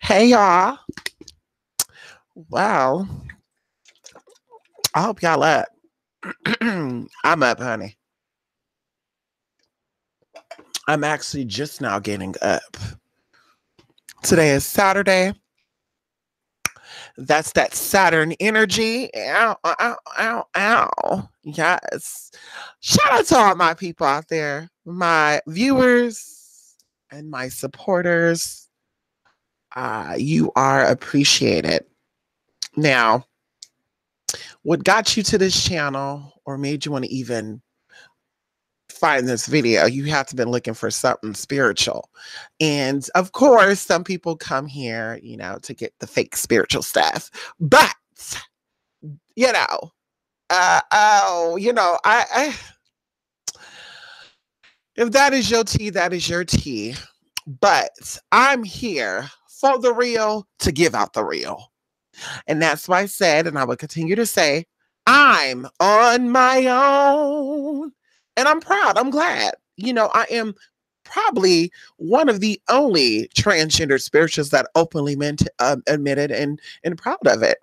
Hey y'all. Well, I hope y'all up. I'm up, honey. I'm actually just now getting up. Today is Saturday. That's that Saturn energy. Ow, ow, ow, ow. Yes. Shout out to all my people out there, my viewers and my supporters. You are appreciated. Now, what got you to this channel or made you want to even find this video? You have to been looking for something spiritual. And of course, some people come here, to get the fake spiritual stuff. But, if that is your tea, that is your tea. But I'm here for the real to give out the real. And that's why I said, and I will continue to say, I'm on my own. And I'm proud. I'm glad. I am probably one of the only transgender spirituals that openly admitted and proud of it.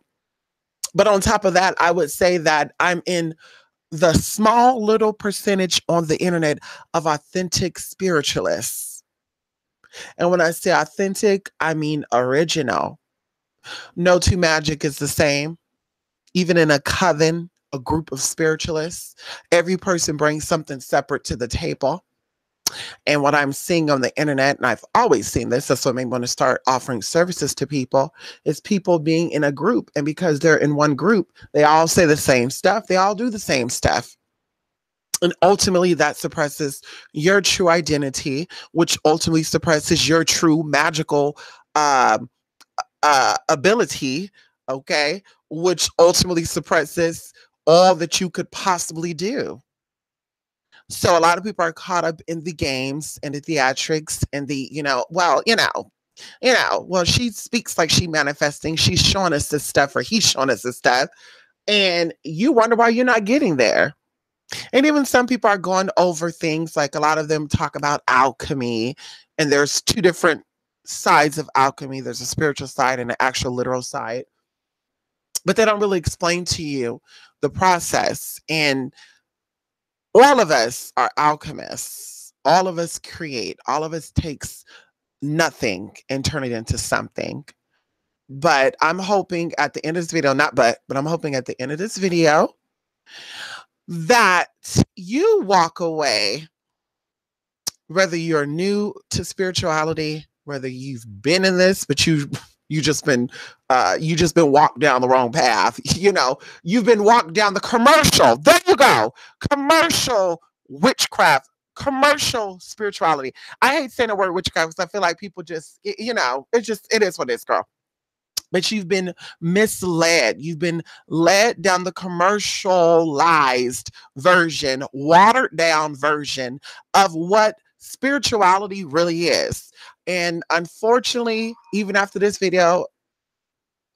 But on top of that, I would say that I'm in the small little percentage on the internet of authentic spiritualists. And when I say authentic, I mean original. No two magic is the same. Even in a coven, a group of spiritualists, every person brings something separate to the table. And what I'm seeing on the internet, and I've always seen this, that's what made me want to start offering services to people, is people being in a group. And because they're in one group, they all say the same stuff. They all do the same stuff. And ultimately, that suppresses your true identity, which ultimately suppresses your true magical ability, okay, which ultimately suppresses all that you could possibly do. So a lot of people are caught up in the games and the theatrics and the, well, she speaks like she manifesting. She's showing us this stuff or he's showing us this stuff. And you wonder why you're not getting there. And even some people are going over things like a lot of them talk about alchemy. And there's two different sides of alchemy. There's a spiritual side and an actual literal side. But they don't really explain to you the process. And all of us are alchemists. All of us create. All of us takes nothing and turn it into something. But I'm hoping at the end of this video, but I'm hoping at the end of this video that you walk away, whether you're new to spirituality, whether you've been in this, but you just been walked down the wrong path. You've been walked down the commercial. There you go. Commercial witchcraft, commercial spirituality. I hate saying the word witchcraft because I feel like people just, it is what it is, girl. But you've been misled. You've been led down the commercialized version, watered down version of what spirituality really is. And unfortunately, even after this video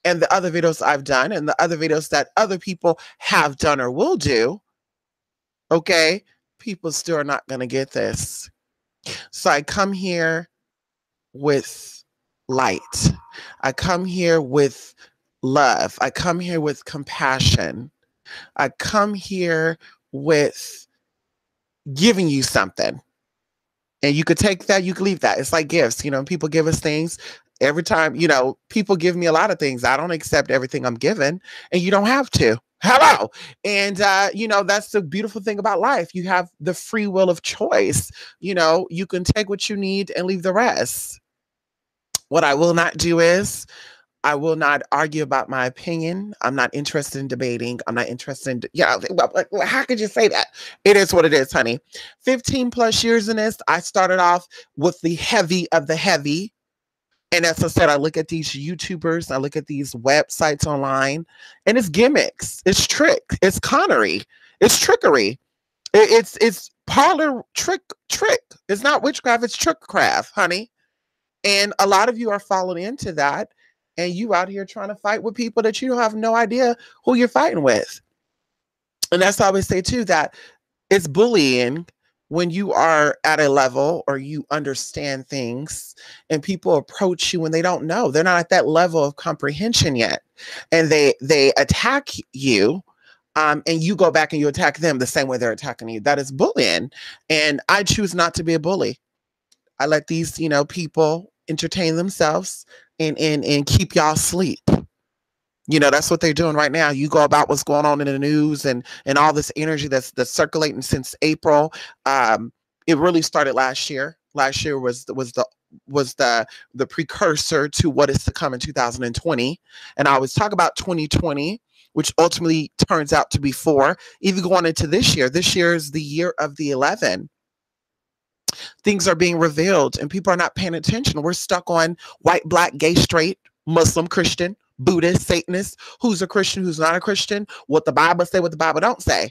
and the other videos I've done and the other videos that other people have done or will do, okay, people still are not going to get this. So I come here with light. I come here with love. I come here with compassion. I come here with giving you something. And you could take that, you could leave that. It's like gifts. People give us things every time, people give me a lot of things. I don't accept everything I'm given, and you don't have to. Hello. And, that's the beautiful thing about life. You have the free will of choice. You can take what you need and leave the rest. What I will not do is I will not argue about my opinion. I'm not interested in debating. I'm not interested in, how could you say that? It is what it is, honey. 15 plus years in this, I started off with the heavy of the heavy. And as I said, I look at these YouTubers, I look at these websites online, and it's gimmicks, it's trick, it's connery, it's trickery. It's parlor trick. It's not witchcraft, it's trickcraft, honey. And a lot of you are falling into that. And you out here trying to fight with people that you don't have no idea who you're fighting with. And that's why I always say too, that it's bullying when you are at a level or you understand things and people approach you when they don't know, they're not at that level of comprehension yet, and they attack you, and you go back and you attack them the same way they're attacking you. That is bullying, and I choose not to be a bully. I let these, people entertain themselves and keep y'all asleep. That's what they're doing right now. You go about what's going on in the news and all this energy that's circulating since April. It really started last year. Last year was the precursor to what is to come in 2020. And I always talk about 2020, which ultimately turns out to be 4. Even going into this year. This year is the year of the 11. Things are being revealed and people are not paying attention. We're stuck on white, black, gay, straight, Muslim, Christian, Buddhist, Satanist, who's a Christian, who's not a Christian, what the Bible say, what the Bible don't say.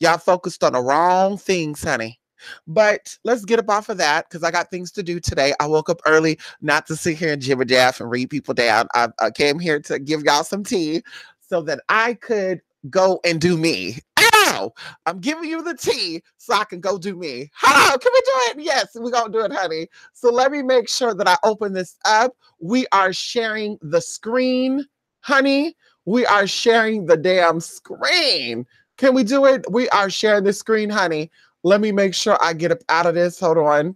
Y'all focused on the wrong things, honey. But let's get up off of that because I got things to do today. I woke up early not to sit here and jibber jab and read people down. I came here to give y'all some tea so that I could go and do me. Ow! I'm giving you the tea so I can go do me. Hello, can we do it? Yes, we're going to do it, honey. So let me make sure that I open this up. We are sharing the screen, honey. We are sharing the damn screen. Can we do it? We are sharing the screen, honey. Let me make sure I get up out of this. Hold on.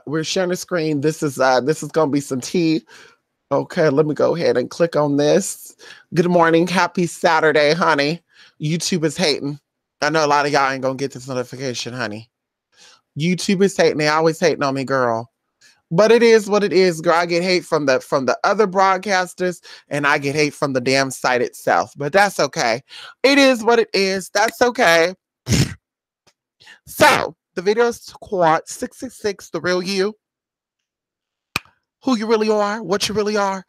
We're sharing the screen. This is gonna be some tea. Okay, let me go ahead and click on this. Good morning. Happy Saturday, honey. YouTube is hating. I know a lot of y'all ain't gonna get this notification, honey. YouTube is hating. They always hating on me, girl. But it is what it is, girl. I get hate from the other broadcasters, and I get hate from the damn site itself. But that's okay. It is what it is. That's okay. So the video is called 666, The Real You. Who you really are, what you really are,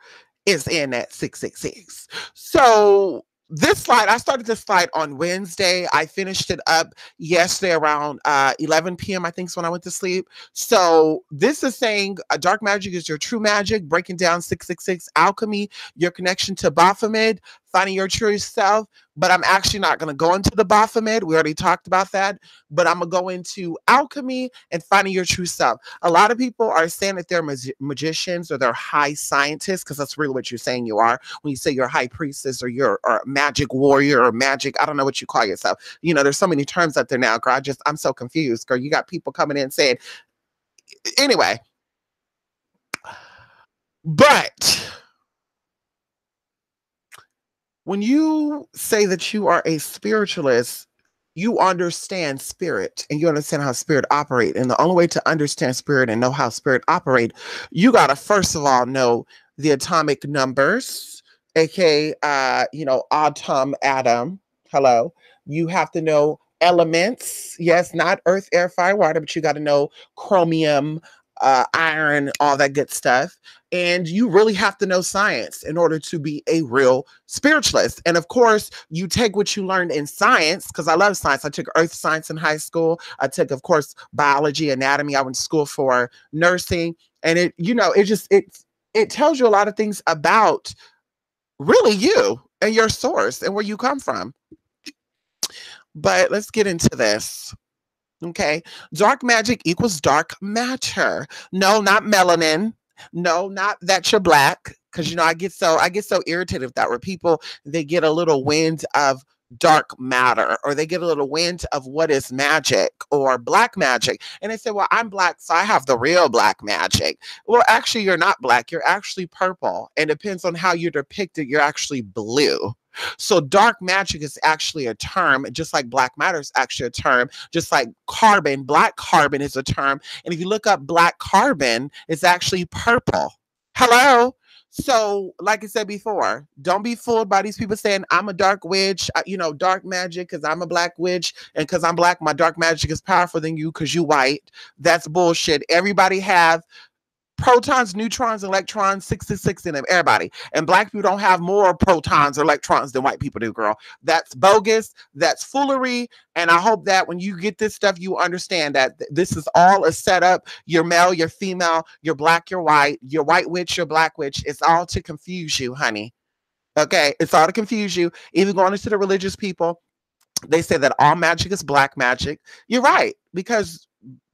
is in that 666. So this slide, I started this slide on Wednesday. I finished it up yesterday around 11 p.m. I think is when I went to sleep. So this is saying dark magic is your true magic, breaking down 666, alchemy, your connection to Baphomet, finding your true self. But I'm actually not going to go into the Baphomet. We already talked about that. But I'm going to go into alchemy and finding your true self. A lot of people are saying that they're magicians or they're high scientists, because that's really what you're saying you are when you say you're a high priestess or you're a magic warrior or magic. I don't know what you call yourself. There's so many terms out there now, girl. I'm so confused, girl. You got people coming in saying, anyway. But when you say that you are a spiritualist, you understand spirit and you understand how spirit operate. And the only way to understand spirit and know how spirit operate, you got to first of all know the atomic numbers, aka, atom. Hello. You have to know elements. Yes, not earth, air, fire, water, but you got to know chromium, iron, all that good stuff. And you really have to know science in order to be a real spiritualist. And of course, you take what you learned in science, because I love science. I took earth science in high school. I took, of course, biology, anatomy. I went to school for nursing. And it tells you a lot of things about really you and your source and where you come from. But let's get into this. Okay. Dark magic equals dark matter. No, not melanin. No, not that you're black. Because I get so irritated with that, where people, they get a little wind of dark matter, or they get a little wind of what is magic or black magic. And they say, well, I'm black, so I have the real black magic. Well, actually, you're not black. You're actually purple. And it depends on how you're depicted. You're actually blue. So dark magic is actually a term, just like black matter is actually a term, just like carbon, black carbon is a term. And if you look up black carbon, it's actually purple. Hello? So, like I said before, don't be fooled by these people saying I'm a dark witch, dark magic, because I'm a black witch, and because I'm black, my dark magic is powerful than you because you white. That's bullshit. Everybody have protons, neutrons, electrons, 666 in them, everybody. And black people don't have more protons or electrons than white people do, girl. That's bogus. That's foolery. And I hope that when you get this stuff, you understand that this is all a setup. You're male, you're female, you're black, you're white witch, you're black witch. It's all to confuse you, honey. Okay? It's all to confuse you. Even going into the religious people, They say that all magic is black magic. You're right, because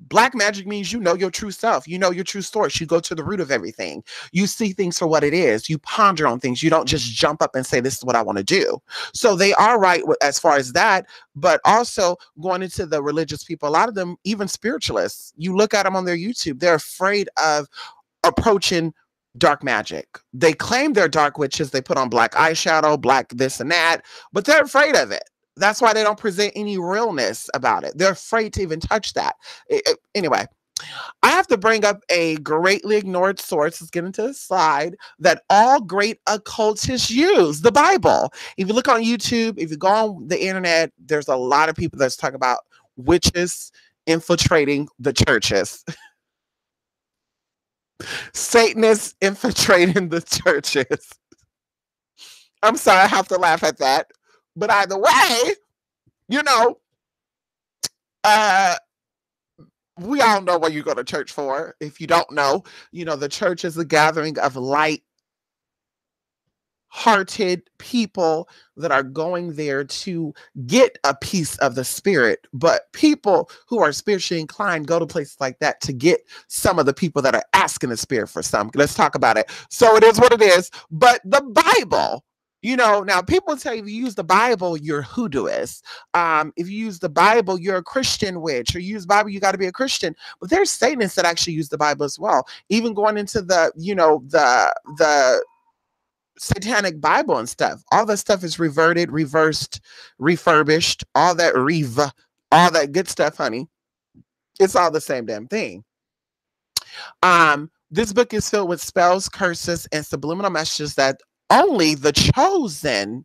black magic means you know your true self. You know your true source. You go to the root of everything. You see things for what it is. You ponder on things. You don't just jump up and say, this is what I want to do. So they are right as far as that. But also going into the religious people, a lot of them, even spiritualists, you look at them on their YouTube, they're afraid of approaching dark magic. They claim they're dark witches. They put on black eyeshadow, black this and that, but they're afraid of it. That's why they don't present any realness about it. They're afraid to even touch that. Anyway, I have to bring up a greatly ignored source. Let's get into the slide that all great occultists use, the Bible. If you look on YouTube, if you go on the internet, there's a lot of people that's talking about witches infiltrating the churches. Satanists infiltrating the churches. I'm sorry, I have to laugh at that. But either way, you know, we all know what you go to church for. If you don't know, you know, the church is a gathering of light hearted people that are going there to get a piece of the spirit. But people who are spiritually inclined go to places like that to get some of the people that are asking the spirit for some. Let's talk about it. So it is what it is. But the Bible, you know, now people tell you if you use the Bible, you're hoodooist. If you use the Bible, you're a Christian witch. Or you use the Bible, you got to be a Christian. But there's Satanists that actually use the Bible as well. Even going into the, you know, the satanic Bible and stuff. All that stuff is reverted, reversed, refurbished, all that all that good stuff, honey. It's all the same damn thing. This book is filled with spells, curses, and subliminal messages that only the chosen,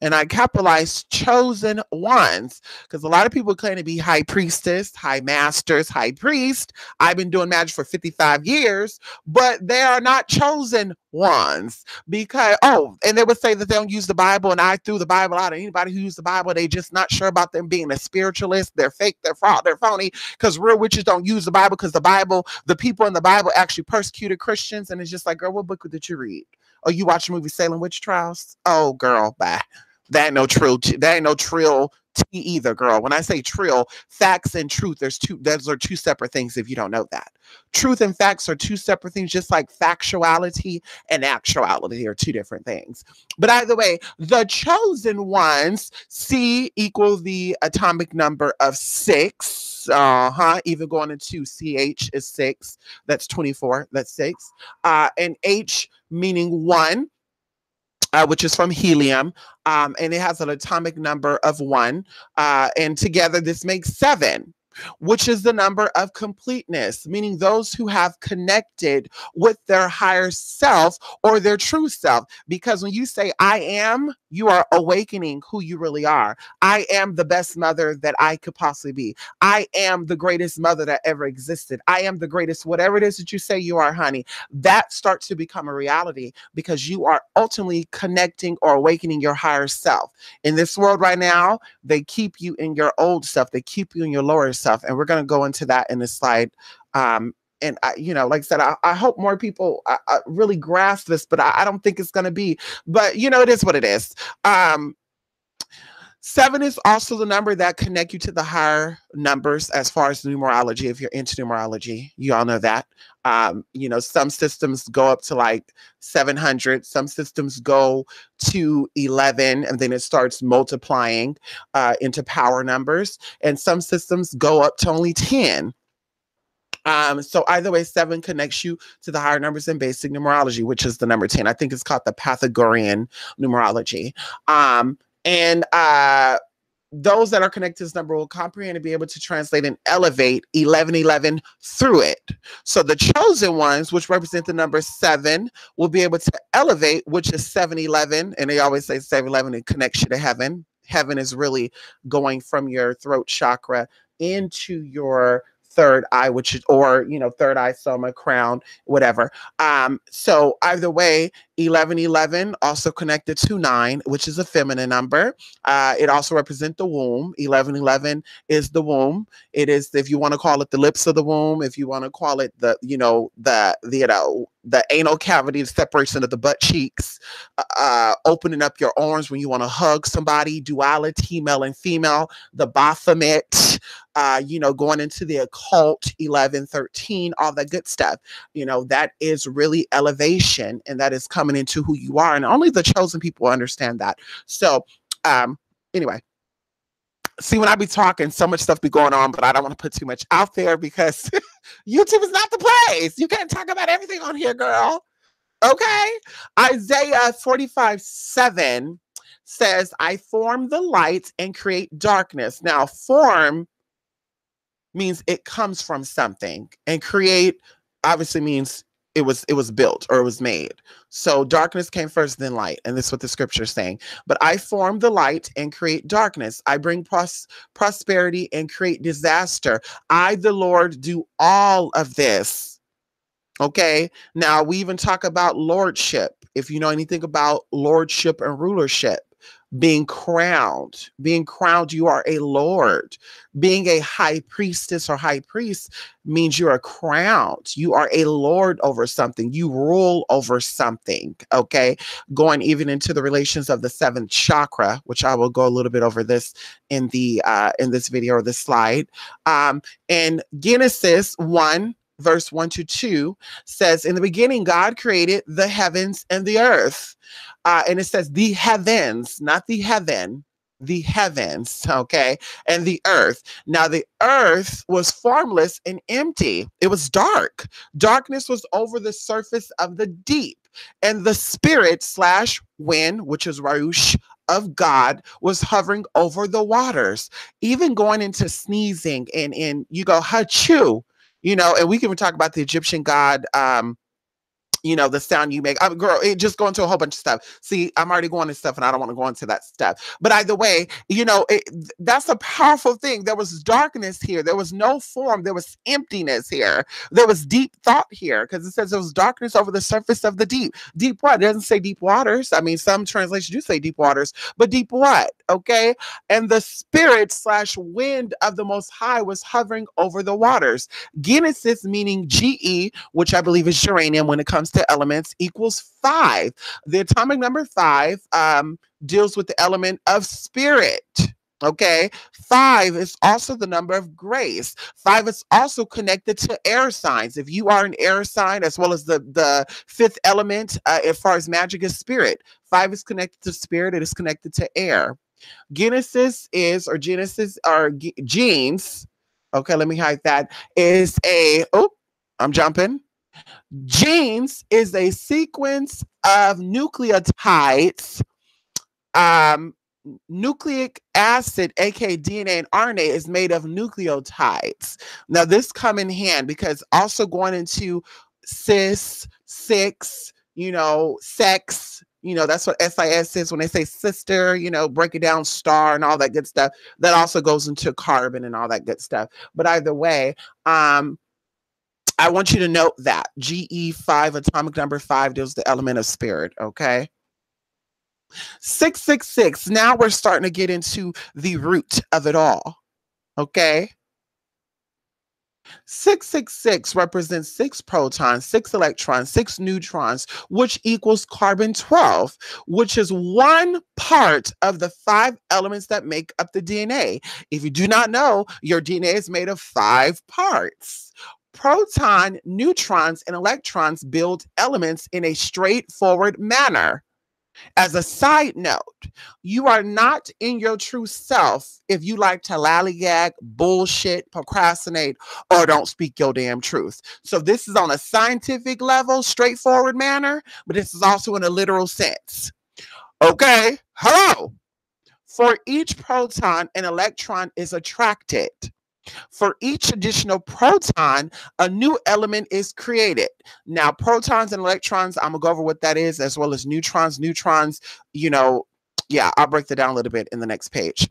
and I capitalize chosen ones, because a lot of people claim to be high priestess, high masters, high priest. I've been doing magic for 55 years, but they are not chosen ones because, and they would say that they don't use the Bible, and I threw the Bible out. Anybody who used the Bible, they just not sure about them being a spiritualist. They're fake, they're fraud, they're phony, because real witches don't use the Bible, because the Bible, the people in the Bible actually persecuted Christians. And it's just like, girl, what book did you read? Oh, you watch the movie Salem Witch Trials? Oh, girl, bye. That ain't no trill. That ain't no trill tea either, girl. When I say trill, facts and truth, those are two separate things if you don't know that. Truth and facts are two separate things, just like factuality and actuality are two different things. But either way, the chosen ones, C equal the atomic number of 6. Even going into CH is 6. That's 24. That's 6. And H meaning 1. Which is from helium, and it has an atomic number of 1. And together this makes 7, which is the number of completeness, meaning those who have connected with their higher self or their true self. Because when you say I am, you are awakening who you really are. I am the best mother that I could possibly be. I am the greatest mother that ever existed. I am the greatest, whatever it is that you say you are, honey. That starts to become a reality because you are ultimately connecting or awakening your higher self. In this world right now, they keep you in your old self. They keep you in your lower self. And we're going to go into that in this slide. And I, you know, like I said, I hope more people really grasp this, but I don't think it's going to be, but you know, it is what it is. 7 is also the number that connect you to the higher numbers as far as numerology. If you're into numerology, you all know that. You know, some systems go up to like 700. Some systems go to 11, and then it starts multiplying into power numbers. And some systems go up to only 10. So either way, 7 connects you to the higher numbers in basic numerology, which is the number 10. I think it's called the Pythagorean numerology. And those that are connected to this number will comprehend and be able to translate and elevate 1111 through it. So the chosen ones, which represent the number 7, will be able to elevate, which is 711. And they always say 711, it connects you to heaven. Heaven is really going from your throat chakra into your third eye, which is, or, you know, third eye, soma, crown, whatever. So either way, 1111 also connected to 9, which is a feminine number. It also represents the womb. 1111 is the womb. It is, if you want to call it the lips of the womb, if you want to call it the, the anal cavity, the separation of the butt cheeks, opening up your arms when you want to hug somebody, duality, male and female, the Baphomet, going into the occult, 1113, all that good stuff. That is really elevation, and that is coming into who you are. And only the chosen people understand that. So, anyway, see, when I be talking, so much stuff be going on, but I don't want to put too much out there because YouTube is not the place. You can't talk about everything on here, girl. Okay. Isaiah 45:7 says, I form the light and create darkness. Now, form means it comes from something, and create obviously means it was built or it was made. So darkness came first, then light. And this is what the scripture is saying. But I form the light and create darkness. I bring prosperity and create disaster. I, the Lord, do all of this. Okay. Now we even talk about lordship. If you know anything about lordship and rulership, being crowned, you are a lord. Being a high priestess or high priest means you are crowned. You are a lord over something. You rule over something. Okay. Going even into the relations of the 7th chakra, which I will go a little bit over this in this video or this slide. In Genesis 1, verse 1-2 says, in the beginning, God created the heavens and the earth. And it says the heavens, not the heaven, the heavens, okay, and the earth. Now, the earth was formless and empty. It was dark. Darkness was over the surface of the deep. And the spirit / wind, which is Ruach of God, was hovering over the waters. Even going into sneezing and you go, hachu, and we can even talk about the Egyptian god, the sound you make. Girl, it just go into a whole bunch of stuff. See, I'm already going to stuff and I don't want to go into that stuff. But either way, that's a powerful thing. There was darkness here. There was no form. There was emptiness here. There was deep thought here, because it says there was darkness over the surface of the deep. Deep what? It doesn't say deep waters. I mean, some translations do say deep waters, but deep what? Okay. And the spirit / wind of the Most High was hovering over the waters. Genesis, meaning GE, which I believe is uranium when it comes to elements, equals 5. The atomic number 5 deals with the element of spirit. Okay. 5 is also the number of grace. 5 is also connected to air signs. If you are an air sign, as well as the 5th element, as far as magic is spirit. 5 is connected to spirit. It is connected to air. Genesis are genes. Okay, let me hide that. I'm jumping. Genes is a sequence of nucleotides. Nucleic acid, aka DNA and RNA, is made of nucleotides. Now, this come in hand because also going into sex, sex, that's what SIS is when they say sister, break it down, star and all that good stuff. That also goes into carbon and all that good stuff. But either way, I want you to note that GE5, atomic number 5, deals with the element of spirit. Okay. 666. Now we're starting to get into the root of it all. Okay. 666 represents 6 protons, 6 electrons, 6 neutrons, which equals carbon 12, which is one part of the 5 elements that make up the DNA. If you do not know, your DNA is made of 5 parts. Proton, neutrons, and electrons build elements in a straightforward manner. As a side note, you are not in your true self if you like to lollygag, bullshit, procrastinate, or don't speak your damn truth. So this is on a scientific level, straightforward manner, but this is also in a literal sense. Okay, hello. For each proton, an electron is attracted. For each additional proton, a new element is created. Now, protons and electrons, I'm going to go over what that is, as well as neutrons. Neutrons, I'll break that down a little bit in the next page.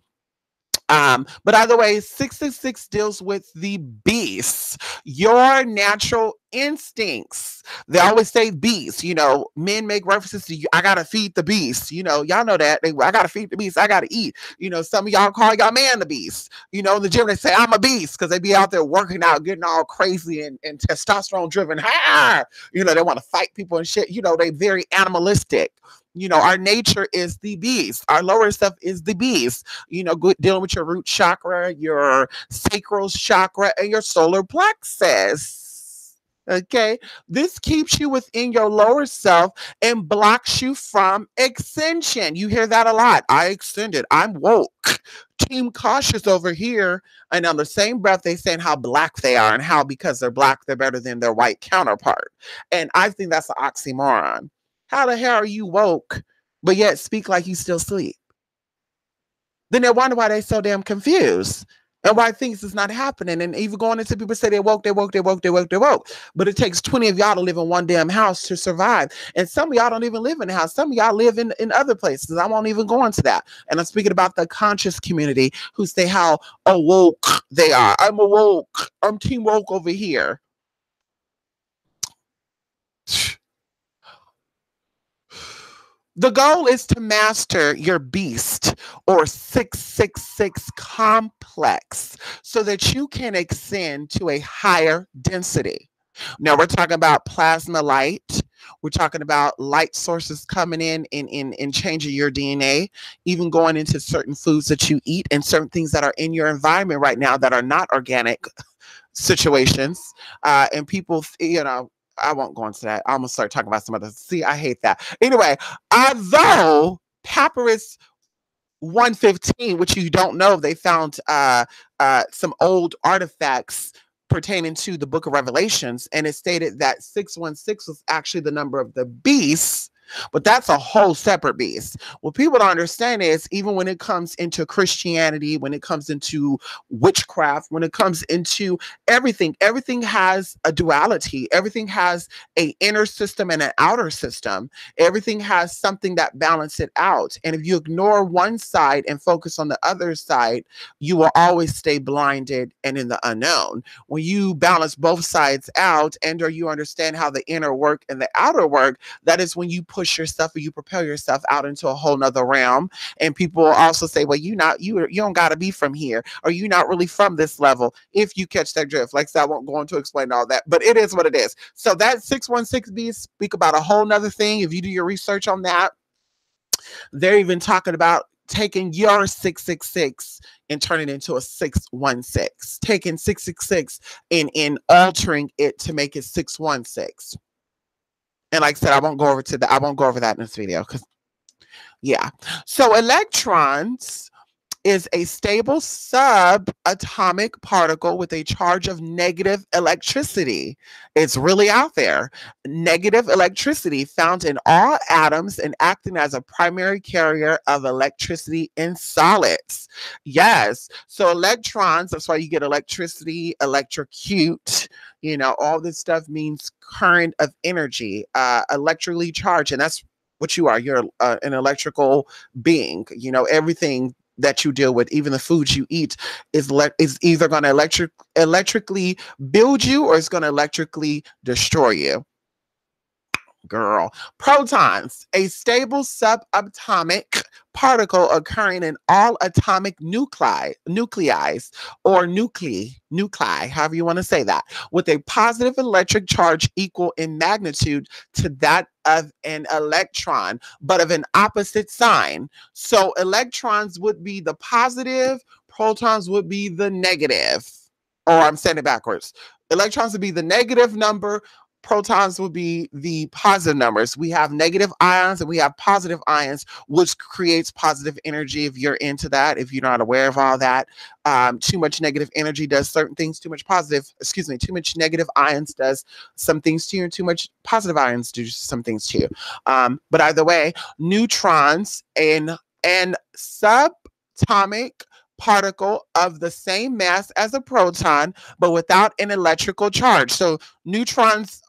But either way, 666 deals with the beast, your natural instincts. They always say beast. You know, men make references to you. I gotta feed the beast. You know, y'all know that. I gotta feed the beast. I gotta eat. You know, some of y'all call y'all man the beast. You know, in the gym they say I'm a beast because they be out there working out, getting all crazy and testosterone driven. Ha! You know, they want to fight people and shit. You know, they very animalistic. You know, our nature is the beast. Our lower stuff is the beast. You know, dealing with your root chakra, your sacral chakra, and your solar plexus. Okay, this keeps you within your lower self and blocks you from ascension. You hear that a lot. I extended. I'm woke. Team cautious over here. And on the same breath, they saying how black they are and how because they're black, they're better than their white counterpart. And I think that's an oxymoron. How the hell are you woke, but yet speak like you still sleep? Then they wonder why they're so damn confused and why things is not happening. And even going into people say they woke. But it takes 20 of y'all to live in one damn house to survive. And some of y'all don't even live in a house. Some of y'all live in other places. I won't even go into that. And I'm speaking about the conscious community who say how awoke they are. I'm awoke. I'm team woke over here. The goal is to master your beast or 666 complex so that you can ascend to a higher density. Now we're talking about plasma light. We're talking about light sources coming in and changing your DNA, even going into certain foods that you eat and certain things that are in your environment right now that are not organic situations. And people, you know, I won't go into that. I'm gonna start talking about some other. See, I hate that. Anyway, although Papyrus 115, which you don't know, they found some old artifacts pertaining to the Book of Revelations, and it stated that 616 was actually the number of the beast. But that's a whole separate beast. What people don't understand is even when it comes into Christianity, when it comes into witchcraft, when it comes into everything, everything has a duality. Everything has an inner system and an outer system. Everything has something that balances it out. And if you ignore one side and focus on the other side, you will always stay blinded and in the unknown. When you balance both sides out and or you understand how the inner work and the outer work, that is when you push yourself or you propel yourself out into a whole nother realm. And people also say, well, you don't got to be from here, or you're not really from this level. If you catch that drift, like I said, I won't go into explain all that, but it is what it is. So that 616B speak about a whole nother thing. If you do your research on that, they're even talking about taking your 666 and turning it into a 616, taking 666 and altering it to make it 616. And like I said, I won't go over that in this video because yeah. So electrons is a stable subatomic particle with a charge of negative electricity. It's really out there. Negative electricity found in all atoms and acting as a primary carrier of electricity in solids. Yes. So electrons, that's why you get electricity, electrocute, you know, all this stuff means current of energy, electrically charged. And that's what you are. You're an electrical being. You know, everything that you deal with, even the foods you eat, is either going to electrically build you or it's going to electrically destroy you. Girl. Protons, a stable subatomic particle occurring in all atomic nuclei, or nuclei, however you want to say that, with a positive electric charge equal in magnitude to that of an electron, but of an opposite sign. So electrons would be the positive, protons would be the negative. Or I'm saying it backwards. Electrons would be the negative number, protons will be the positive numbers. We have negative ions and we have positive ions, which creates positive energy. If you're into that, if you're not aware of all that, too much negative energy does certain things. Too much negative ions does some things to you, and too much positive ions do some things to you. But either way, neutrons and subatomic particle of the same mass as a proton, but without an electrical charge. So neutrons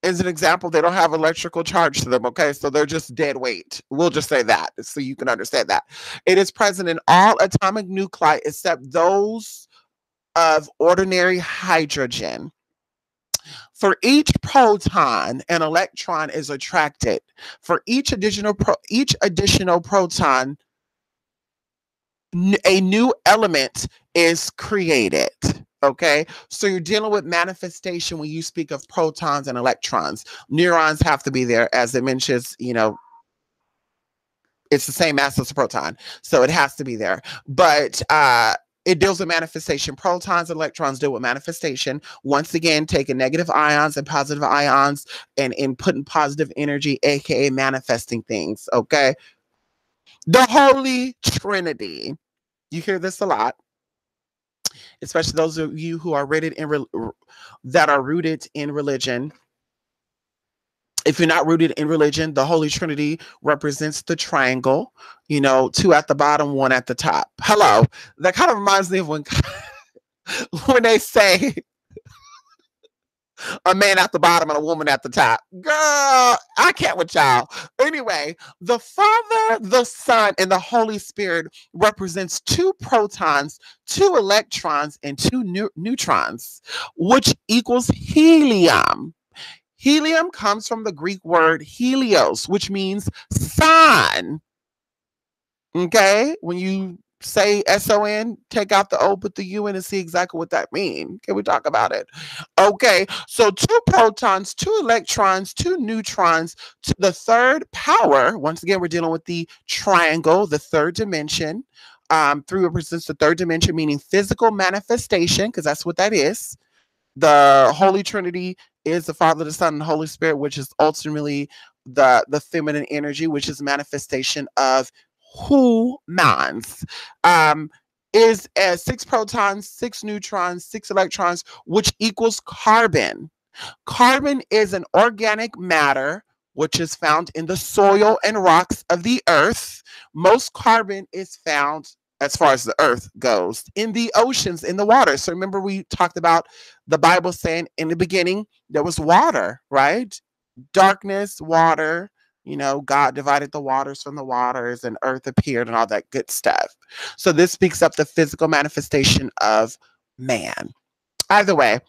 is an example. They don't have electrical charge to them. Okay. So they're just dead weight. We'll just say that so you can understand that. It is present in all atomic nuclei except those of ordinary hydrogen. For each proton, an electron is attracted. For each additional proton, a new element is created. Okay, so you're dealing with manifestation when you speak of protons and electrons. Neurons have to be there, as it mentions, it's the same mass as a proton, so it has to be there. But it deals with manifestation. Protons and electrons deal with manifestation. Once again, taking negative ions and positive ions and inputting positive energy, aka manifesting things. Okay, the Holy Trinity. You hear this a lot, especially those of you who are rooted in religion. If you're not rooted in religion, the Holy Trinity represents the triangle, two at the bottom, one at the top. Hello. That kind of reminds me of when they say a man at the bottom and a woman at the top. Girl, I can't with y'all. Anyway, the Father, the Son, and the Holy Spirit represents 2 protons, 2 electrons, and 2 neutrons, which equals helium. Helium comes from the Greek word helios, which means sun. Okay? When you say S-O-N, take out the O, put the U in, and see exactly what that means. Can we talk about it? Okay, so 2 protons, 2 electrons, 2 neutrons, to the third power. Once again, we're dealing with the triangle, the third dimension. 3 represents the third dimension, meaning physical manifestation, because that's what that is. The Holy Trinity is the Father, the Son, and the Holy Spirit, which is ultimately the feminine energy, which is manifestation of humans. Is as 6 protons, 6 neutrons, 6 electrons, which equals carbon. Carbon is an organic matter which is found in the soil and rocks of the earth. Most carbon is found, as far as the earth goes, in the oceans, in the water. So remember, we talked about the Bible saying in the beginning there was water, right? Darkness, water, God divided the waters from the waters and earth appeared and all that good stuff. So this speaks up the physical manifestation of man. Either way,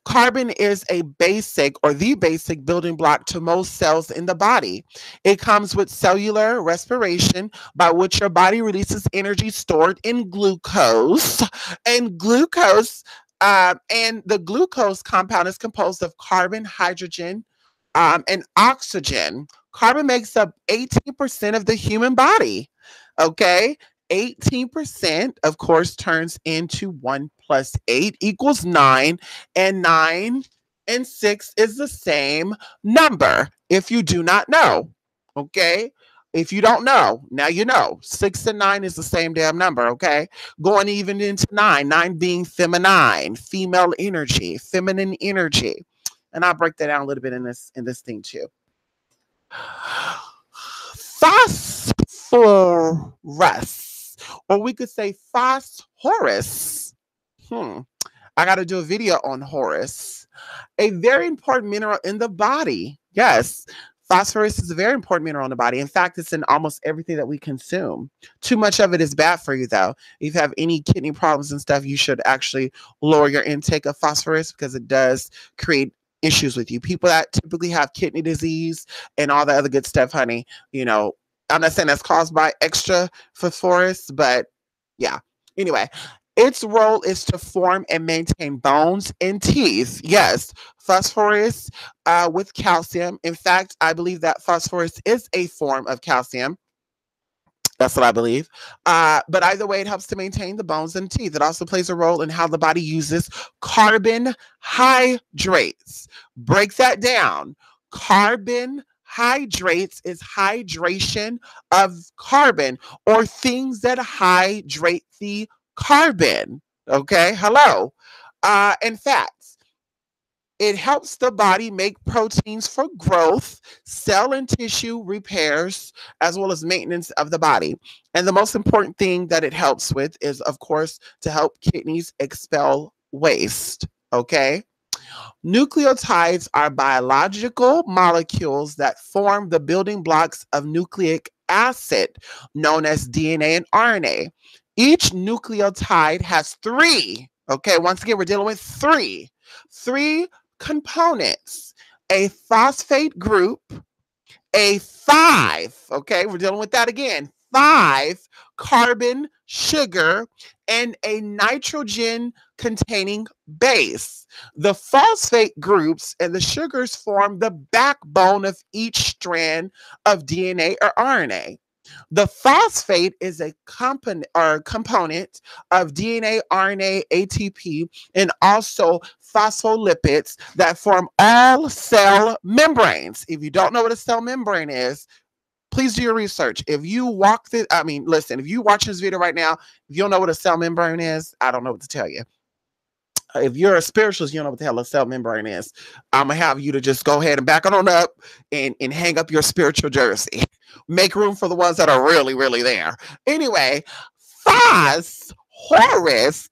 carbon is a basic or the basic building block to most cells in the body. It comes with cellular respiration, by which your body releases energy stored in glucose. And and the glucose compound is composed of carbon, hydrogen, and oxygen. Carbon makes up 18% of the human body. Okay. 18%, of course, turns into 1 plus 8 equals 9, and 9 and 6 is the same number. If you do not know, okay? If you don't know, now you know. 6 and 9 is the same damn number, okay? Going even into 9, 9 being feminine, female energy, feminine energy. And I'll break that down a little bit in this thing too. Phosphorus, or we could say Phosphorus. I got to do a video on Horus. A very important mineral in the body. Yes, phosphorus is a very important mineral in the body. In fact, it's in almost everything that we consume. Too much of it is bad for you, though. If you have any kidney problems and stuff, you should actually lower your intake of phosphorus because it does create issues with you. People that typically have kidney disease and all the other good stuff, honey, I'm not saying that's caused by extra phosphorus, but yeah. Anyway, its role is to form and maintain bones and teeth. Yes, phosphorus with calcium. In fact, I believe that phosphorus is a form of calcium. That's what I believe. But either way, it helps to maintain the bones and teeth. It also plays a role in how the body uses carbohydrates. Break that down. Carbohydrates is hydration of carbon, or things that hydrate the carbon. Okay, hello. In fact, it helps the body make proteins for growth, cell and tissue repairs, as well as maintenance of the body. And the most important thing that it helps with is, of course, to help kidneys expel waste. Okay? Nucleotides are biological molecules that form the building blocks of nucleic acid, known as DNA and RNA. Each nucleotide has 3. Okay, once again, we're dealing with 3 components: a phosphate group, a 5, okay, we're dealing with that again, 5 carbon sugar, and a nitrogen containing base. The phosphate groups and the sugars form the backbone of each strand of DNA or RNA. The phosphate is a component of DNA, RNA, ATP, and also phospholipids that form all cell membranes. If you don't know what a cell membrane is, please do your research. If you listen, if you watch this video right now, if you don't know what a cell membrane is, I don't know what to tell you. If you're a spiritualist, you don't know what the hell a cell membrane is. I'm going to have you to just go ahead and back on up and hang up your spiritual jersey. Make room for the ones that are really, really there. Anyway, Phosphorus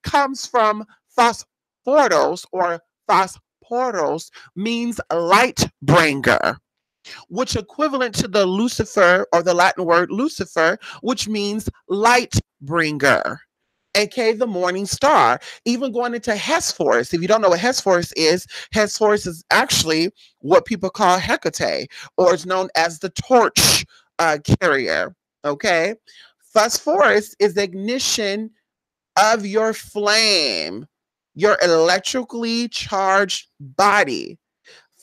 comes from Phosphorus, or Phosphorus means light bringer, which equivalent to the Lucifer, or the Latin word Lucifer, which means light bringer, aka the morning star. Even going into Phosphorus, if you don't know what Phosphorus is actually what people call Hecate, or it's known as the torch carrier. Okay, Phosphorus is ignition of your flame, your electrically charged body.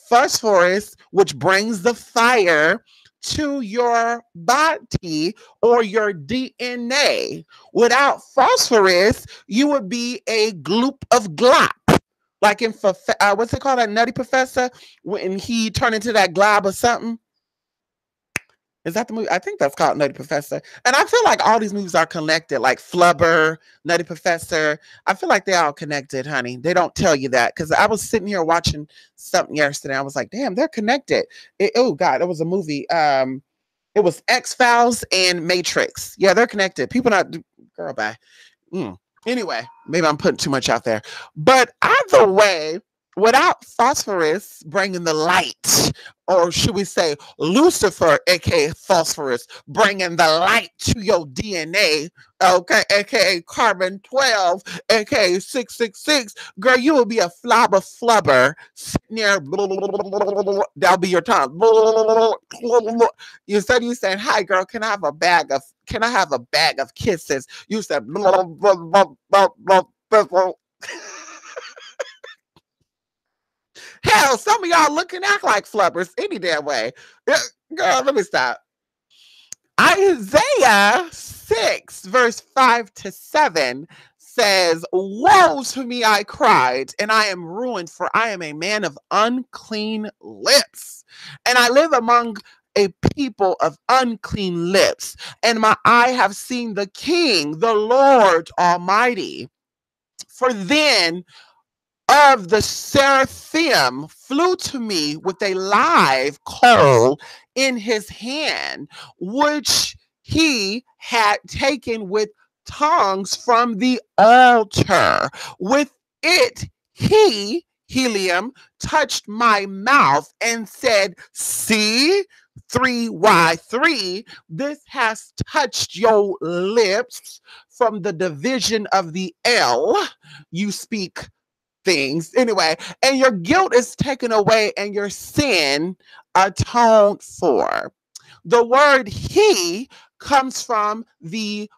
Phosphorus, which brings the fire to your body or your DNA. Without phosphorus, you would be a gloop of glop. Like in, what's it called, that Nutty Professor, when he turned into that glob or something? Is that the movie? I think that's called Nutty Professor. And I feel like all these movies are connected, like Flubber, Nutty Professor. I feel like they're all connected, honey. They don't tell you that, because I was sitting here watching something yesterday. I was like, damn, they're connected. Oh, God, it was a movie. It was X-Files and Matrix. Yeah, they're connected. People not... Girl, bye. Anyway, maybe I'm putting too much out there. But either way, without phosphorus bringing the light, or should we say Lucifer, aka phosphorus, bringing the light to your DNA, okay, aka carbon 12, aka 666, girl, you will be a flubber sitting there. That'll be your tongue. You said, hi, girl, can I have a bag of kisses? You said, hell, some of y'all look and act like flubbers any damn way. Girl, let me stop. Isaiah 6, verse 5-7 says, woe to me, I cried, and I am ruined, for I am a man of unclean lips, and I live among a people of unclean lips, and my eye have seen the King, the Lord Almighty. For then of the seraphim flew to me with a live coal in his hand, which he had taken with tongues from the altar. With it, he, helium, touched my mouth and said, see, 3Y3, this has touched your lips. From the division of the L, you speak things. Anyway, and your guilt is taken away and your sin atoned for. The word he comes from the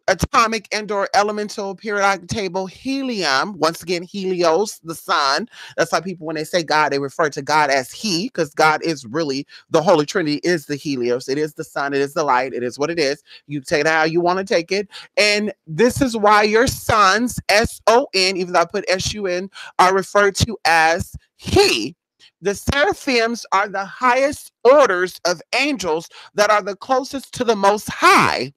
atomic and/or elemental periodic table helium. Once again, Helios, the sun. That's why people, when they say God, they refer to God as he, because God is really, the Holy Trinity is the Helios. It is the sun. It is the light. It is what it is. You take it how you want to take it. And this is why your sons, S-O-N, even though I put S-U-N, are referred to as he. The seraphims are the highest orders of angels that are the closest to the Most High.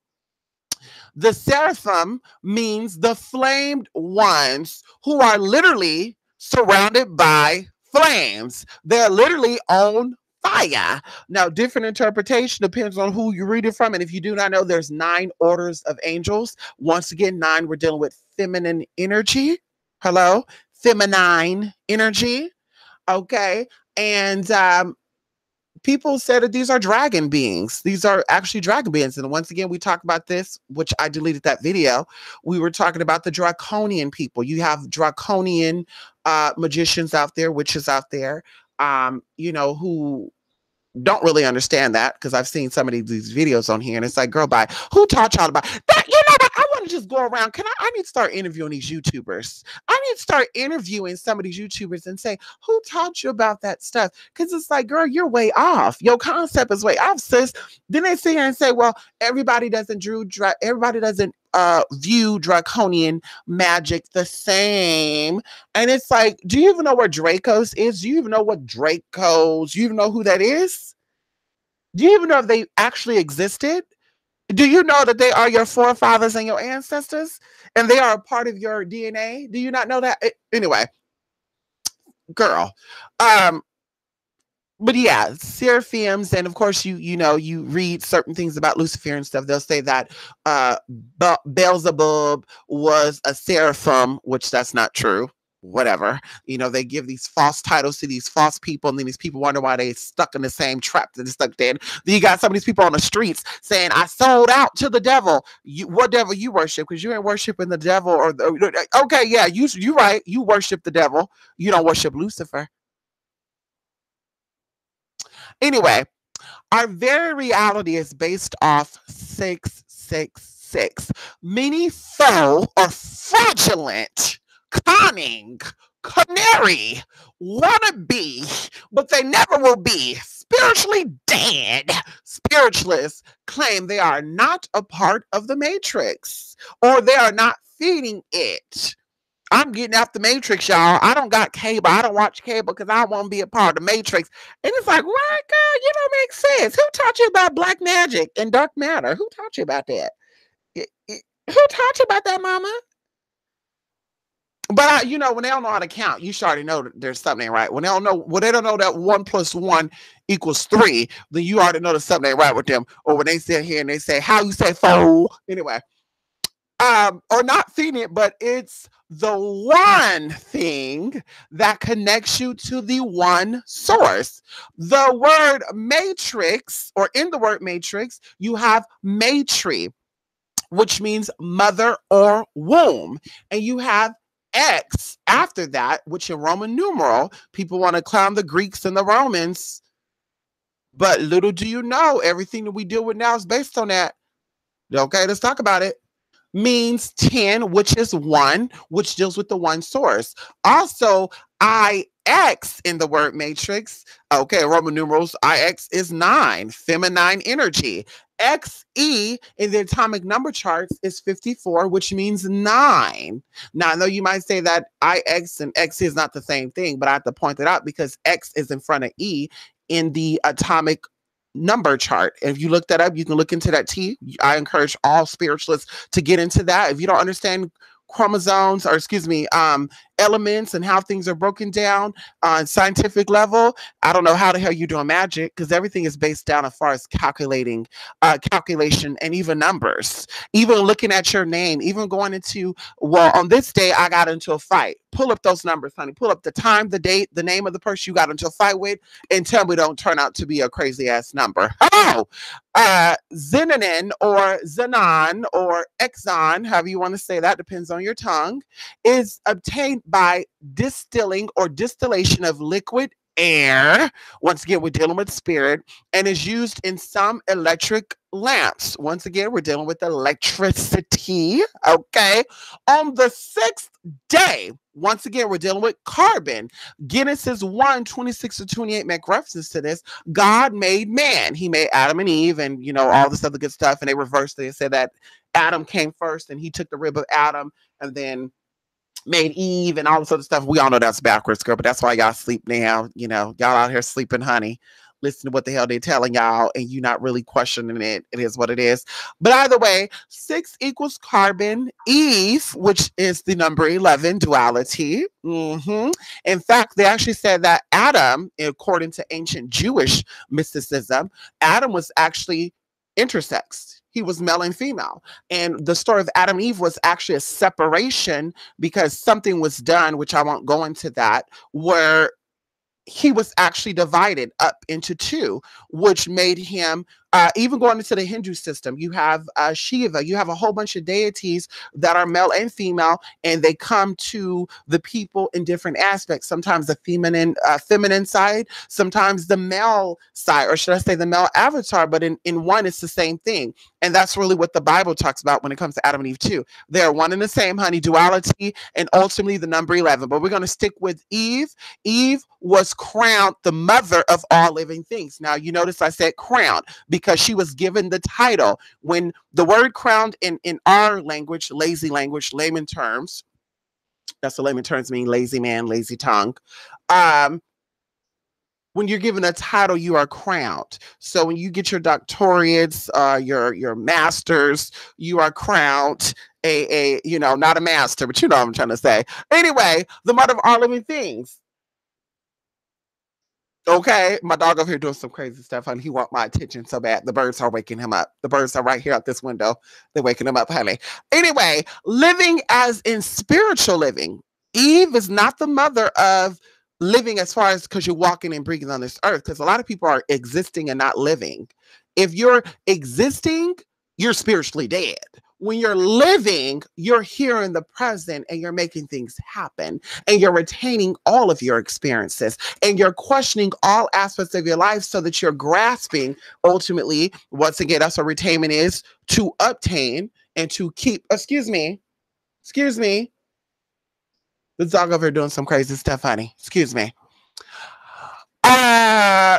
The seraphim means the flamed ones, who are literally surrounded by flames. They're literally on fire. Now, different interpretation depends on who you read it from. And if you do not know, there's 9 orders of angels. Once again, 9, we're dealing with feminine energy. Hello? Feminine energy. Okay. And people said that these are dragon beings. These are actually dragon beings. And once again, we talked about this, which I deleted that video. We were talking about the draconian people. You have draconian magicians out there, witches out there, you know, who don't really understand that, because I've seen some of these videos on here, and it's like, girl, bye. Who taught y'all about that? You know what? I want to just go around. I need to start interviewing these YouTubers. I need to start interviewing some of these YouTubers and say, who taught you about that stuff? Because it's like, girl, you're way off. Your concept is way off, sis. Then they sit here and say, well, everybody doesn't view draconian magic the same. And it's like, do you even know where Dracos is? Do you even know what Dracos? Do you even know who that is? Do you even know if they actually existed? Do you know that they are your forefathers and your ancestors? And they are a part of your DNA? Do you not know that? Anyway, girl. But yeah, seraphims, and of course you know, you read certain things about Lucifer and stuff. They'll say that Beelzebub was a seraphim, which that's not true. Whatever. You know, they give these false titles to these false people, and then these people wonder why they stuck in the same trap that they stuck in. Then you got some of these people on the streets saying, I sold out to the devil. What devil you worship? Because you ain't worshiping the devil. Okay, yeah, you right. You worship the devil. You don't worship Lucifer. Anyway, our very reality is based off 666, meaning foe or fraudulent, cunning, canary, wannabe, but they never will be, spiritually dead. Spiritualists claim they are not a part of the matrix, or they are not feeding it. I'm getting out the matrix, y'all. I don't got cable. I don't watch cable because I want to be a part of the matrix. And it's like, what, girl? You don't make sense. Who taught you about black magic and dark matter? Who taught you about that? Who taught you about that, mama? But you know, when they don't know how to count, you already know that there's something ain't right. When they don't know that 1 + 1 = 3, then you already know that something ain't right with them. Or when they sit here and they say, how you say fool? Anyway. Or not feeding it, but it's the one thing that connects you to the one source. The word matrix, or in the word matrix, you have matri, which means mother or womb. And you have X after that, which in Roman numeral, people want to clown the Greeks and the Romans. But little do you know, everything that we deal with now is based on that. Okay, let's talk about it. Means 10, which is 1, which deals with the one source. Also, IX in the word matrix, okay, Roman numerals, IX is 9, feminine energy. XE in the atomic number charts is 54, which means 9. Now, I know you might say that IX and X is not the same thing, but I have to point it out because X is in front of E in the atomic number chart. If you look that up, you can look into that T. I encourage all spiritualists to get into that. If you don't understand chromosomes, or elements and how things are broken down on scientific level, I don't know how the hell you're doing magic, because everything is based down as far as calculation and even numbers, even looking at your name, even going into, well, on this day I got into a fight. Pull up those numbers, honey. Pull up the time, the date, the name of the person you got into a fight with, and tell me don't turn out to be a crazy ass number. Oh, Xenon or Xenon or Exon, however you want to say that, depends on your tongue, is obtained by distilling or distillation of liquid air. Once again, we're dealing with spirit, and is used in some electric lamps. Once again, we're dealing with electricity. Okay. On the 6th day, once again, we're dealing with carbon. Genesis 1:26-28 make reference to this. God made man. He made Adam and Eve and, you know, all this other good stuff. And they reversed it and said that Adam came first and he took the rib of Adam and then made Eve and all this other stuff. We all know that's backwards, girl, but that's why y'all sleep now. You know, y'all out here sleeping, honey. Listen to what the hell they're telling y'all, and you not really questioning it. It is what it is. But either way, 6 equals carbon. Eve, which is the number 11, duality. In fact, they actually said that Adam, according to ancient Jewish mysticism, Adam was actually intersex. He was male and female. And the story of Adam and Eve was actually a separation because something was done, which I won't go into that, where he was actually divided up into two, which made him, even going into the Hindu system, you have Shiva, you have a whole bunch of deities that are male and female, and they come to the people in different aspects. Sometimes the feminine side, sometimes the male side, or should I say the male avatar, but in one, it's the same thing. And that's really what the Bible talks about when it comes to Adam and Eve too. They're one and the same, honey, duality, and ultimately the number 11. But we're going to stick with Eve. Eve was crowned the mother of all living things. Now, you notice I said crowned because she was given the title. When the word crowned in our language, lazy language, layman terms, that's what layman terms mean, lazy man, lazy tongue. When you're given a title, you are crowned. So when you get your doctorates, your masters, you are crowned a not a master, but you know what I'm trying to say. Anyway, the mother of all living things. Okay, my dog over here doing some crazy stuff, honey. He want my attention so bad. The birds are waking him up. The birds are right here out this window. They're waking him up, honey. Anyway, living as in spiritual living. Eve is not the mother of living as far as because you're walking and breathing on this earth, because a lot of people are existing and not living. If you're existing, you're spiritually dead. When you're living, you're here in the present and you're making things happen and you're retaining all of your experiences and you're questioning all aspects of your life so that you're grasping ultimately, once again, that's what retainment is, to obtain and to keep, excuse me, the dog over here doing some crazy stuff, honey. Excuse me.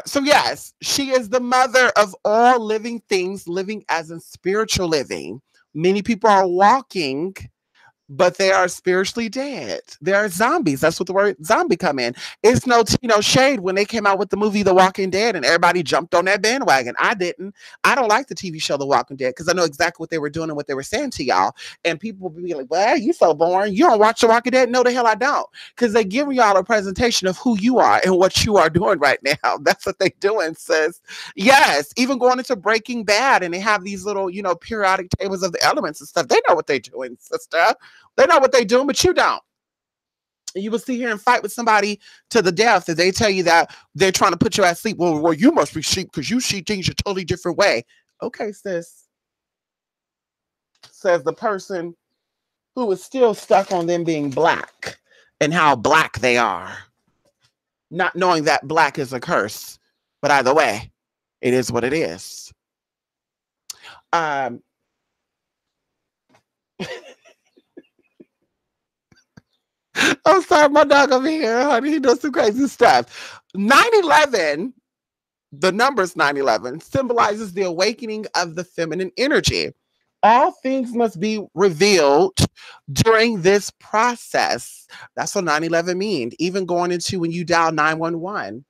So yes, she is the mother of all living things, living as in spiritual living. Many people are walking, but they are spiritually dead. They are zombies. That's what the word zombie come in. It's no shade when they came out with the movie The Walking Dead and everybody jumped on that bandwagon. I didn't. I don't like the TV show The Walking Dead because I know exactly what they were doing and what they were saying to y'all. And people will be like, well, you so boring. You don't watch The Walking Dead? No, the hell I don't. Because they give y'all a presentation of who you are and what you are doing right now. That's what they doing, sis. Yes, even going into Breaking Bad and they have these little, periodic tables of the elements and stuff. They know what they're doing, sister. They know what they're doing, but you don't. You will sit here and fight with somebody to the death if they tell you that they're trying to put you at sleep. Well, you must be sheep because you see things a totally different way. Okay, sis. Says the person who is still stuck on them being black and how black they are. Not knowing that black is a curse. But either way, it is what it is. I'm sorry, my dog over here, honey. He does some crazy stuff. 9/11, the numbers 9/11, symbolizes the awakening of the feminine energy. All things must be revealed during this process. That's what 9/11 means. Even going into when you dial 911.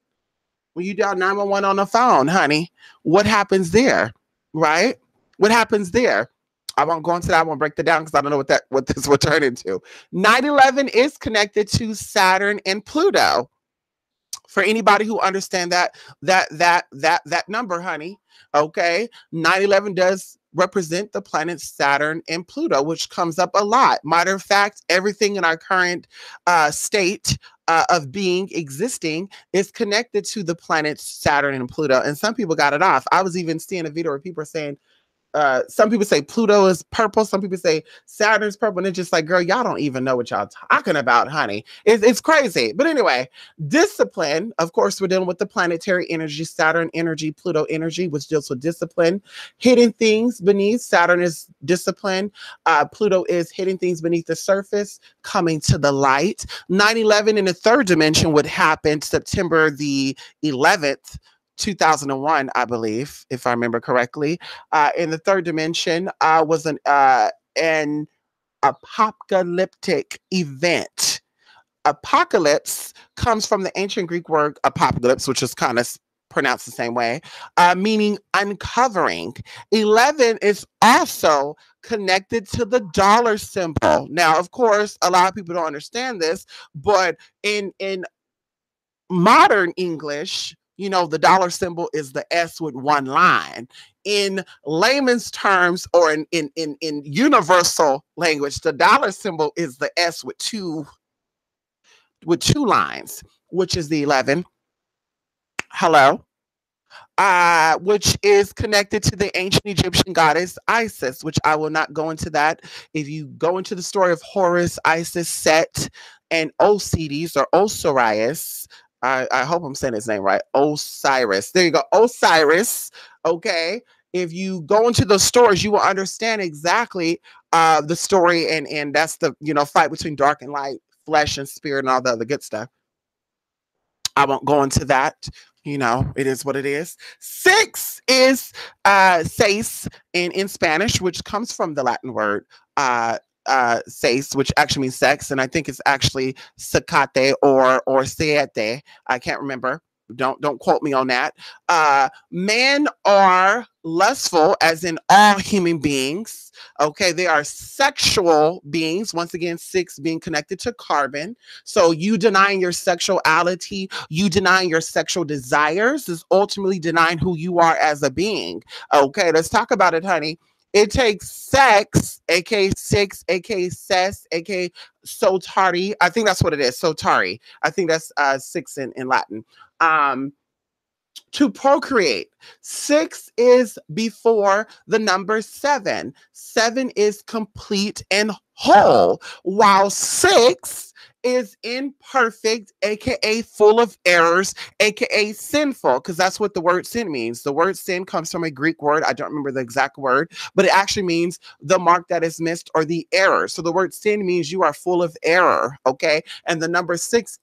When you dial 911 on the phone, honey, what happens there? Right? What happens there? I won't go into that. I won't break that down because I don't know what this will turn into. 9/11 is connected to Saturn and Pluto. For anybody who understand that number, honey. Okay. 9/11 does represent the planets Saturn and Pluto, which comes up a lot. Matter of fact, everything in our current state of being existing is connected to the planets Saturn and Pluto. And some people got it off. I was even seeing a video where people are saying, some people say Pluto is purple. Some people say Saturn's purple. And it's just like, girl, y'all don't even know what y'all talking about, honey. It's crazy. But anyway, discipline, of course, we're dealing with the planetary energy, Saturn energy, Pluto energy, which deals with discipline. Hidden things beneath. Saturn is discipline. Pluto is hidden things beneath the surface, coming to the light. 9/11 in the third dimension would happen September the 11th. 2001, I believe, if I remember correctly. In the third dimension was an apocalyptic event. Apocalypse comes from the ancient Greek word apocalypse, which is kind of pronounced the same way, meaning uncovering. 11 is also connected to the dollar symbol. Now, of course, a lot of people don't understand this, but in modern English, the dollar symbol is the S with one line. In layman's terms, or in universal language, the dollar symbol is the S with two lines, which is the 11. Hello. Which is connected to the ancient Egyptian goddess Isis, which I will not go into that. If you go into the story of Horus, Isis, Set, and Osiris or Osiris, I hope I'm saying his name right. Osiris. There you go. Osiris. Okay. If you go into those stories, you will understand exactly the story, and that's the fight between dark and light, flesh and spirit, and all the other good stuff. I won't go into that. It is what it is. 6 is seis in Spanish, which comes from the Latin word seis, which actually means sex, and I think it's actually sacate or siete. I can't remember. Don't quote me on that. Men are lustful, as in all human beings. Okay, they are sexual beings. Once again, 6 being connected to carbon. So you denying your sexuality, you denying your sexual desires is ultimately denying who you are as a being. Okay, let's talk about it, honey. It takes sex, aka 6, aka ses, aka sotari. I think that's what it is. Sotari. I think that's 6 in Latin. To procreate. 6 is before the number 7. 7 is complete and whole, while 6 is imperfect, aka full of errors, aka sinful, because that's what the word sin means. The word sin comes from a Greek word. I don't remember the exact word, but it actually means the mark that is missed or the error. So the word sin means you are full of error, okay? And the number 6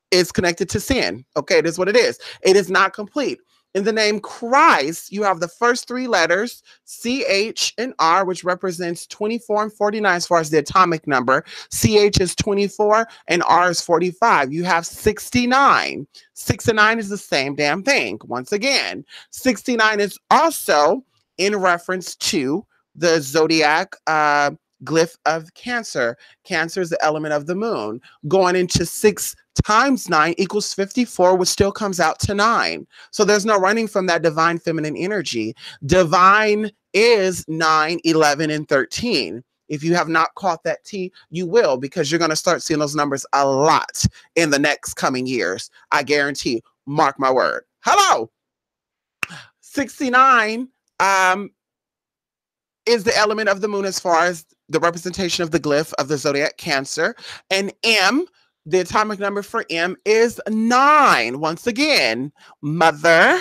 is connected to sin. Okay, it is what it is. It is not complete. In the name Christ, you have the first 3 letters, CH and R, which represents 24 and 49 as far as the atomic number. CH is 24 and R is 45. You have 69. 6 and 9 is the same damn thing. Once again, 69 is also in reference to the zodiac glyph of Cancer. Cancer is the element of the moon. Going into 6 times 9 equals 54, which still comes out to 9. So there's no running from that divine feminine energy. Divine is 9, 11, and 13. If you have not caught that T, you will, because you're going to start seeing those numbers a lot in the next coming years. I guarantee. Mark my word. Hello. 69 is the element of the moon as far as the representation of the glyph of the zodiac Cancer. And M, the atomic number for M, is 9. Once again, mother,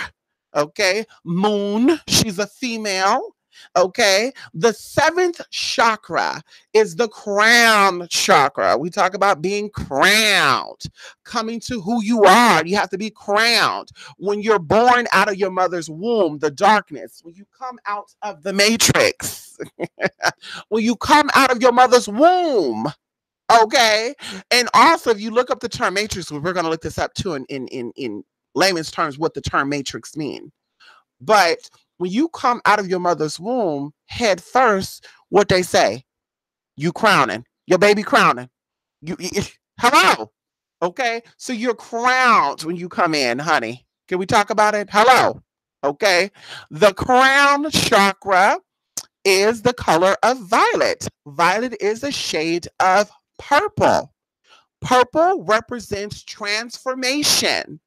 okay, moon, she's a female, okay. The 7th chakra is the crown chakra. We talk about being crowned, coming to who you are. You have to be crowned. When you're born out of your mother's womb, the darkness, when you come out of the matrix, when you come out of your mother's womb, okay. And also, if you look up the term matrix, we're going to look this up too in layman's terms, what the term matrix mean. But when you come out of your mother's womb, head first, what they say, you crowning, your baby crowning. Hello. Okay. So you're crowned when you come in, honey. Can we talk about it? Hello. Okay. The crown chakra is the color of violet. Violet is a shade of purple. Purple represents transformation,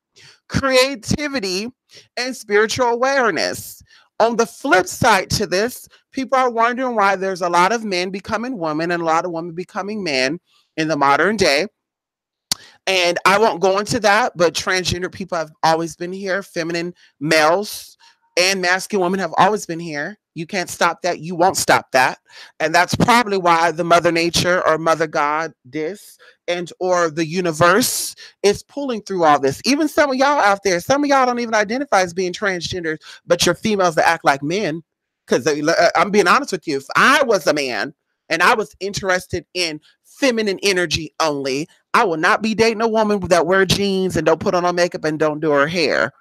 creativity, and spiritual awareness. On the flip side to this, people are wondering why there's a lot of men becoming women and a lot of women becoming men in the modern day. And I won't go into that, but transgender people have always been here. Feminine males and masculine women have always been here. You can't stop that. You won't stop that. And that's probably why the Mother Nature or Mother Goddess and or the universe is pulling through all this. Even some of y'all out there, some of y'all don't even identify as being transgender, but you're females that act like men. Because I'm being honest with you, if I was a man and I was interested in feminine energy only, I will not be dating a woman that wear jeans and don't put on her makeup and don't do her hair.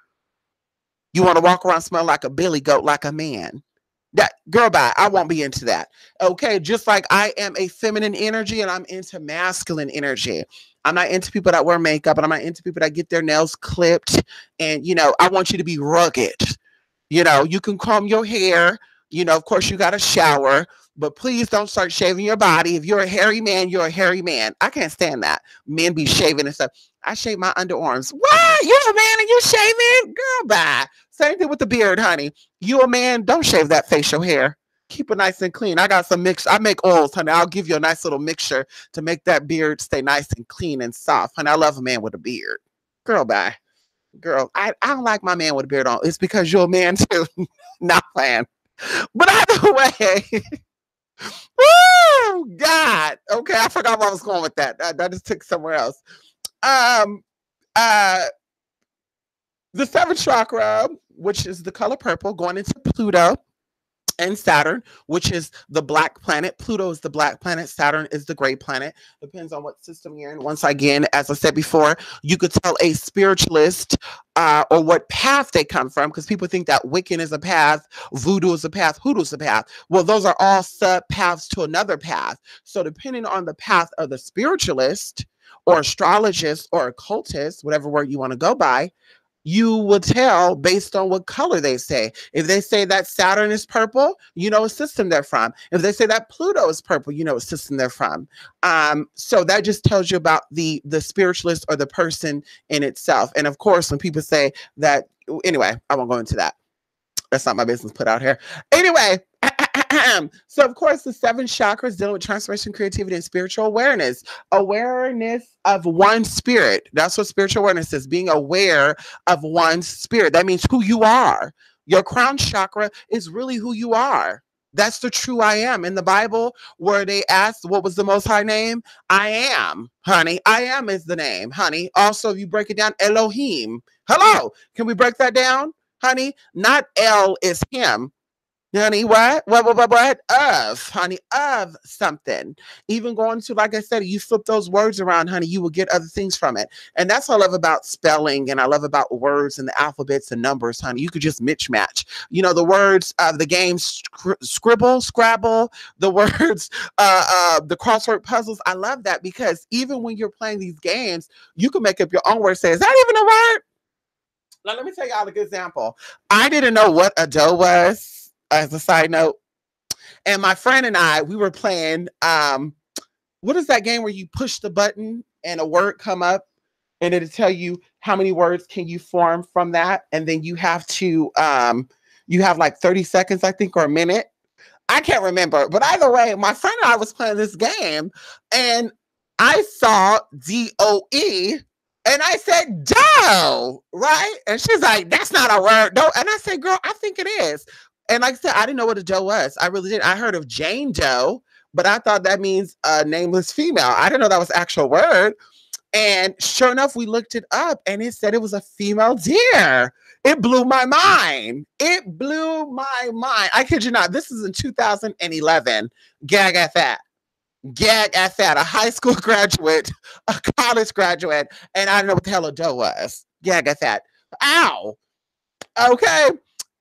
You want to walk around smelling like a billy goat like a man. That girl, bye. I won't be into that. Okay, just like I am a feminine energy and I'm into masculine energy. I'm not into people that wear makeup, and I'm not into people that get their nails clipped. And I want you to be rugged. You can comb your hair. Of course, you got to shower, but please don't start shaving your body. If you're a hairy man, you're a hairy man. I can't stand that. Men be shaving and stuff. I shave my underarms. What? You a man and you shaving? Girl, bye. Same thing with the beard, honey. You a man, don't shave that facial hair. Keep it nice and clean. I got some mix. I make oils, honey. I'll give you a nice little mixture to make that beard stay nice and clean and soft. Honey, I love a man with a beard. Girl, bye. Girl, I don't like my man with a beard on. It's because you're a man too. Not playing. But either way, woo, God. Okay, I forgot where I was going with that. I just took somewhere else. The seventh chakra, which is the color purple, going into Pluto and Saturn, which is the black planet. Pluto is the black planet. Saturn is the gray planet. Depends on what system you're in. Once again, as I said before, you could tell a spiritualist or what path they come from, because people think that Wiccan is a path, voodoo is a path, hoodoo is a path. Well, those are all sub paths to another path. So depending on the path of the spiritualist or astrologist or occultist, whatever word you want to go by, you will tell based on what color they say. If they say that Saturn is purple, you know what system they're from. If they say that Pluto is purple, you know what system they're from. So that just tells you about the spiritualist or the person in itself. And of course, when people say that, anyway, I won't go into that. That's not my business put out here. Anyway, so of course, the seven chakras dealing with transformation, creativity, and spiritual awareness. Awareness of one spirit. That's what spiritual awareness is, being aware of one spirit. That means who you are. Your crown chakra is really who you are. That's the true I am. In the Bible, where they asked, what was the most high name? I am, honey. I am is the name, honey. Also, if you break it down, Elohim. Hello. Can we break that down, honey? Not El is him. Honey, what? Of, honey, of something. Even going to, like I said, you flip those words around, honey, you will get other things from it. And that's what I love about spelling, and I love about words and the alphabets and numbers, honey. You could just match. You know, the words of the game, Scrabble, the words, the crossword puzzles. I love that, because even when you're playing these games, you can make up your own word. Say, is that even a word? Now, let me tell y'all a good example. I didn't know what a dough was. As a side note, and my friend and I, we were playing, what is that game where you push the button and a word come up and it'll tell you how many words can you form from that? And then you have to, you have like 30 seconds, I think, or a minute. I can't remember, but either way, my friend and I was playing this game and I saw DOE and I said, dough, right? And she's like, that's not a word. No. And I said, girl, I think it is. And like I said, I didn't know what a doe was. I really didn't. I heard of Jane Doe, but I thought that means a nameless female. I didn't know that was an actual word. And sure enough, we looked it up and it said it was a female deer. It blew my mind. It blew my mind. I kid you not. This is in 2011. Gag at that. Gag at that. A high school graduate, a college graduate, and I don't know what the hell a doe was. Gag at that. Ow. Okay.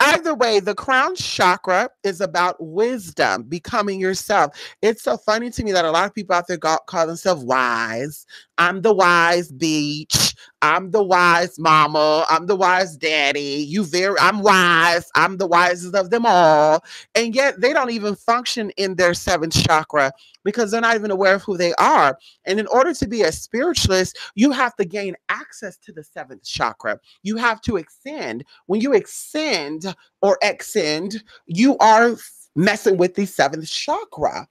Either way, the crown chakra is about wisdom, becoming yourself. It's so funny to me that a lot of people out there call themselves wise. I'm the wise beach. I'm the wise mama. I'm the wise daddy. I'm wise. I'm the wisest of them all. And yet they don't even function in their seventh chakra because they're not even aware of who they are. And in order to be a spiritualist, you have to gain access to the seventh chakra. You have to ascend. When you ascend or extend, you are messing with the seventh chakra.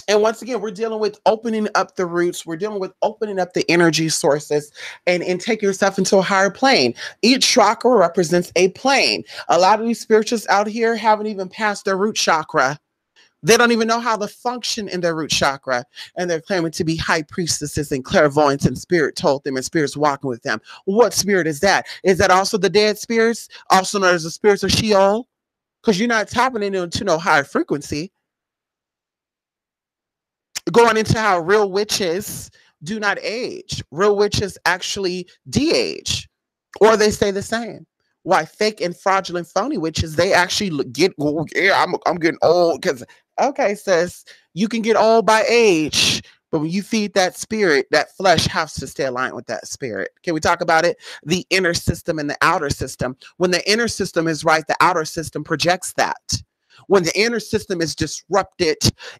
And once again, we're dealing with opening up the roots. We're dealing with opening up the energy sources and taking yourself into a higher plane. Each chakra represents a plane. A lot of these spiritualists out here haven't even passed their root chakra. They don't even know how to function in their root chakra. And they're claiming to be high priestesses and clairvoyants, and spirit told them and spirits walking with them. What spirit is that? Is that also the dead spirits? Also known as the spirits of Sheol? Because you're not tapping into no higher frequency. Going into how real witches do not age. Real witches actually de-age, or they stay the same. Why fake and fraudulent phony witches, they actually get, oh, yeah, I'm getting old. Because, okay, sis, you can get old by age, but when you feed that spirit, that flesh has to stay aligned with that spirit. Can we talk about it? The inner system and the outer system. When the inner system is right, the outer system projects that. when the inner system is disrupted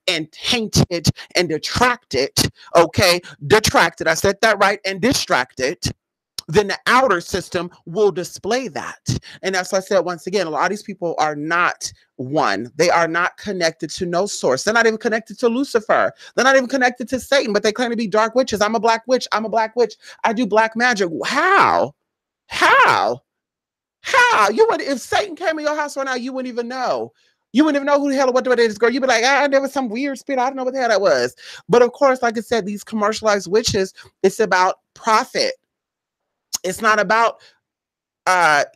and tainted and detracted, okay, detracted, I said that right, and distracted, then the outer system will display that. And that's why I said, once again, a lot of these people are not one. They are not connected to no source. They're not even connected to Lucifer. They're not even connected to Satan, but they claim to be dark witches. I'm a black witch. I'm a black witch. I do black magic. How? How? How? You would, if Satan came in your house right now, you wouldn't even know. You wouldn't even know who the hell or what it is, girl. You'd be like, there was some weird spirit. I don't know what the hell that was. But of course, like I said, these commercialized witches, it's about profit. It's not about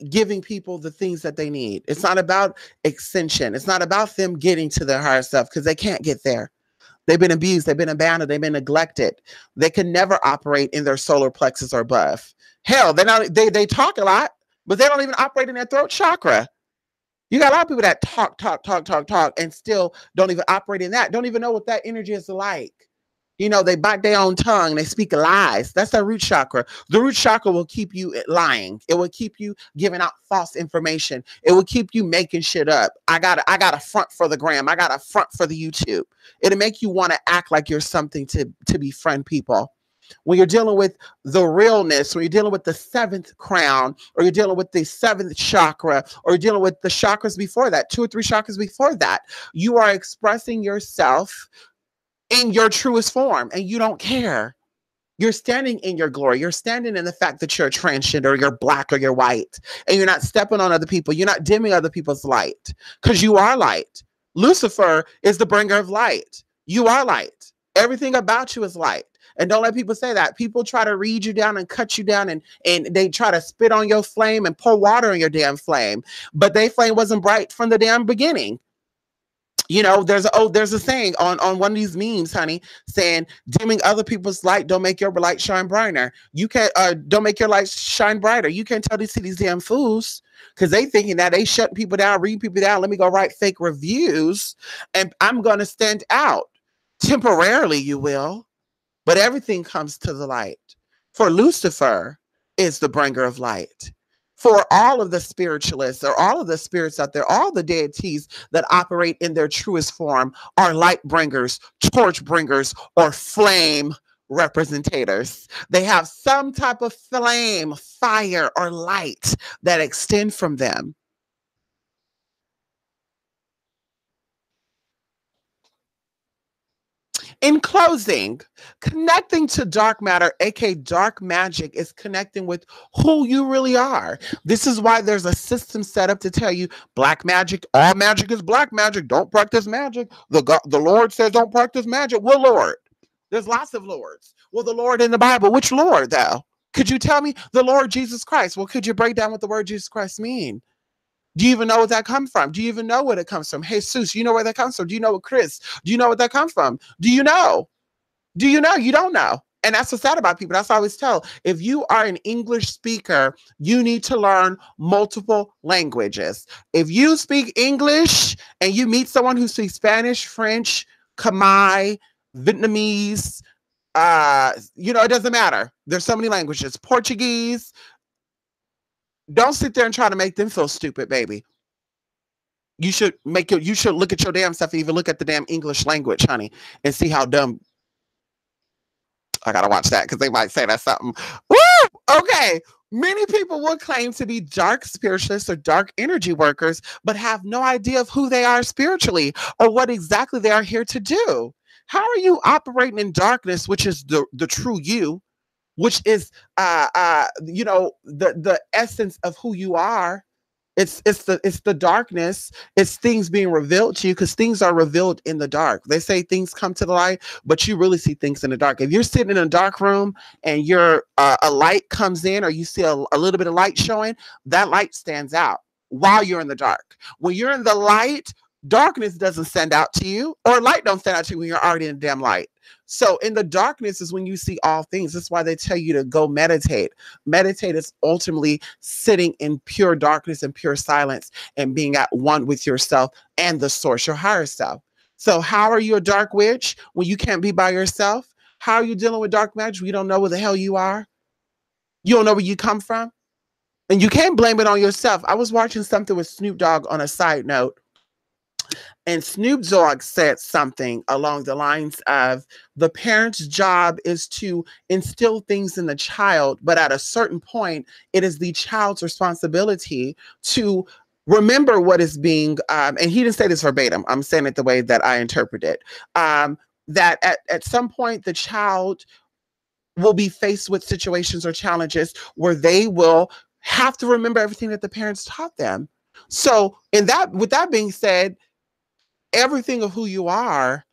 giving people the things that they need. It's not about ascension. It's not about them getting to their higher self, because they can't get there. They've been abused. They've been abandoned. They've been neglected. They can never operate in their solar plexus or above. Hell, they talk a lot, but they don't even operate in their throat chakra. You got a lot of people that talk, and still don't even operate in that. Don't even know what that energy is like. You know, they bite their own tongue. They speak lies. That's their root chakra. The root chakra will keep you lying. It will keep you giving out false information. It will keep you making shit up. I got a front for the gram. I got a front for the YouTube. It'll make you want to act like you're something to befriend people. When you're dealing with the realness, when you're dealing with the seventh crown, or you're dealing with the seventh chakra, or you're dealing with the chakras before that, 2 or 3 chakras before that, you are expressing yourself in your truest form, and you don't care. You're standing in your glory. You're standing in the fact that you're a transgender, you're black, or you're white, and you're not stepping on other people. You're not dimming other people's light, because you are light. Lucifer is the bringer of light. You are light. Everything about you is light. And don't let people say that. People try to read you down and cut you down, and they try to spit on your flame and pour water on your damn flame. But their flame wasn't bright from the damn beginning. You know, there's a saying on one of these memes, honey, saying dimming other people's light don't make your light shine brighter. You can't don't make your light shine brighter. You can't tell these damn fools, because they thinking that they shut people down, read people down. Let me go write fake reviews, and I'm gonna stand out temporarily. You will, but everything comes to the light. For Lucifer is the bringer of light. For all of the spiritualists, or all of the spirits out there, all the deities that operate in their truest form are light bringers, torch bringers, or flame representators. They have some type of flame, fire, or light that extend from them. In closing, connecting to dark matter, aka dark magic, is connecting with who you really are. This is why there's a system set up to tell you black magic, all magic is black magic. Don't practice magic. The Lord says don't practice magic. Well, Lord, there's lots of lords. Well, the Lord in the Bible, which Lord though? Could you tell me? The Lord Jesus Christ. Well, could you break down what the word Jesus Christ mean? Do you even know where that comes from? Do you even know where it comes from? Jesus, you know where that comes from? Do you know what Chris? Do you know where that comes from? Do you know? Do you know? You don't know. And that's what's sad about people. That's what I always tell. If you are an English speaker, you need to learn multiple languages. If you speak English and you meet someone who speaks Spanish, French, Khmer, Vietnamese, it doesn't matter. There's so many languages. Portuguese. Don't sit there and try to make them feel stupid, baby. You should look at your damn stuff and even look at the damn English language, honey, and see how dumb. I gotta watch that because they might say that's something. Woo! Okay. Many people will claim to be dark spiritualists or dark energy workers, but have no idea of who they are spiritually or what exactly they are here to do. How are you operating in darkness, which is the true you, which is the essence of who you are? It's the darkness. It's things being revealed to you, because things are revealed in the dark. They say things come to the light, but you really see things in the dark. If you're sitting in a dark room and a light comes in, or you see a little bit of light showing, that light stands out while you're in the dark. When you're in the light, darkness doesn't stand out to you, or light don't stand out to you when you're already in the damn light. So in the darkness is when you see all things. That's why they tell you to go meditate. Meditate is ultimately sitting in pure darkness and pure silence and being at one with yourself and the source, your higher self. So how are you a dark witch when you can't be by yourself? How are you dealing with dark magic when you don't know where the hell you are? You don't know where you come from? And you can't blame it on yourself. I was watching something with Snoop Dogg on a side note. And Snoop Dogg said something along the lines of the parent's job is to instill things in the child, but at a certain point, it is the child's responsibility to remember what is being, and he didn't say this verbatim, I'm saying it the way that I interpret it, that at some point, the child will be faced with situations or challenges where they will have to remember everything that the parents taught them. So, with that being said, everything of who you are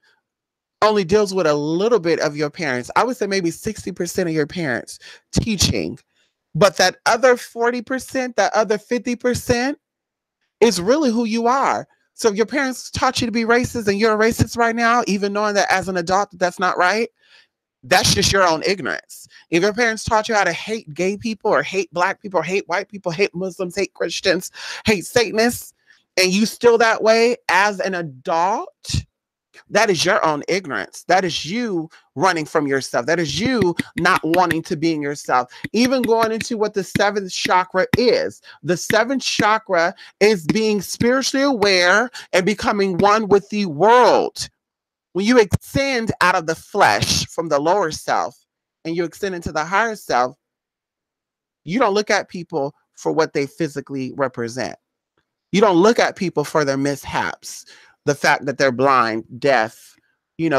only deals with a little bit of your parents. I would say maybe 60% of your parents teaching, but that other 40%, that other 50% is really who you are. So if your parents taught you to be racist and you're a racist right now, even knowing that as an adult that's not right, that's just your own ignorance. If your parents taught you how to hate gay people or hate black people or hate white people, hate Muslims, hate Christians, hate Satanists, and you still that way as an adult, that is your own ignorance. That is you running from yourself. That is you not wanting to be in yourself. Even going into what the seventh chakra is. The seventh chakra is being spiritually aware and becoming one with the world. When you extend out of the flesh from the lower self and you extend into the higher self, you don't look at people for what they physically represent. You don't look at people for their mishaps, the fact that they're blind, deaf,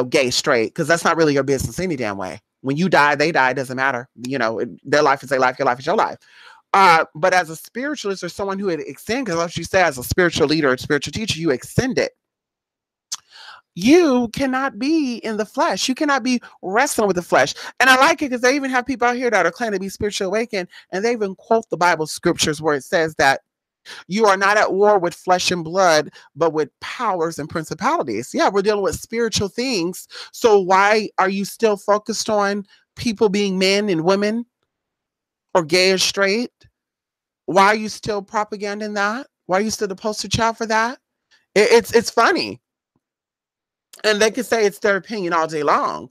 gay, straight, because that's not really your business any damn way. When you die, they die. It doesn't matter. Their life is their life. Your life is your life. But as a spiritualist or someone who would extend, because like you say, as a spiritual leader or spiritual teacher, you extend it. You cannot be in the flesh. You cannot be wrestling with the flesh. And I like it because they even have people out here that are claiming to be spiritually awakened, and they even quote the Bible scriptures where it says that you are not at war with flesh and blood, but with powers and principalities. Yeah, we're dealing with spiritual things. So why are you still focused on people being men and women or gay or straight? Why are you still propaganding that? Why are you still the poster child for that? It's funny. And they can say it's their opinion all day long.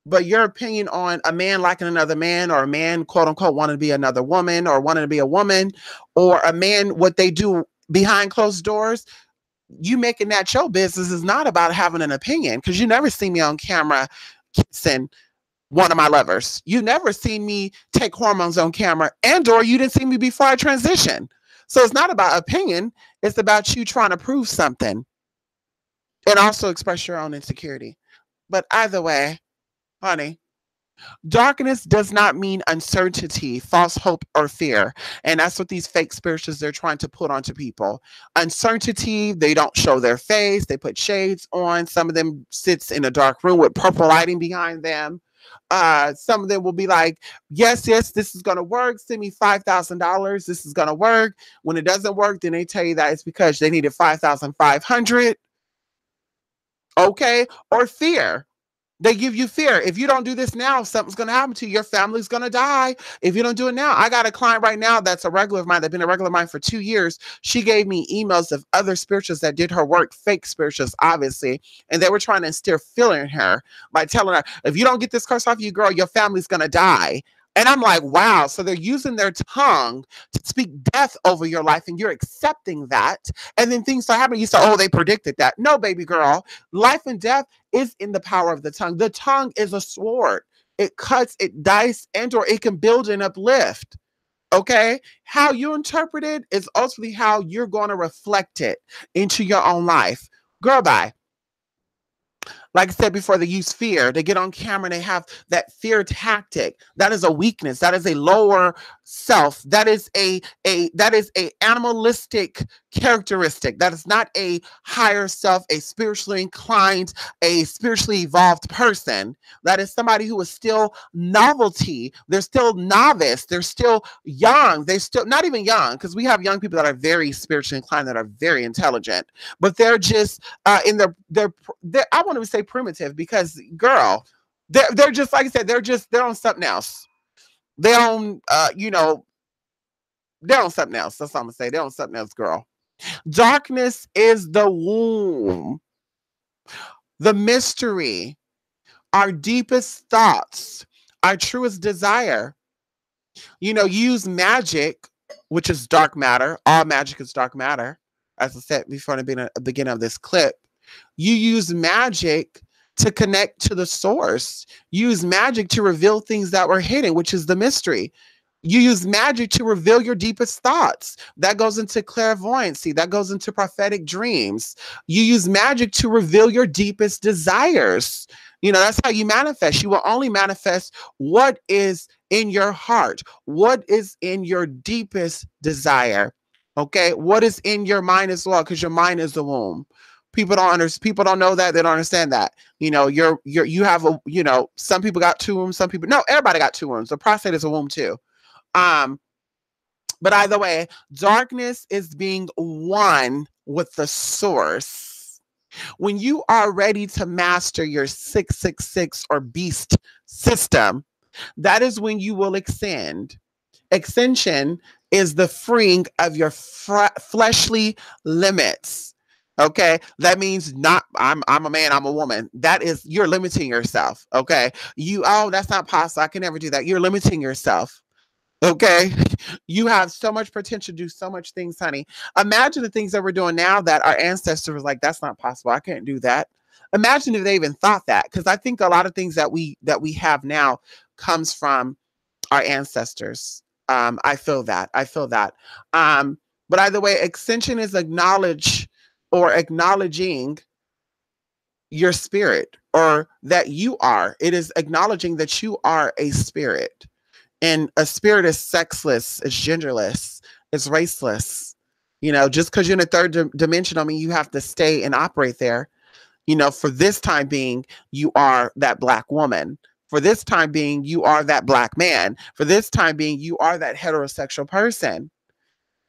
But your opinion on a man liking another man, or a man, quote unquote, wanting to be another woman, or wanting to be a woman, or a man, what they do behind closed doors, you making that your business is not about having an opinion, because you never see me on camera kissing one of my lovers. You never see me take hormones on camera, and or you didn't see me before I transition. So it's not about opinion. It's about you trying to prove something and also express your own insecurity. But either way, honey, darkness does not mean uncertainty, false hope, or fear. And that's what these fake spirituals they're trying to put onto people. Uncertainty, they don't show their face. They put shades on. Some of them sits in a dark room with purple lighting behind them. Some of them will be like, yes, this is going to work. Send me $5,000. This is going to work. When it doesn't work, then they tell you that it's because they needed 5,500. Okay. Or fear. They give you fear. If you don't do this now, something's going to happen to you. Your family's going to die if you don't do it now. I got a client right now that's a regular of mine, that's been a regular of mine for 2 years. She gave me emails of other spirituals that did her work, fake spirituals, obviously, and they were trying to instill fear in her by telling her, if you don't get this curse off you, girl, your family's going to die. And I'm like, wow. So they're using their tongue to speak death over your life, and you're accepting that. And then things start happening. You say, oh, they predicted that. No, baby girl. Life and death is in the power of the tongue. The tongue is a sword. It cuts, it dice, and or it can build and uplift. Okay? How you interpret it is ultimately how you're going to reflect it into your own life. Girl, bye. Like I said before, they use fear. They get on camera and they have that fear tactic. That is a weakness. That is a lower self. That is a animalistic characteristic. That is not a higher self, a spiritually inclined, a spiritually evolved person. That is somebody who is still novelty. They're still novice. They're still young. They're still not even young, because we have young people that are very spiritually inclined, that are very intelligent, but they're just in their I want to say primitive, because girl, they're just, like I said, they're on something else. They're on they're on something else. That's all I'm gonna say. They're on something else, girl. Darkness is the womb, the mystery, our deepest thoughts, our truest desire. Use magic, which is dark matter. All magic is dark matter, as I said before in the beginning of this clip. You use magic to connect to the source. You use magic to reveal things that were hidden, which is the mystery. You use magic to reveal your deepest thoughts. That goes into clairvoyancy. That goes into prophetic dreams. You use magic to reveal your deepest desires. You know, that's how you manifest. You will only manifest what is in your heart, what is in your deepest desire. Okay. What is in your mind as well? Because your mind is the womb. People don't know that. They don't understand that. You know, you have a, you know, some people got two wombs, some people, no, everybody got two wombs. The prostate is a womb too. Um, but either way, darkness is being one with the source. When you are ready to master your 666 or beast system, that is when you will ascend. Ascension is the freeing of your fleshly limits. Okay, that means not I'm a man, I'm a woman. That is, you're limiting yourself. Okay, oh, that's not possible. I can never do that. You're limiting yourself. Okay. You have so much potential to do so much things, honey. Imagine the things that we're doing now that our ancestors were like, that's not possible. I can't do that. Imagine if they even thought that. Because I think a lot of things that we have now comes from our ancestors. I feel that. I feel that. But either way, Ascension is acknowledging your spirit, or that you are. It is acknowledging that you are a spirit. And a spirit is sexless, it's genderless, it's raceless. You know, just because you're in a third dimension, I mean, you have to stay and operate there. You know, for this time being, you are that Black woman. For this time being, you are that Black man. For this time being, you are that heterosexual person.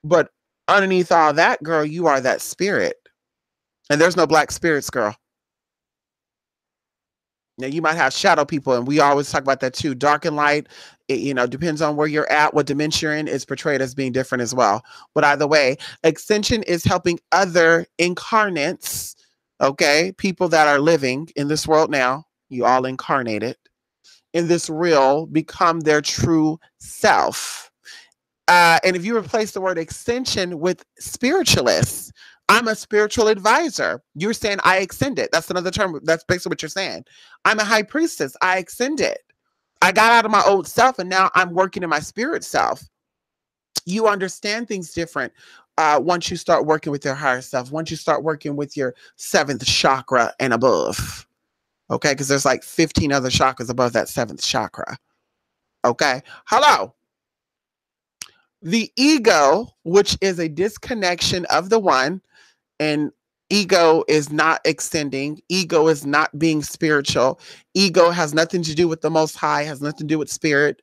But underneath all that, girl, you are that spirit. And there's no Black spirits, girl. Now, you might have shadow people, and we always talk about that too. Dark and light, it, you know, depends on where you're at, what dimension you're in, is portrayed as being different as well. But either way, Ascension is helping other incarnates, okay, people that are living in this world now, you all incarnated in this real, become their true self. And if you replace the word Ascension with spiritualist, I'm a spiritual advisor. You're saying I ascended. That's another term. That's basically what you're saying. I'm a high priestess. I ascended. I got out of my old self, and now I'm working in my spirit self. You understand things different once you start working with your higher self, once you start working with your 7th chakra and above. Okay, because there's like 15 other chakras above that 7th chakra. Okay, hello. The ego, which is a disconnection of the one, and ego is not extending. Ego is not being spiritual. Ego has nothing to do with the Most High, has nothing to do with spirit.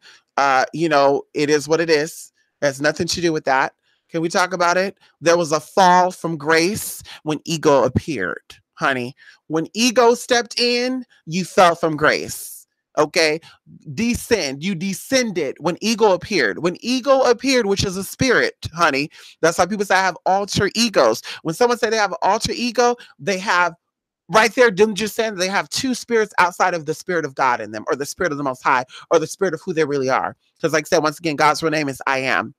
You know, it is what it is. It has nothing to do with that. Can we talk about it? There was a fall from grace when ego appeared, honey. When ego stepped in, you fell from grace. Okay, descend. You descended when ego appeared. When ego appeared, which is a spirit, honey. That's why people say I have alter egos. When someone say they have an alter ego, they have right there, didn't you say they have two spirits outside of the spirit of God in them, or the spirit of the Most High, or the spirit of who they really are. Because like I said, once again, God's real name is I am.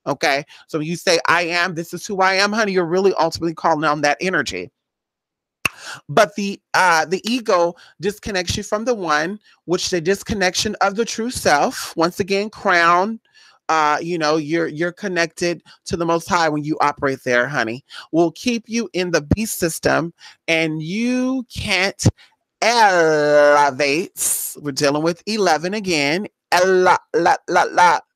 Okay, so when you say I am, this is who I am, honey, you're really ultimately calling on that energy. But the ego disconnects you from the one, which the disconnection of the true self. Once again, crown. You know, you're connected to the Most High when you operate there, honey. Will keep you in the beast system, and you can't elevate. We're dealing with 11 again.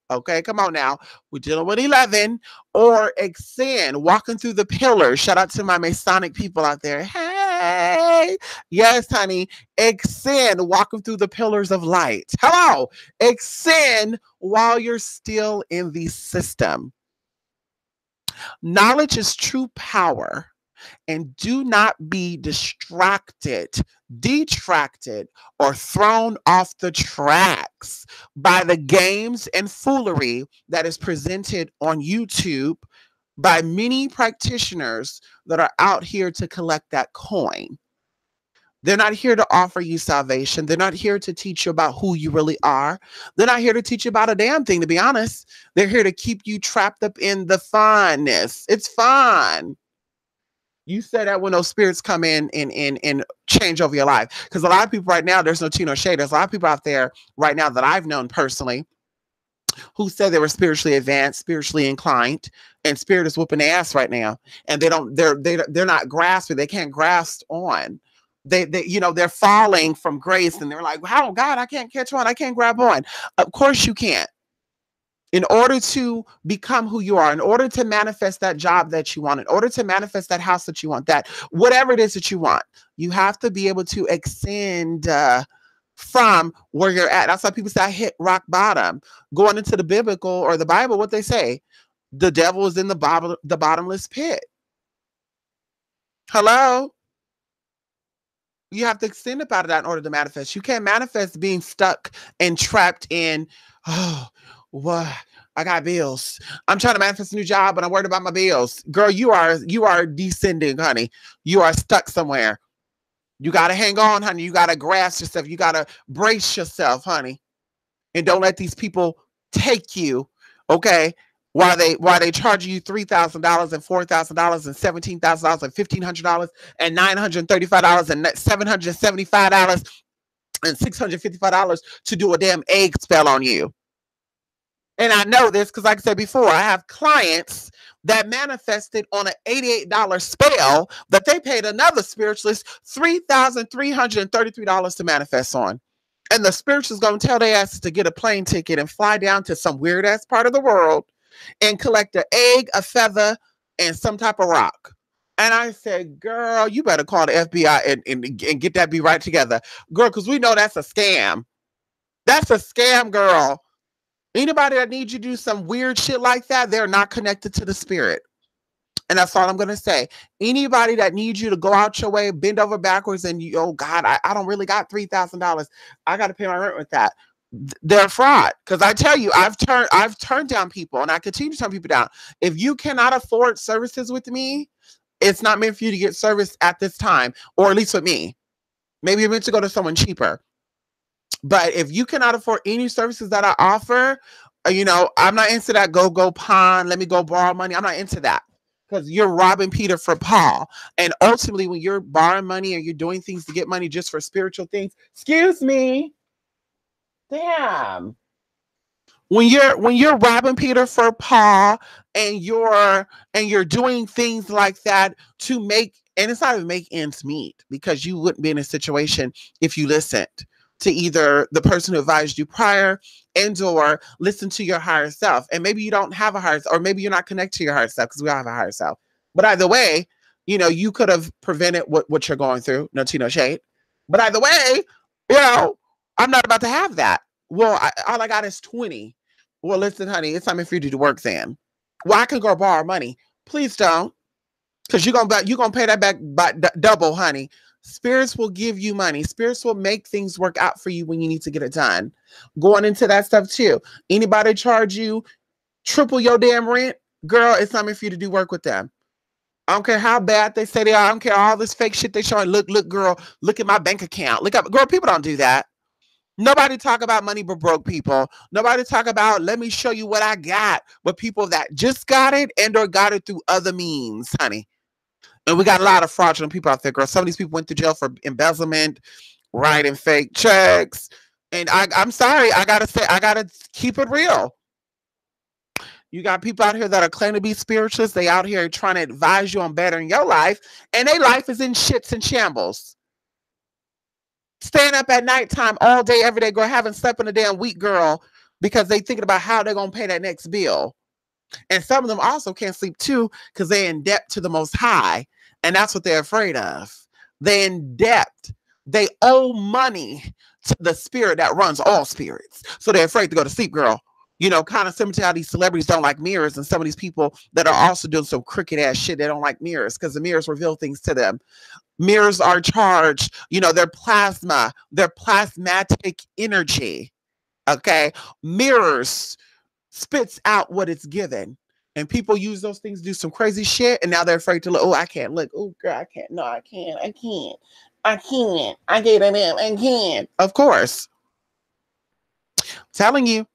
Okay, come on now. We're dealing with 11, or ascend, walking through the pillars. Shout out to my Masonic people out there. Hey, yes, honey. Ascend, walking through the pillars of light. Hello, ascend while you're still in the system. Knowledge is true power. And do not be distracted, detracted, or thrown off the tracks by the games and foolery that is presented on YouTube by many practitioners that are out here to collect that coin. They're not here to offer you salvation. They're not here to teach you about who you really are. They're not here to teach you about a damn thing, to be honest. They're here to keep you trapped up in the funness. It's fun. You say that when those spirits come in and change over your life. Because a lot of people right now, there's no tea nor shade. There's a lot of people out there right now that I've known personally who said they were spiritually advanced, spiritually inclined, and spirit is whooping their ass right now. And they're not grasping. They can't grasp on. They're falling from grace, and they're like, "How, God, I can't catch on. I can't grab on." Of course you can't. In order to become who you are, in order to manifest that job that you want, in order to manifest that house that you want, that whatever it is that you want, you have to be able to extend from where you're at. That's why people say I hit rock bottom. Going into the biblical or the Bible, what they say, the devil is in the bottomless pit. Hello? You have to extend up out of that in order to manifest. You can't manifest being stuck and trapped in, oh, what? I got bills. I'm trying to manifest a new job, but I'm worried about my bills. Girl, you are descending, honey. You are stuck somewhere. You got to hang on, honey. You got to grasp yourself. You got to brace yourself, honey. And don't let these people take you, okay? While they charge you $3,000 and $4,000 and $17,000 and $1,500 and $935 and $775 and $655 to do a damn egg spell on you. And I know this because, like I said before, I have clients that manifested on an $88 spell that they paid another spiritualist $3,333 to manifest on. And the spiritualist going to tell their asses to get a plane ticket and fly down to some weird ass part of the world and collect an egg, a feather, and some type of rock. And I said, girl, you better call the FBI and get that be right together. Girl, because we know that's a scam. That's a scam, girl. Anybody that needs you to do some weird shit like that, they're not connected to the spirit. And that's all I'm going to say. Anybody that needs you to go out your way, bend over backwards, and you, oh God, I don't really got $3,000. I got to pay my rent with that. They're fraud. Because I tell you, I've turned down people, and I continue to turn people down. If you cannot afford services with me, it's not meant for you to get service at this time, or at least with me. Maybe you're meant to go to someone cheaper. But if you cannot afford any services that I offer, I'm not into that go pawn, let me go borrow money. I'm not into that because you're robbing Peter for Paul. And ultimately, when you're borrowing money or you're doing things to get money just for spiritual things, excuse me, damn. When you're robbing Peter for Paul and you're doing things like that to make, and it's not even make ends meet, because you wouldn't be in a situation if you listened to either the person who advised you prior and or listen to your higher self. And maybe you don't have a higher self, or maybe you're not connected to your higher self, because we all have a higher self. But either way, you could have prevented what you're going through. No tea, no shade. But either way, I'm not about to have that. Well, all I got is 20. Well, listen, honey, it's time for you to do work then. Well, I can go borrow money. Please don't. Because you're gonna pay that back by double, honey. Spirits will give you money. Spirits will make things work out for you when you need to get it done. Going into that stuff too. Anybody charge you triple your damn rent? Girl, it's not meant for you to do work with them. I don't care how bad they say they are. I don't care all this fake shit they showing. Look, girl, look at my bank account. Look up, girl, people don't do that. Nobody talk about money but broke people. Nobody talk about, let me show you what I got. But people that just got it and or got it through other means, honey. And we got a lot of fraudulent people out there, girl. Some of these people went to jail for embezzlement, writing fake checks. And I'm sorry, I gotta keep it real. You got people out here that are claiming to be spiritualists. They out here trying to advise you on bettering your life, and their life is in shits and shambles. Staying up at nighttime all day, every day, girl, haven't slept in a damn week, girl, because they thinking about how they're gonna pay that next bill. And some of them also can't sleep too because they're in debt to the Most High. And that's what they're afraid of. They're in debt. They owe money to the spirit that runs all spirits. So they're afraid to go to sleep, girl. Kind of similar to how these celebrities don't like mirrors, and some of these people that are also doing some crooked ass shit, they don't like mirrors because the mirrors reveal things to them. Mirrors are charged, they're plasma, they're plasmatic energy. Okay. Mirrors spits out what it's given, and people use those things to do some crazy shit, and now they're afraid to look. Oh, I can't look. Oh, girl, I can't. No, I can't. I get it in. I can't. Of course. I'm telling you,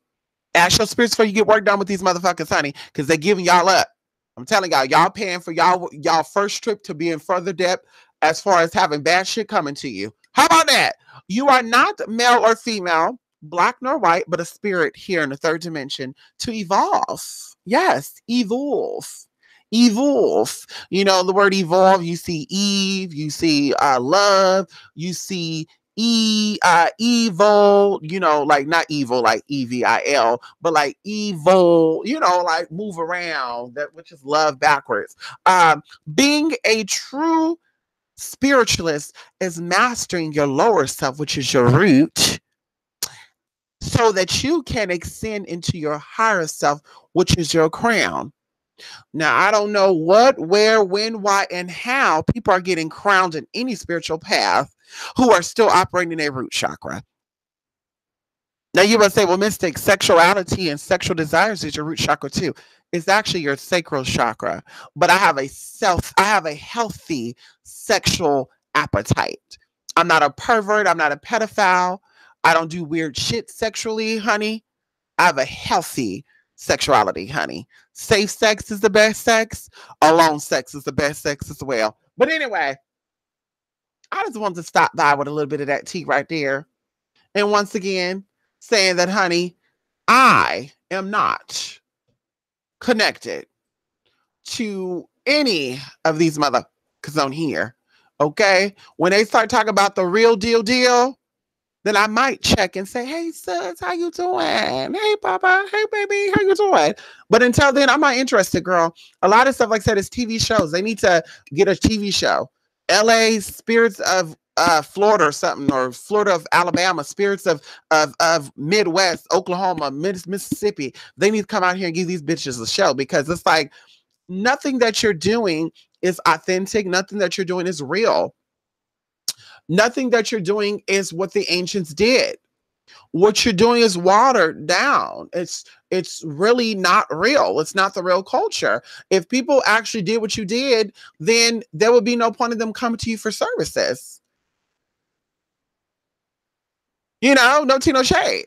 ask your spirits before you get work done with these motherfuckers, honey, because they're giving y'all up. I'm telling y'all paying for y'all first trip to be in further depth as far as having bad shit coming to you. How about that? You are not male or female, black nor white, but a spirit here in the third dimension to evolve. Yes, evolve. Evolve. You know, the word evolve, you see Eve, you see love, you see evil, you know, like not evil like EVIL, but like evil, you know, like move around, that which is love backwards. Being a true spiritualist is mastering your lower self, which is your root, so that you can ascend into your higher self, which is your crown. Now, I don't know what, where, when, why, and how people are getting crowned in any spiritual path who are still operating their root chakra. Now, you must say, well, Mystic, sexuality and sexual desires is your root chakra too. It's actually your sacral chakra. But I have a healthy sexual appetite. I'm not a pervert. I'm not a pedophile. I don't do weird shit sexually, honey. I have a healthy sexuality, honey. Safe sex is the best sex. Alone sex is the best sex as well. But anyway, I just wanted to stop by with a little bit of that tea right there. And once again, saying that, honey, I am not connected to any of these motherfuckers on here. Okay? When they start talking about the real deal, then I might check and say, hey, sis, how you doing? Hey, Papa. Hey, baby, how you doing? But until then, I'm not interested, girl. A lot of stuff, like I said, is TV shows. They need to get a TV show. LA Spirits of Florida or something, or Florida of Alabama, Spirits of Midwest, Oklahoma, Mississippi. They need to come out here and give these bitches a show, because it's like nothing that you're doing is authentic. Nothing that you're doing is real. Nothing that you're doing is what the ancients did. What you're doing is watered down. It's really not real. It's not the real culture. If people actually did what you did, then there would be no point in them coming to you for services. You know, no tea, no shade.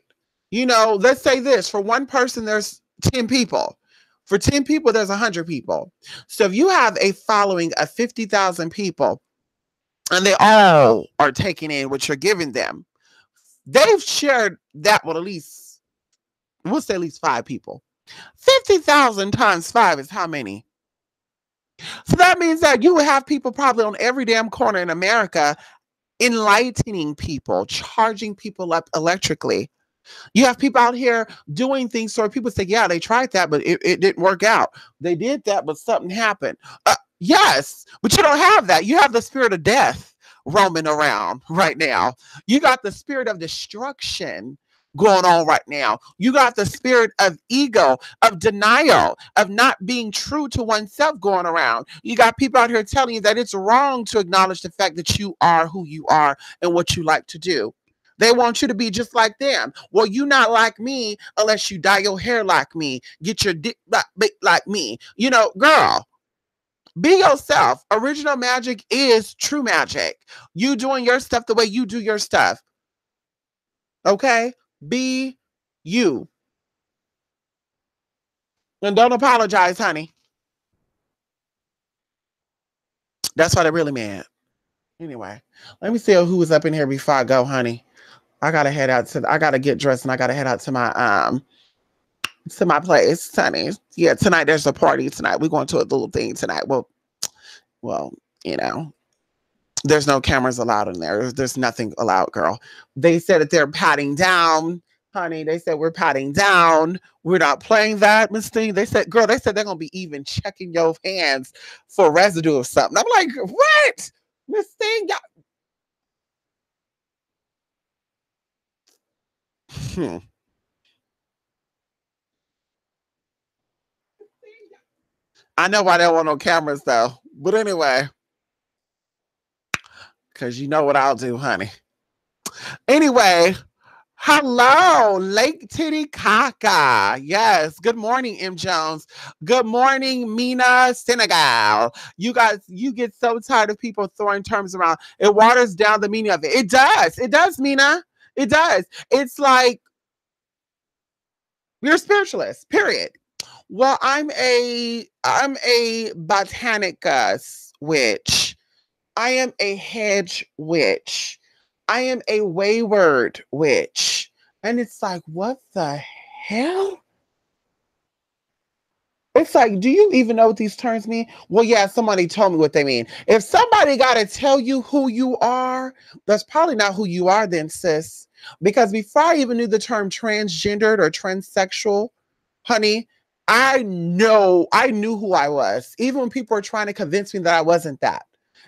You know, let's say this, for one person, there's 10 people. For 10 people, there's 100 people. So if you have a following of 50,000 people, and they all are taking in what you're giving them, they've shared that with at least, we'll say at least 5 people. 50,000 times 5 is how many? So that means that you would have people probably on every damn corner in America enlightening people, charging people up electrically. You have people out here doing things so people say, yeah, they tried that, but it didn't work out. They did that, but something happened. Yes, but you don't have that. You have the spirit of death roaming around right now. You got the spirit of destruction going on right now. You got the spirit of ego, of denial, of not being true to oneself going around. You got people out here telling you that it's wrong to acknowledge the fact that you are who you are and what you like to do. They want you to be just like them. Well, you not like me unless you dye your hair like me, get your dick like me. You know, girl, be yourself. Original magic is true magic. You doing your stuff the way you do your stuff. Okay? Be you. And don't apologize, honey. That's what I really meant. Anyway, let me see who was up in here before I go, honey. I gotta head out I gotta get dressed and I gotta head out to my place, honey. Yeah, tonight there's a party tonight. We're going to a little thing tonight. Well, you know, there's no cameras allowed in there. There's nothing allowed, girl. They said that they're patting down, honey. They said we're patting down. We're not playing that, Miss Thing. They said, girl, they said they're gonna be even checking your hands for residue of something. I'm like, what? Miss Thing, I know why they don't want no cameras though. But anyway, because you know what I'll do, honey. Anyway, hello, Lake Titicaca. Yes. Good morning, M. Jones. Good morning, Mina Senegal. You guys, you get so tired of people throwing terms around. It waters down the meaning of it. It does. It does, Mina. It does. It's like you're a spiritualist, period. Well, I'm a botanicus witch. I am a hedge witch. I am a wayward witch. And it's like, what the hell? It's like, do you even know what these terms mean? Well, yeah, somebody told me what they mean. If somebody got to tell you who you are, that's probably not who you are, then, sis. Because before I even knew the term transgendered or transsexual, honey, I knew who I was. Even when people were trying to convince me that I wasn't that.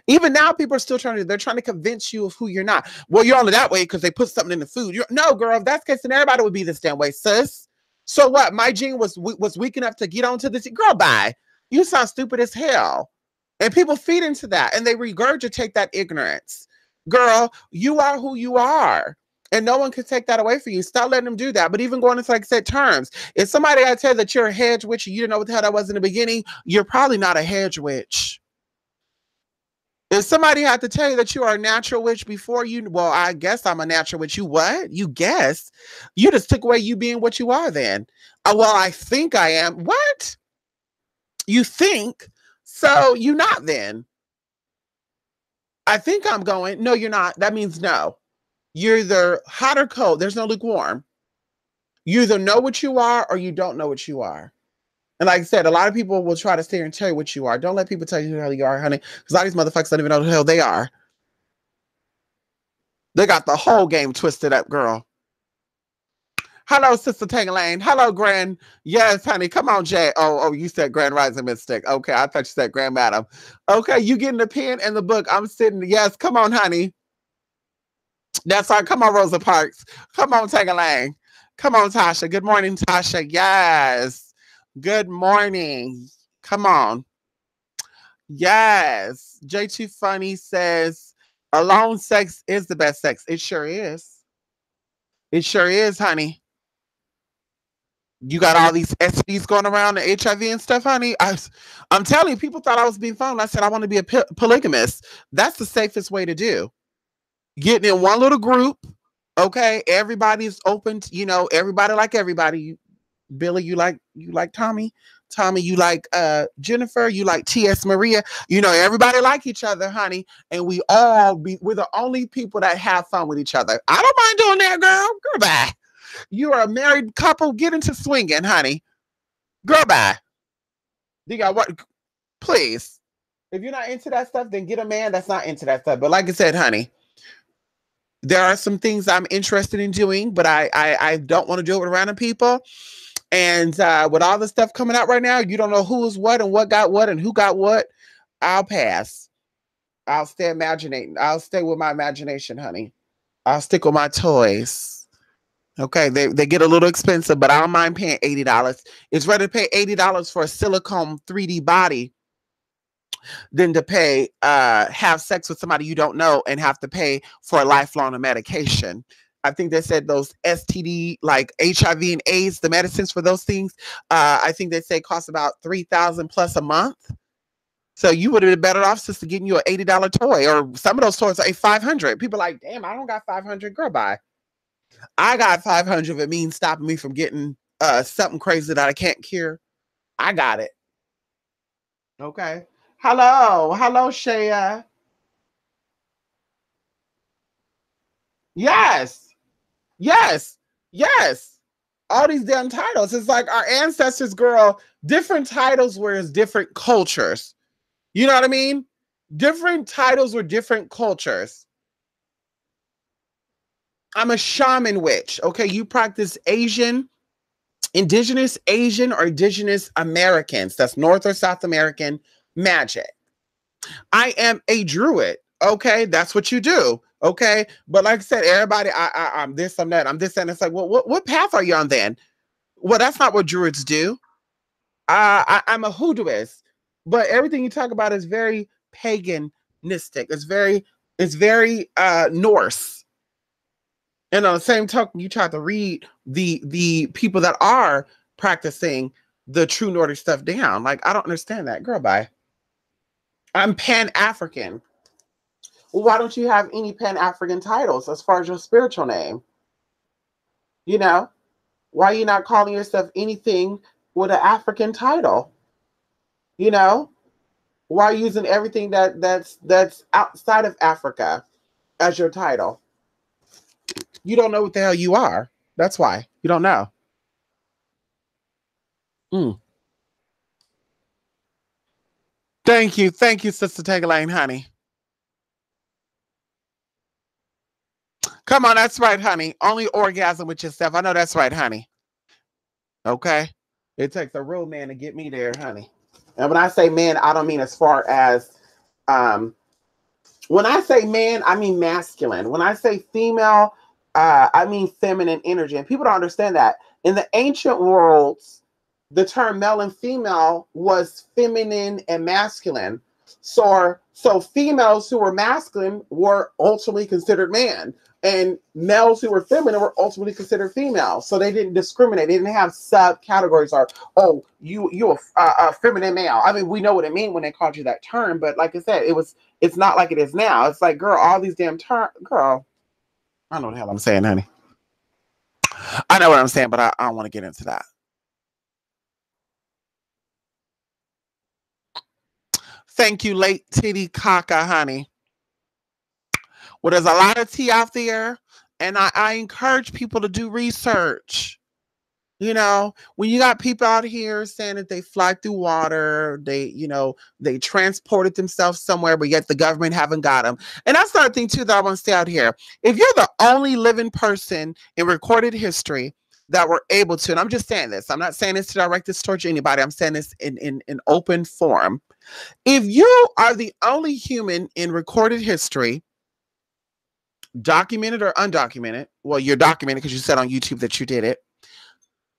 Even now, people are still they're trying to convince you of who you're not. Well, you're only that way because they put something in the food. No, girl, if that's the case, then everybody would be this damn way, sis. So what? My gene was weak enough to get onto this. Girl, bye. You sound stupid as hell. And people feed into that and they regurgitate that ignorance. Girl, you are who you are. And no one can take that away from you. Stop letting them do that. But even going into, like I said, terms, if somebody got to tell you that you're a hedge witch and you didn't know what the hell that was in the beginning, you're probably not a hedge witch. If somebody had to tell you that you are a natural witch before you, well, I guess I'm a natural witch. You what? You guess? You just took away you being what you are then. Well, I think I am. What? You think? So you not then. I think I'm going. No, you're not. That means no. You're either hot or cold. There's no lukewarm. You either know what you are or you don't know what you are. And like I said, a lot of people will try to stay here and tell you what you are. Don't let people tell you who the hell you are, honey. Because a lot of these motherfuckers don't even know who the hell they are. They got the whole game twisted up, girl. Hello, Sister Tangalane. Hello, Grand. Yes, honey. Come on, Jay. Oh, you said Grand Rising Mystic. Okay, I thought you said Grand Madam. Okay, you getting the pen and the book. I'm sitting. Yes, come on, honey. That's right. Come on, Rosa Parks. Come on, Tangalane. Come on, Tasha. Good morning, Tasha. Yes. Good morning. Come on. Yes. J2 Funny says, alone sex is the best sex. It sure is. It sure is, honey. You got all these STDs going around, the HIV and stuff, honey. I'm telling you, people thought I was being phony. I said I want to be a polygamist. That's the safest way to do. Getting in one little group, okay? Everybody's open. Everybody like everybody. Billy, you like Tommy. Tommy, you like Jennifer. You like T.S. Maria. Everybody like each other, honey. And we're the only people that have fun with each other. I don't mind doing that, girl. Goodbye. You are a married couple. Get into swinging, honey. Girl, bye. You got what? Please. If you're not into that stuff, then get a man that's not into that stuff. But like I said, honey, there are some things I'm interested in doing, but I don't want to do it with random people. And with all the stuff coming out right now, you don't know who is what and what got what and who got what. I'll pass. I'll stay imagining. I'll stay with my imagination, honey. I'll stick with my toys. Okay, they get a little expensive, but I don't mind paying $80. It's rather to pay $80 for a silicone 3D body than to pay have sex with somebody you don't know and have to pay for a lifelong medication. I think they said those STD, like HIV and AIDS, the medicines for those things, I think they say cost about $3,000 plus a month. So you would have been better off just getting you an $80 toy, or some of those toys are $500. People are like, damn, I don't got $500. Girl, bye. I got $500 if it means stopping me from getting something crazy that I can't cure. I got it. Okay. Hello, Shaya. Yes, yes, yes. All these damn titles. It's like our ancestors, girl. Different titles were as different cultures. You know what I mean? Different titles were different cultures. I'm a shaman witch. Okay, you practice indigenous Asian or indigenous Americans. That's North or South American magic. I am a druid. Okay, that's what you do. Okay, but like I said, everybody, I'm this, I'm that, I'm this, and it's like, well, what path are you on then? Well, that's not what druids do. I'm a hoodooist, but everything you talk about is very paganistic. It's very Norse. And on the same token, you try to read the people that are practicing the true Nordic stuff down. Like, I don't understand that. Girl, bye. I'm Pan-African. Well, why don't you have any Pan-African titles as far as your spiritual name? Why are you not calling yourself anything with an African title? You know, why using everything that's outside of Africa as your title? You don't know what the hell you are. That's why you don't know. Mm. Thank you, Sister Tagalane, honey. Come on, that's right, honey. Only orgasm with yourself. I know that's right, honey. Okay, it takes a real man to get me there, honey. And when I say man, I don't mean as far as um, when I say man, I mean masculine. When I say female, I mean feminine energy. And people don't understand that. In the ancient worlds, the term male and female was feminine and masculine. So females who were masculine were ultimately considered man, and males who were feminine were ultimately considered female. So they didn't discriminate. They didn't have subcategories or, oh, you a feminine male. I mean, we know what it means when they called you that term, but like I said, it's not like it is now. It's like, girl, all these damn terms, girl. I know what the hell I'm saying, honey. I know what I'm saying, but I don't want to get into that. Thank you, late Titty Caca, honey. Well, there's a lot of tea out there, and I encourage people to do research. You know, when you got people out here saying that they fly through water, they transported themselves somewhere, but yet the government haven't got them. And that's another thing too that I want to say out here. If you're the only living person in recorded history that were able to, and I'm just saying this, I'm not saying this to direct this towards anybody. I'm saying this in open form. If you are the only human in recorded history, documented or undocumented, well, you're documented because you said on YouTube that you did it,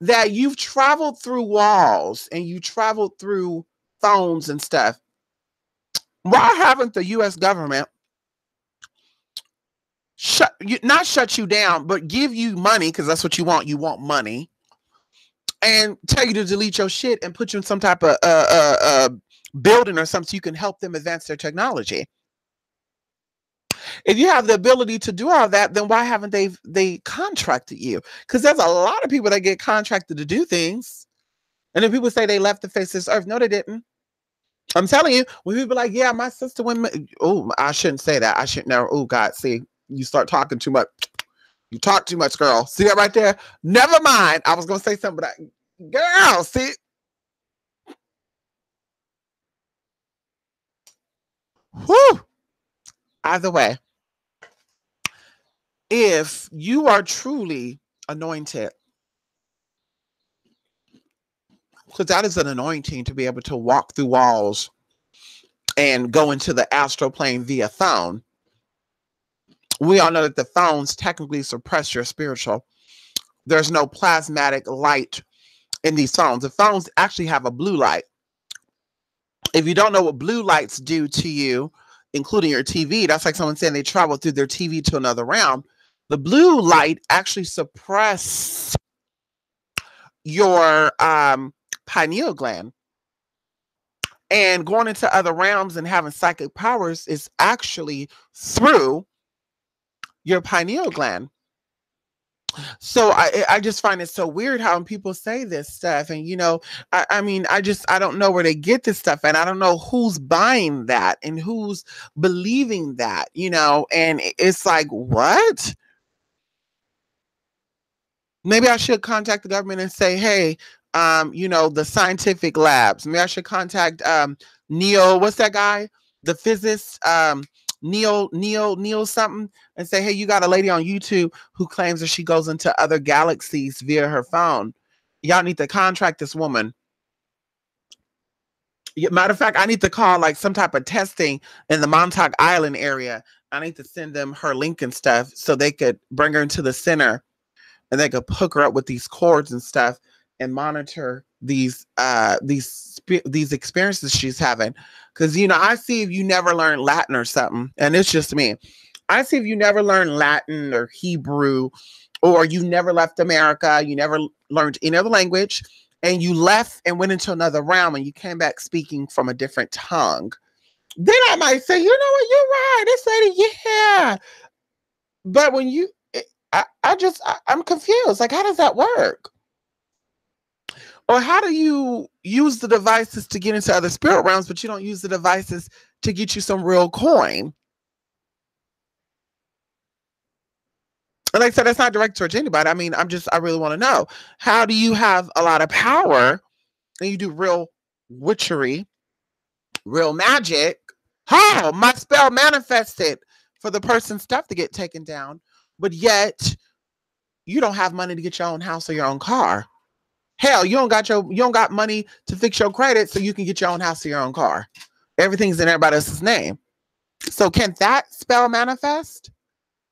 that you've traveled through walls and you traveled through phones and stuff, why haven't the U.S. government not shut you down, but give you money, because that's what you want money, and tell you to delete your shit and put you in some type of building or something so you can help them advance their technology? If you have the ability to do all that, then why haven't they contracted you? Because there's a lot of people that get contracted to do things. And then people say they left the face of this earth. No, they didn't. I'm telling you, when people are like, yeah, my sister went, oh, I shouldn't say that. I shouldn't never. Oh, God, see, you start talking too much. You talk too much, girl. See that right there? Never mind. I was going to say something, but girl, see? Whew. Either way, if you are truly anointed, because that is an anointing to be able to walk through walls and go into the astral plane via phone. We all know that the phones technically suppress your spiritual. There's no plasmatic light in these phones. The phones actually have a blue light. If you don't know what blue lights do to you, including your TV, that's like someone saying they travel through their TV to another realm. The blue light actually suppress your pineal gland. And going into other realms and having psychic powers is actually through your pineal gland. So I just find it so weird how when people say this stuff, and I mean, I don't know where they get this stuff, and I don't know who's buying that and who's believing that, and it's like, what? Maybe I should contact the government and say, hey, the scientific labs. Maybe I should contact Neil, what's that guy? The physicist, Neil something, and say, hey, you got a lady on YouTube who claims that she goes into other galaxies via her phone. Y'all need to contract this woman. Matter of fact, I need to call like some type of testing in the Montauk Island area. I need to send them her link and stuff so they could bring her into the center and they could hook her up with these cords and stuff and monitor these experiences she's having. Because I see if you never learn Latin or something, and it's just me. I see if you never learn Latin or Hebrew, or you never left America, you never learned any other language, and you left and went into another realm and you came back speaking from a different tongue, then I might say, you know what, you're right. This lady, yeah. But when I'm confused. Like, how does that work? Or how do you use the devices to get into other spirit realms, but you don't use the devices to get you some real coin? And like I said, that's not direct towards anybody. I mean, I really want to know, how do you have a lot of power and you do real witchery, real magic? How my spell manifested for the person's stuff to get taken down, but yet you don't have money to get your own house or your own car. Hell, you don't got money to fix your credit so you can get your own house or your own car. Everything's in everybody else's name. So can that spell manifest?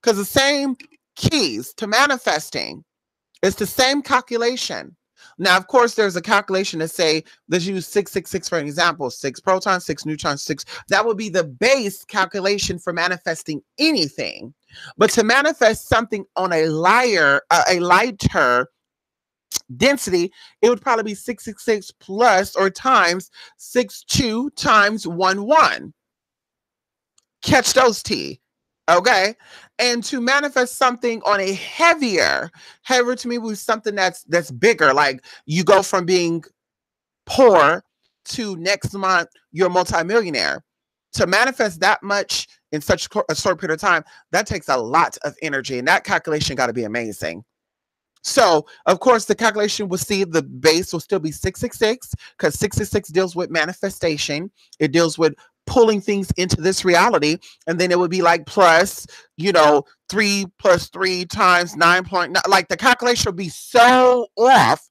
Because the same keys to manifesting, it's the same calculation. Now, of course, there's a calculation to say, let's use 666 for an example, 6 protons, 6 neutrons, 6. That would be the base calculation for manifesting anything. But to manifest something on a lighter density, it would probably be 666 plus or times 62 times 1. Catch those T. Okay. And to manifest something on a heavier to me was something that's bigger. Like you go from being poor to next month, you're a multimillionaire. To manifest that much in such a short period of time, that takes a lot of energy. And that calculation got to be amazing. So, of course, the calculation will see the base will still be 666 because 666 deals with manifestation. It deals with pulling things into this reality. And then it would be like plus, 3 plus 3 times 9.9. Like the calculation would be so off.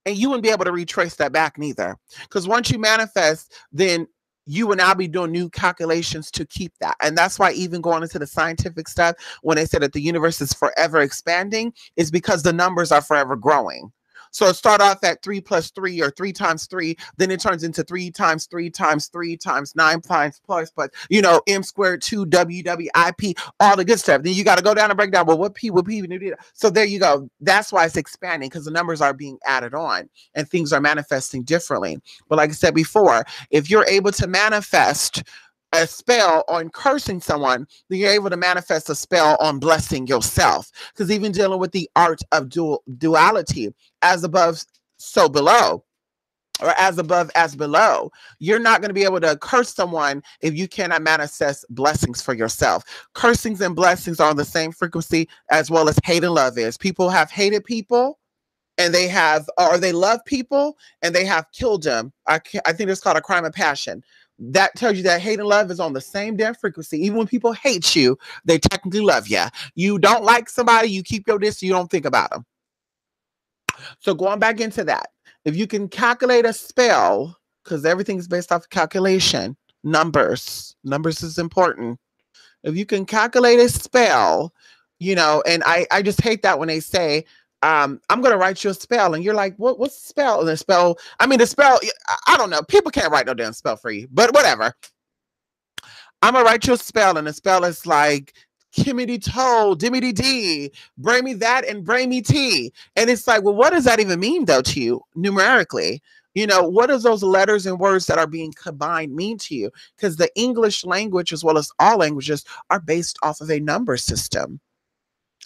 And you wouldn't be able to retrace that back neither. Because once you manifest, then you will now be doing new calculations to keep that. And that's why even going into the scientific stuff, when they said that the universe is forever expanding, is because the numbers are forever growing. So it start off at 3 plus 3 or 3 times 3, then it turns into 3 times 3 times 3 times 9 times plus, but M squared 2 WWIP, all the good stuff. Then you got to go down and break down, well, what P would P? So there you go. That's why it's expanding, because the numbers are being added on and things are manifesting differently. But like I said before, if you're able to manifest a spell on cursing someone, then you're able to manifest a spell on blessing yourself. Because even dealing with the art of duality, as above, so below, or as above, as below, you're not going to be able to curse someone if you cannot manifest blessings for yourself. Cursings and blessings are on the same frequency as well as hate and love is. People have hated people, and they love people and they have killed them. I think it's called a crime of passion. That tells you that hate and love is on the same damn frequency. Even when people hate you, they technically love you. You don't like somebody, you keep your distance, you don't think about them. So going back into that, if you can calculate a spell, because everything's based off of calculation, numbers is important. If you can calculate a spell, and I just hate that when they say, I'm going to write you a spell. And you're like, what's the spell? And the spell, I don't know. People can't write no damn spell for you, but whatever. I'm going to write you a spell. And the spell is like, Kimmity toe, dimmity D, bring me that and bring me tea. And it's like, well, what does that even mean though to you numerically? What does those letters and words that are being combined mean to you? Because the English language, as well as all languages, are based off of a number system.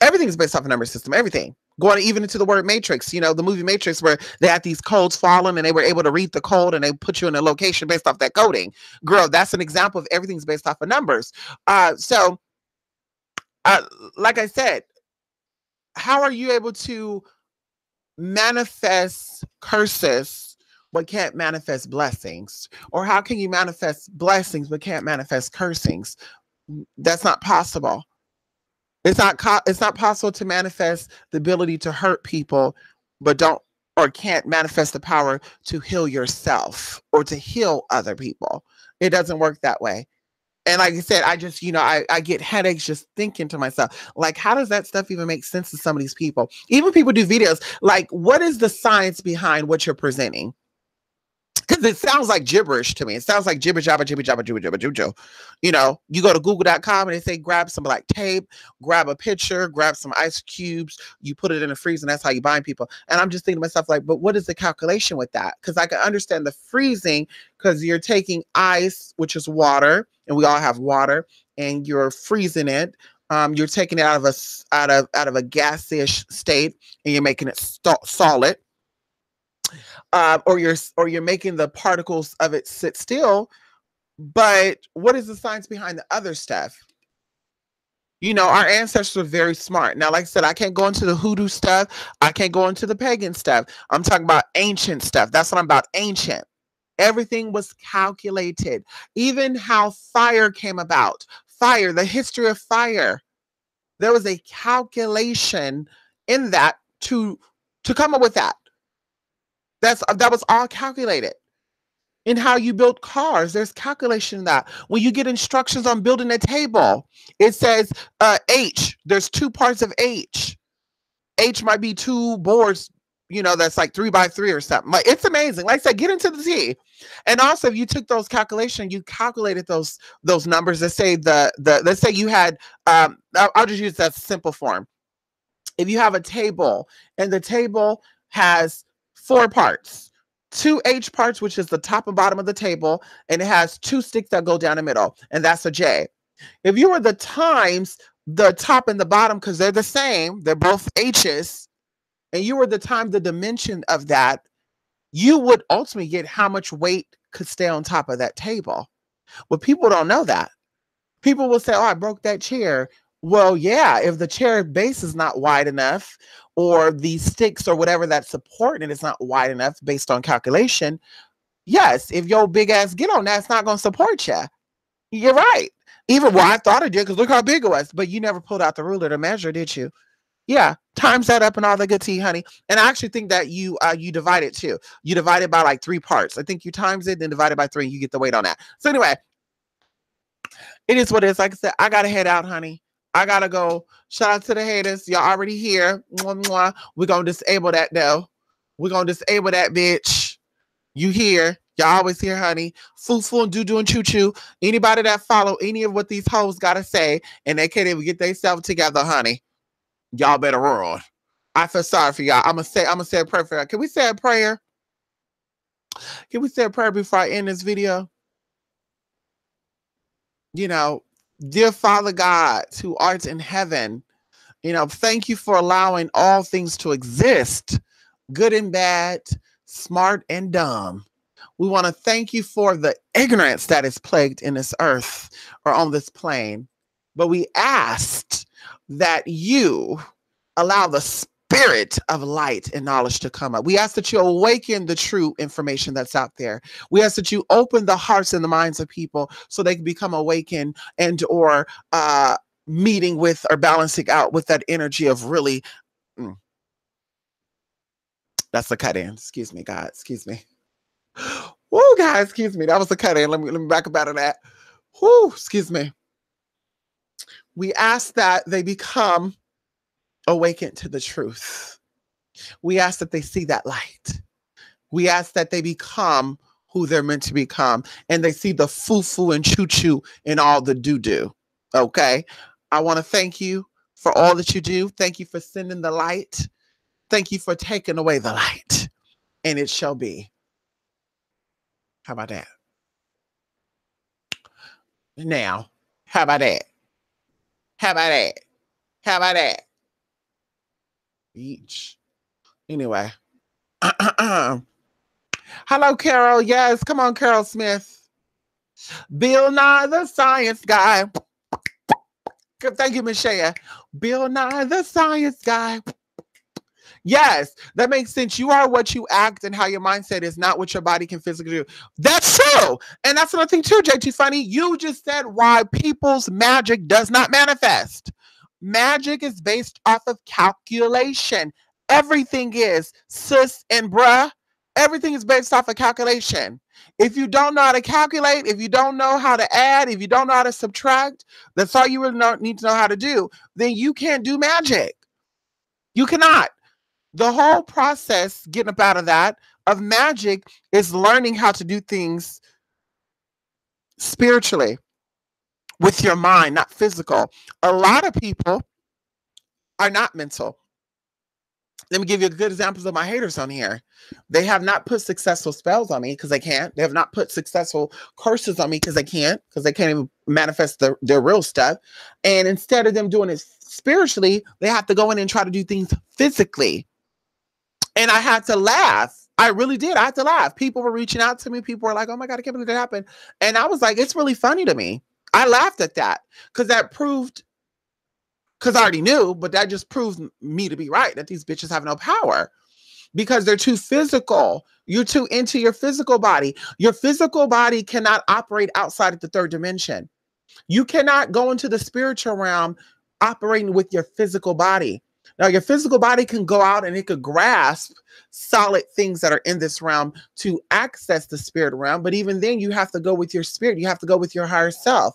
Everything is based off a number system, everything. Going even into the word matrix, the movie Matrix, where they had these codes falling and they were able to read the code and they put you in a location based off that coding. Girl, that's an example of everything's based off of numbers. So like I said, how are you able to manifest curses but can't manifest blessings? Or how can you manifest blessings but can't manifest cursings? That's not possible. It's not possible to manifest the ability to hurt people, but can't manifest the power to heal yourself or to heal other people. It doesn't work that way. And like I said, I just, I get headaches just thinking to myself, like, how does that stuff even make sense to some of these people? Even people do videos, like, what is the science behind what you're presenting? Because it sounds like gibberish to me. It sounds like jibber jabber jibber jabber jibber jabber jujo. You go to google.com and they say grab some like tape, grab a picture, grab some ice cubes, you put it in the freezer, and that's how you bind people. And I'm just thinking to myself, like, but what is the calculation with that? Because I can understand the freezing, because you're taking ice, which is water, and we all have water, and you're freezing it. You're taking it out of a gaseous state, and you're making it solid. or you're making the particles of it sit still. But what is the science behind the other stuff? You know, our ancestors were very smart. Now, like I said, I can't go into the hoodoo stuff. I can't go into the pagan stuff. I'm talking about ancient stuff. That's what I'm about. Ancient. Everything was calculated. Even how fire came about. Fire, the history of fire. There was a calculation in that to come up with that. That was all calculated. In how you build cars, there's calculation in that. When you get instructions on building a table, it says H. There's two parts of H. H might be two boards, you know, that's like 3x3 or something. Like, it's amazing. Like I said, get into the T. And also, if you took those calculations, you calculated those numbers. Let's say let's say you had I'll just use that simple form. If you have a table and the table has 4 parts, 2 H parts, which is the top and bottom of the table, and it has 2 sticks that go down the middle, and that's a J. If you were the times the top and the bottom, because they're the same, they're both H's, and you were the time the dimension of that, you would ultimately get how much weight could stay on top of that table. Well, people don't know that. People will say, oh, I broke that chair. Well, yeah, if the chair base is not wide enough, or the sticks or whatever that's supporting it is not wide enough based on calculation, yes, if your big ass get on that, it's not going to support you. You're right. Even I thought it did, because look how big it was, but you never pulled out the ruler to measure, did you? Yeah, times that up and all the good tea, honey. And I actually think that you divide it too. You divide it by like 3 parts. I think you times it, then divide it by 3, and you get the weight on that. So anyway, it is what it is. Like I said, I got to head out, honey. I got to go. Shout out to the haters. Y'all already here. Mwah, mwah. We're going to disable that, though. We're going to disable that, bitch. You here. Y'all always here, honey. Foo-foo and doo-doo and choo-choo. Anybody that follow any of what these hoes got to say, and they can't even get themselves together, honey, y'all better run. I feel sorry for y'all. I'm going to say a prayer for y'all. Can we say a prayer? Can we say a prayer before I end this video? You know, dear Father God, who art in heaven, you know, thank you for allowing all things to exist, good and bad, smart and dumb. We want to thank you for the ignorance that is plagued in this earth or on this plane. But we asked that you allow the spirit of light and knowledge to come up. We ask that you awaken the true information that's out there. We ask that you open the hearts and the minds of people so they can become awakened and or meeting with or balancing out with that energy of really. That's a cut in. Excuse me, God. Excuse me. Whoa, guys. Excuse me. That was a cut in. Let me back up out of that. Whoo, excuse me. We ask that they become awakened to the truth. We ask that they see that light. We ask that they become who they're meant to become, and they see the foo-foo and choo-choo and all the doo-doo. Okay? I want to thank you for all that you do. Thank you for sending the light. Thank you for taking away the light. And it shall be. How about that? Now, how about that? How about that? How about that? Each. Anyway. Hello, Carol. Yes, come on, Carol Smith. Bill Nye the Science Guy. Thank you, Michelle. Bill Nye the Science Guy. Yes, that makes sense. You are what you act, and how your mindset is not what your body can physically do. That's true. And that's another thing too, JT Funny. You just said why people's magic does not manifest. Magic is based off of calculation. Everything is, sis and bruh. Everything is based off of calculation. If you don't know how to calculate, if you don't know how to add, if you don't know how to subtract, that's all you really need to know how to do. Then you can't do magic. You cannot. The whole process, getting up out of that, of magic is learning how to do things spiritually with your mind, not physical. A lot of people are not mental. Let me give you a good examples of my haters on here. They have not put successful spells on me because they can't. They have not put successful curses on me because they can't even manifest their real stuff. And instead of them doing it spiritually, they have to go in and try to do things physically. And I had to laugh. I really did. I had to laugh. People were reaching out to me. People were like, oh my God, I can't believe that happened. And I was like, it's really funny to me. I laughed at that because that proved, because I already knew, but that just proved me to be right, that these bitches have no power because they're too physical. You're too into your physical body. Your physical body cannot operate outside of the third dimension. You cannot go into the spiritual realm operating with your physical body. Now, your physical body can go out and it could grasp solid things that are in this realm to access the spirit realm. But even then, you have to go with your spirit. You have to go with your higher self.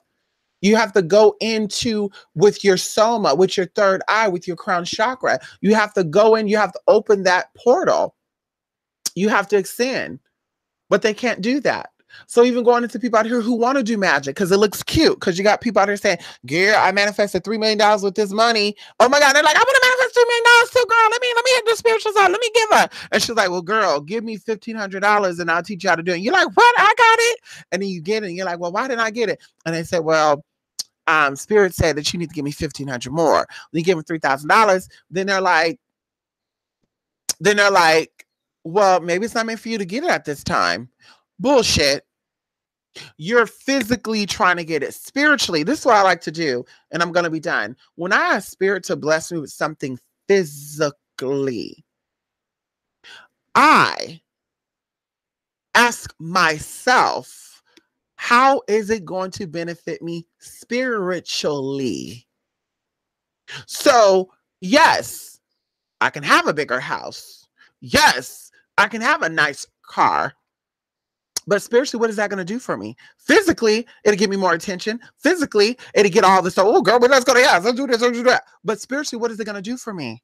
You have to go into with your soma, with your third eye, with your crown chakra. You have to go in, you have to open that portal. You have to ascend, but they can't do that. So even going into people out here who want to do magic because it looks cute, because you got people out here saying, "Girl, I manifested $3 million with this money." Oh my God, they're like, "I want to manifest $3 million too, girl. Let me hit the spiritual side. Let me give her." And she's like, "Well, girl, give me $1,500 and I'll teach you how to do it." And you're like, "What? I got it." And then you get it, and you're like, "Well, why didn't I get it?" And they said, "Well, Spirit said that you need to give me $1,500 more." Then you give them $3,000. Then they're like, "Well, maybe it's not meant for you to get it at this time." Bullshit. You're physically trying to get it. Spiritually, this is what I like to do, and I'm going to be done. When I ask Spirit to bless me with something physically, I ask myself, how is it going to benefit me spiritually? So, yes, I can have a bigger house. Yes, I can have a nice car. But spiritually, what is that going to do for me? Physically, it'll give me more attention. Physically, it'll get all this stuff. Oh, girl, but let's go to house. Let's do this. Let's do that. But spiritually, what is it going to do for me?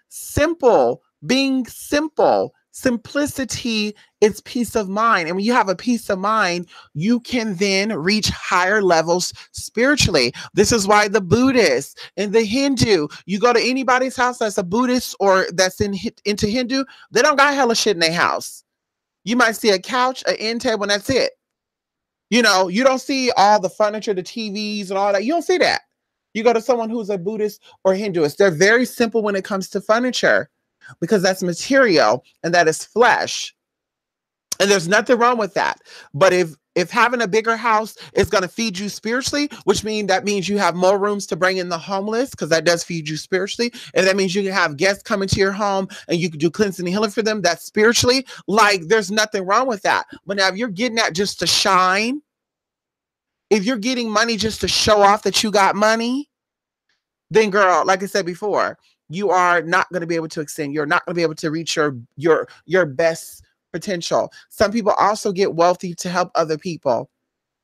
Simple. Being simple. Simplicity is peace of mind. And when you have a peace of mind, you can then reach higher levels spiritually. This is why the Buddhist and the Hindu, you go to anybody's house that's a Buddhist or that's into Hindu, they don't got hella shit in their house. You might see a couch, an end table, and that's it. You know, you don't see all the furniture, the TVs and all that. You don't see that. You go to someone who's a Buddhist or Hinduist. They're very simple when it comes to furniture because that's material and that is flesh. And there's nothing wrong with that. But if having a bigger house is going to feed you spiritually, which means you have more rooms to bring in the homeless, because that does feed you spiritually. And that means you can have guests coming to your home and you can do cleansing and healing for them. That's spiritually. Like, there's nothing wrong with that. But now if you're getting that just to shine, if you're getting money just to show off that you got money, then girl, like I said before, you are not going to be able to extend. You're not going to be able to reach your best potential. Some people also get wealthy to help other people.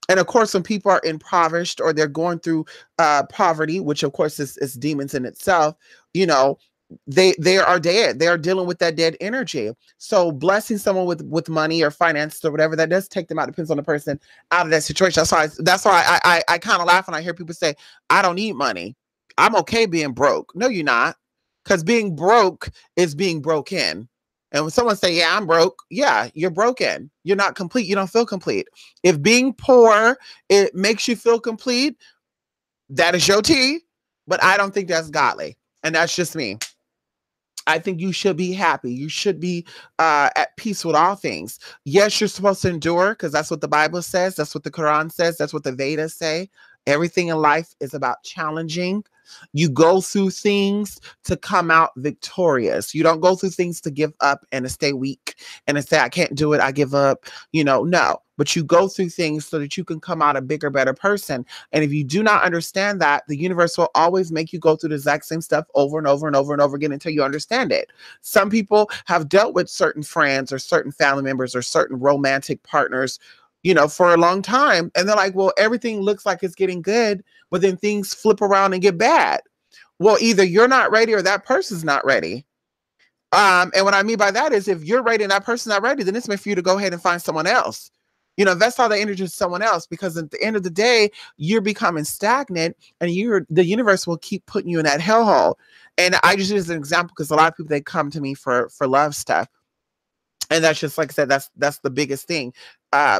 And of course, when people are impoverished or they're going through poverty, which of course is demons in itself, you know, they are dead. They are dealing with that dead energy. So blessing someone with money or finance or whatever, that does take them out. Depends on the person out of that situation. That's why I kind of laugh when I hear people say, "I don't need money. I'm okay being broke." No, you're not. Because being broke is being broken. And when someone say, "Yeah, I'm broke," yeah, you're broken. You're not complete. You don't feel complete. If being poor, it makes you feel complete, that is your tea. But I don't think that's godly. And that's just me. I think you should be happy. You should be at peace with all things. Yes, you're supposed to endure because that's what the Bible says. That's what the Quran says. That's what the Vedas say. Everything in life is about challenging. You go through things to come out victorious. You don't go through things to give up and to stay weak and to say, "I can't do it. I give up." No. But you go through things so that you can come out a bigger, better person. And if you do not understand that, the universe will always make you go through the exact same stuff over and over and over and over again until you understand it. Some people have dealt with certain friends or certain family members or certain romantic partners, for a long time. And they're like, well, everything looks like it's getting good, but then things flip around and get bad. Well, either you're not ready or that person's not ready. And what I mean by that is if you're ready and that person's not ready, then it's meant for you to go ahead and find someone else. Invest all the energy to someone else, because at the end of the day, you're becoming stagnant and the universe will keep putting you in that hellhole. And I just use an example because a lot of people, they come to me for love stuff. And that's just, like I said, that's the biggest thing.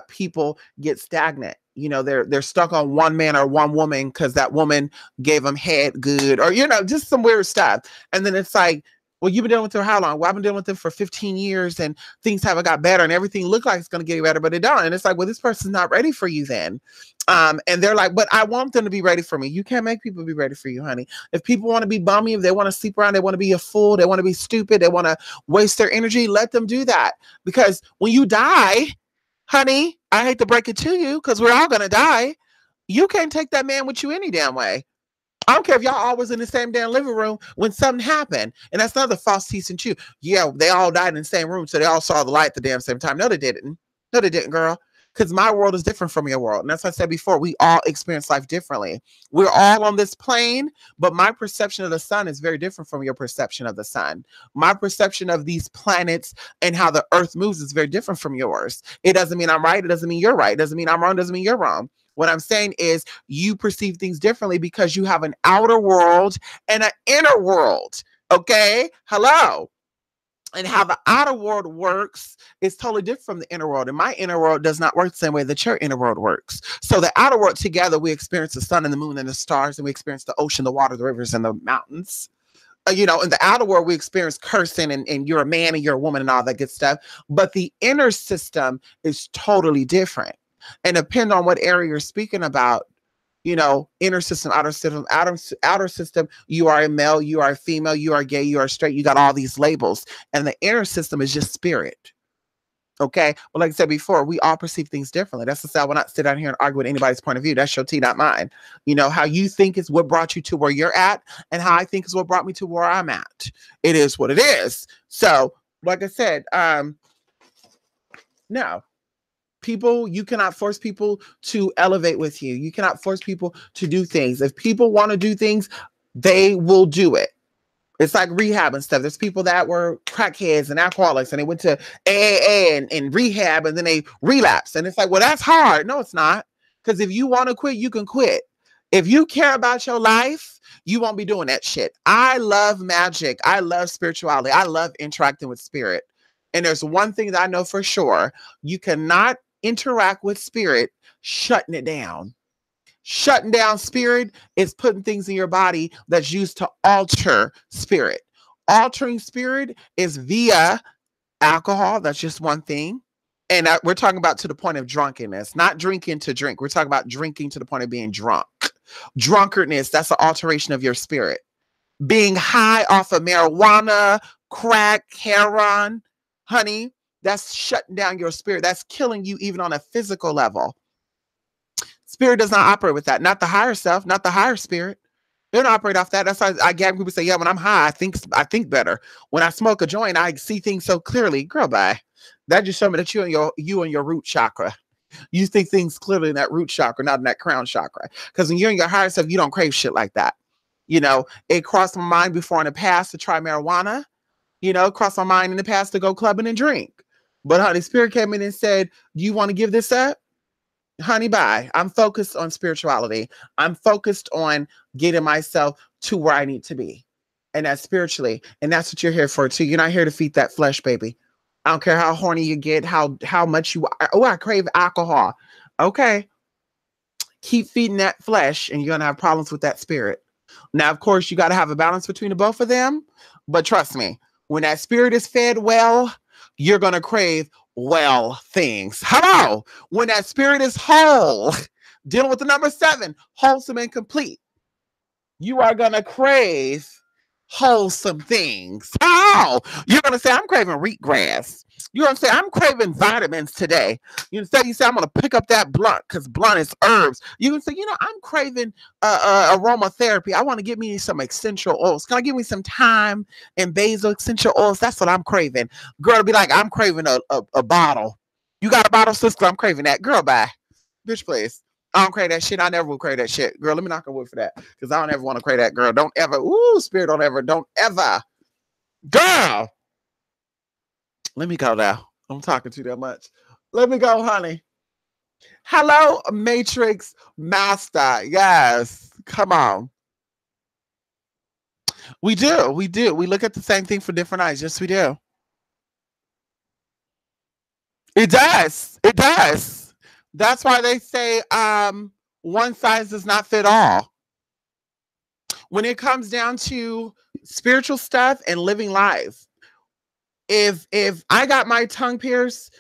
People get stagnant. They're stuck on one man or one woman because that woman gave them head good or, just some weird stuff. And then it's like, Well, you've been dealing with it for how long? Well, I've been dealing with it for 15 years and things haven't got better and everything looked like it's going to get better, but it don't. And it's like, well, this person's not ready for you then. And they're like, but I want them to be ready for me. You can't make people be ready for you, honey. If people want to be bummy, if they want to sleep around, they want to be a fool, they want to be stupid, they want to waste their energy, let them do that. Because when you die, honey, I hate to break it to you because we're all going to die. You can't take that man with you any damn way. I don't care if y'all always in the same damn living room when something happened. And that's another false teaching too. Yeah, they all died in the same room, so they all saw the light at the damn same time. No, they didn't. No, they didn't, girl. Because my world is different from your world. And that's what I said before. We all experience life differently. We're all on this plane, but my perception of the sun is very different from your perception of the sun. My perception of these planets and how the earth moves is very different from yours. It doesn't mean I'm right. It doesn't mean you're right. It doesn't mean I'm wrong. It doesn't mean you're wrong. What I'm saying is you perceive things differently because you have an outer world and an inner world. Okay? Hello. And how the outer world works is totally different from the inner world. And my inner world does not work the same way that your inner world works. So the outer world together, we experience the sun and the moon and the stars, and we experience the ocean, the water, the rivers, and the mountains. In the outer world, we experience cursing and you're a man and you're a woman and all that good stuff. But the inner system is totally different. And depending on what area you're speaking about, inner system, outer system, you are a male, you are a female, you are gay, you are straight, you got all these labels. And the inner system is just spirit. Okay. But like I said before, we all perceive things differently. That's the say I will not sit down here and argue with anybody's point of view. That's your tea, not mine. How you think is what brought you to where you're at, and how I think is what brought me to where I'm at. It is what it is. So, like I said, no. People, you cannot force people to elevate with you. You cannot force people to do things. If people want to do things, they will do it. It's like rehab and stuff. There's people that were crackheads and alcoholics and they went to AA and rehab and then they relapsed. And it's like, well, that's hard. No, it's not. Because if you want to quit, you can quit. If you care about your life, you won't be doing that shit. I love magic. I love spirituality. I love interacting with spirit. And there's one thing that I know for sure. You cannot interact with spirit shutting it down. Shutting down spirit is putting things in your body that's used to alter spirit. Altering spirit is via alcohol. That's just one thing. And we're talking about to the point of drunkenness, not drinking to drink. We're talking about drinking to the point of being drunk. Drunkardness, that's an alteration of your spirit. Being high off of marijuana, crack, heroin, honey, that's shutting down your spirit. That's killing you even on a physical level. Spirit does not operate with that. Not the higher self, not the higher spirit. They don't operate off that. That's why I get people say, yeah, when I'm high, I think better. When I smoke a joint, I see things so clearly. Girl, bye. That just showed me that you and your root chakra. You think things clearly in that root chakra, not in that crown chakra. Because when you're in your higher self, you don't crave shit like that. It crossed my mind before in the past to try marijuana. Crossed my mind in the past to go clubbing and drink. But honey, spirit came in and said, do you want to give this up? Honey, bye. I'm focused on spirituality. I'm focused on getting myself to where I need to be. And that's spiritually. And that's what you're here for too. You're not here to feed that flesh, baby. I don't care how horny you get, how much you are. Oh, I crave alcohol. Okay. Keep feeding that flesh and you're going to have problems with that spirit. Now, of course, you got to have a balance between the both of them. But trust me, when that spirit is fed well, you're going to crave well things. Hello. When that spirit is whole, dealing with the number 7, wholesome and complete, you are going to crave wholesome things. Oh, you're going to say, I'm craving wheatgrass. You're going to say, I'm craving vitamins today. You say, I'm going to pick up that blunt because blunt is herbs. You can say, I'm craving aromatherapy. I want to give me some essential oils. Can I give me some thyme and basil essential oils? That's what I'm craving. Girl, be like, I'm craving a bottle. You got a bottle, sister? I'm craving that. Girl, bye. Bitch, please. I don't crave that shit. I never will crave that shit. Girl, let me knock on wood for that. Because I don't ever want to crave that, girl. Don't ever. Ooh, spirit, don't ever. Girl. Let me go now. I'm talking to you that much. Let me go, honey. Hello, Matrix Master. Yes. Come on. We do. We look at the same thing for different eyes. Yes, we do. It does. That's why they say one size does not fit all. When it comes down to spiritual stuff and living life. If I got my tongue pierced,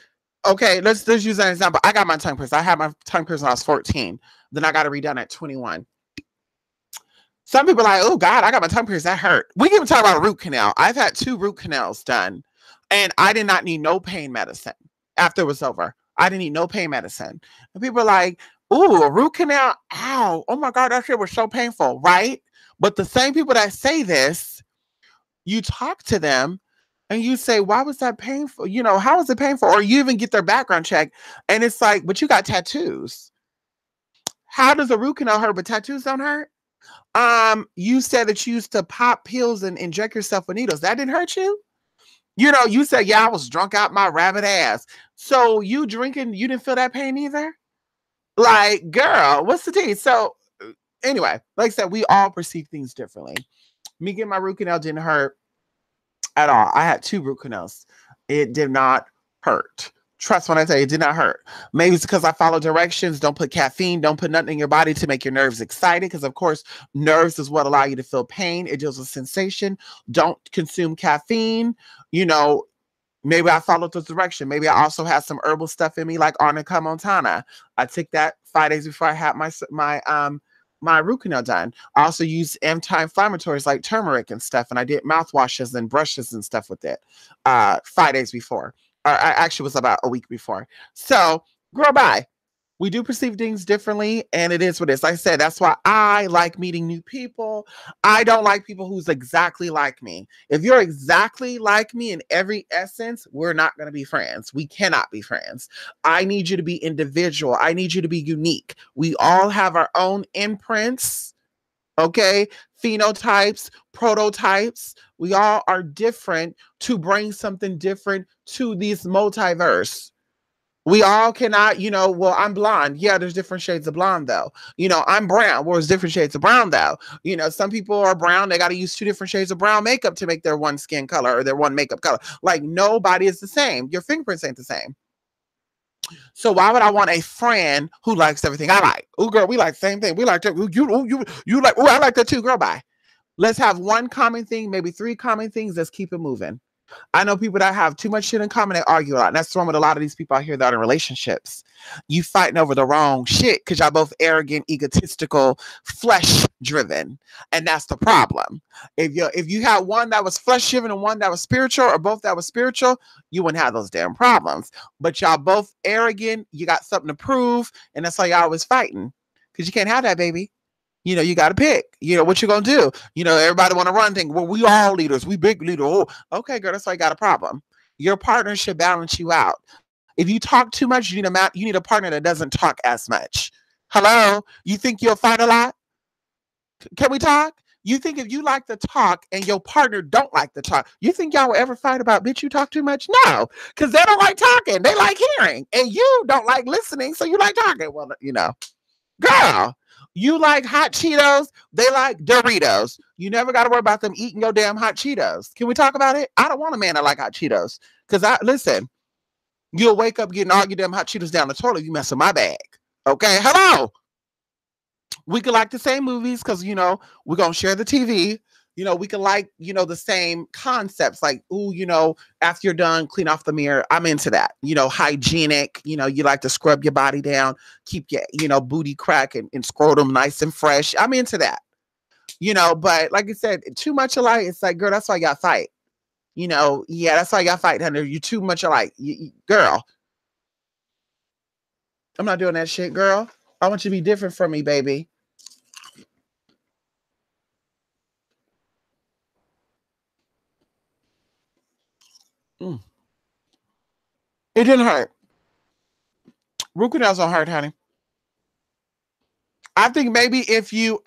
okay, let's use that example. I got my tongue pierced. I had my tongue pierced when I was 14. Then I got it redone at 21. Some people are like, oh God, I got my tongue pierced. That hurt. We can even talk about a root canal. I've had 2 root canals done, and I did not need no pain medicine after it was over. I didn't need no pain medicine. And people are like, ooh, a root canal. Ow. Oh my God, that shit was so painful, right? But the same people that say this, you talk to them and you say, why was that painful? You know, how was it painful? Or you even get their background check and it's like, but you got tattoos. How does a root canal hurt, but tattoos don't hurt? You said that you used to pop pills and inject yourself with needles. That didn't hurt you? You know, you said, yeah, I was drunk out my rabbit ass. So you drinking, you didn't feel that pain either? Like, girl, what's the tea? So anyway, like I said, we all perceive things differently. Me getting my root canal didn't hurt at all. I had 2 root canals. It did not hurt. Trust when I say it did not hurt. Maybe it's because I follow directions. Don't put caffeine. Don't put nothing in your body to make your nerves excited. Because, of course, nerves is what allow you to feel pain. It deals with sensation. Don't consume caffeine. You know, maybe I followed the direction. Maybe I also had some herbal stuff in me like Arnica montana. I took that 5 days before I had my root canal done. I also used anti-inflammatories like turmeric and stuff. And I did mouthwashes and brushes and stuff with it 5 days before. I actually was about a week before. So, girl, bye. We do perceive things differently, and it is what it is. Like I said, that's why I like meeting new people. I don't like people who's exactly like me. If you're exactly like me in every essence, we're not going to be friends. We cannot be friends. I need you to be individual. I need you to be unique. We all have our own imprints, okay? Phenotypes, prototypes. We all are different to bring something different to this multiverse. We all cannot, you know, well, I'm blonde. Yeah, there's different shades of blonde, though. You know, I'm brown. Well, there's different shades of brown, though. You know, some people are brown. They got to use 2 different shades of brown makeup to make their one skin color or their one makeup color. Like, nobody is the same. Your fingerprints ain't the same. So why would I want a friend who likes everything I like? Oh, girl, we like the same thing. We like that. You like, oh, I like that too. Girl, bye. Let's have one common thing, maybe 3 common things. Let's keep it moving. I know people that have too much shit in common. They argue a lot. And that's wrong with a lot of these people out here that are in relationships. You fighting over the wrong shit because y'all both arrogant, egotistical, flesh driven. And that's the problem. If you had one that was flesh driven and one that was spiritual, or both that was spiritual, you wouldn't have those damn problems. But y'all both arrogant, you got something to prove, and that's why y'all always fighting. Because you can't have that, baby. You know, you got to pick, you know, what you're going to do. You know, everybody want to run things. Well, we all leaders. We big leader. Oh, okay, girl, that's why you got a problem. Your partner should balance you out. If you talk too much, you need a partner that doesn't talk as much. Hello? You think you'll fight a lot? Can we talk? You think if you like to talk and your partner don't like to talk, you think y'all will ever fight about, bitch, you talk too much? No, because they don't like talking. They like hearing. And you don't like listening, so you like talking. Well, you know, girl. You like hot Cheetos, they like Doritos. You never got to worry about them eating your damn hot Cheetos. Can we talk about it? I don't want a man that like hot Cheetos. Because listen, you'll wake up getting all your damn hot Cheetos down the toilet if you mess with my bag. Okay, hello. We could like the same movies because, you know, we're going to share the TV. You know, we can like, you know, the same concepts like, ooh, you know, after you're done, clean off the mirror. I'm into that. You know, hygienic, you know, you like to scrub your body down, keep your, you know, booty crack and scrotum nice and fresh. I'm into that, you know, but like I said, too much alike. It's like, girl, that's why you got to fight. You know, yeah, that's why you got to fight, honey. You're too much alike. Girl, I'm not doing that shit, girl. I want you to be different from me, baby. Mm. It didn't hurt. Root canals don't hurt, honey. I think maybe if you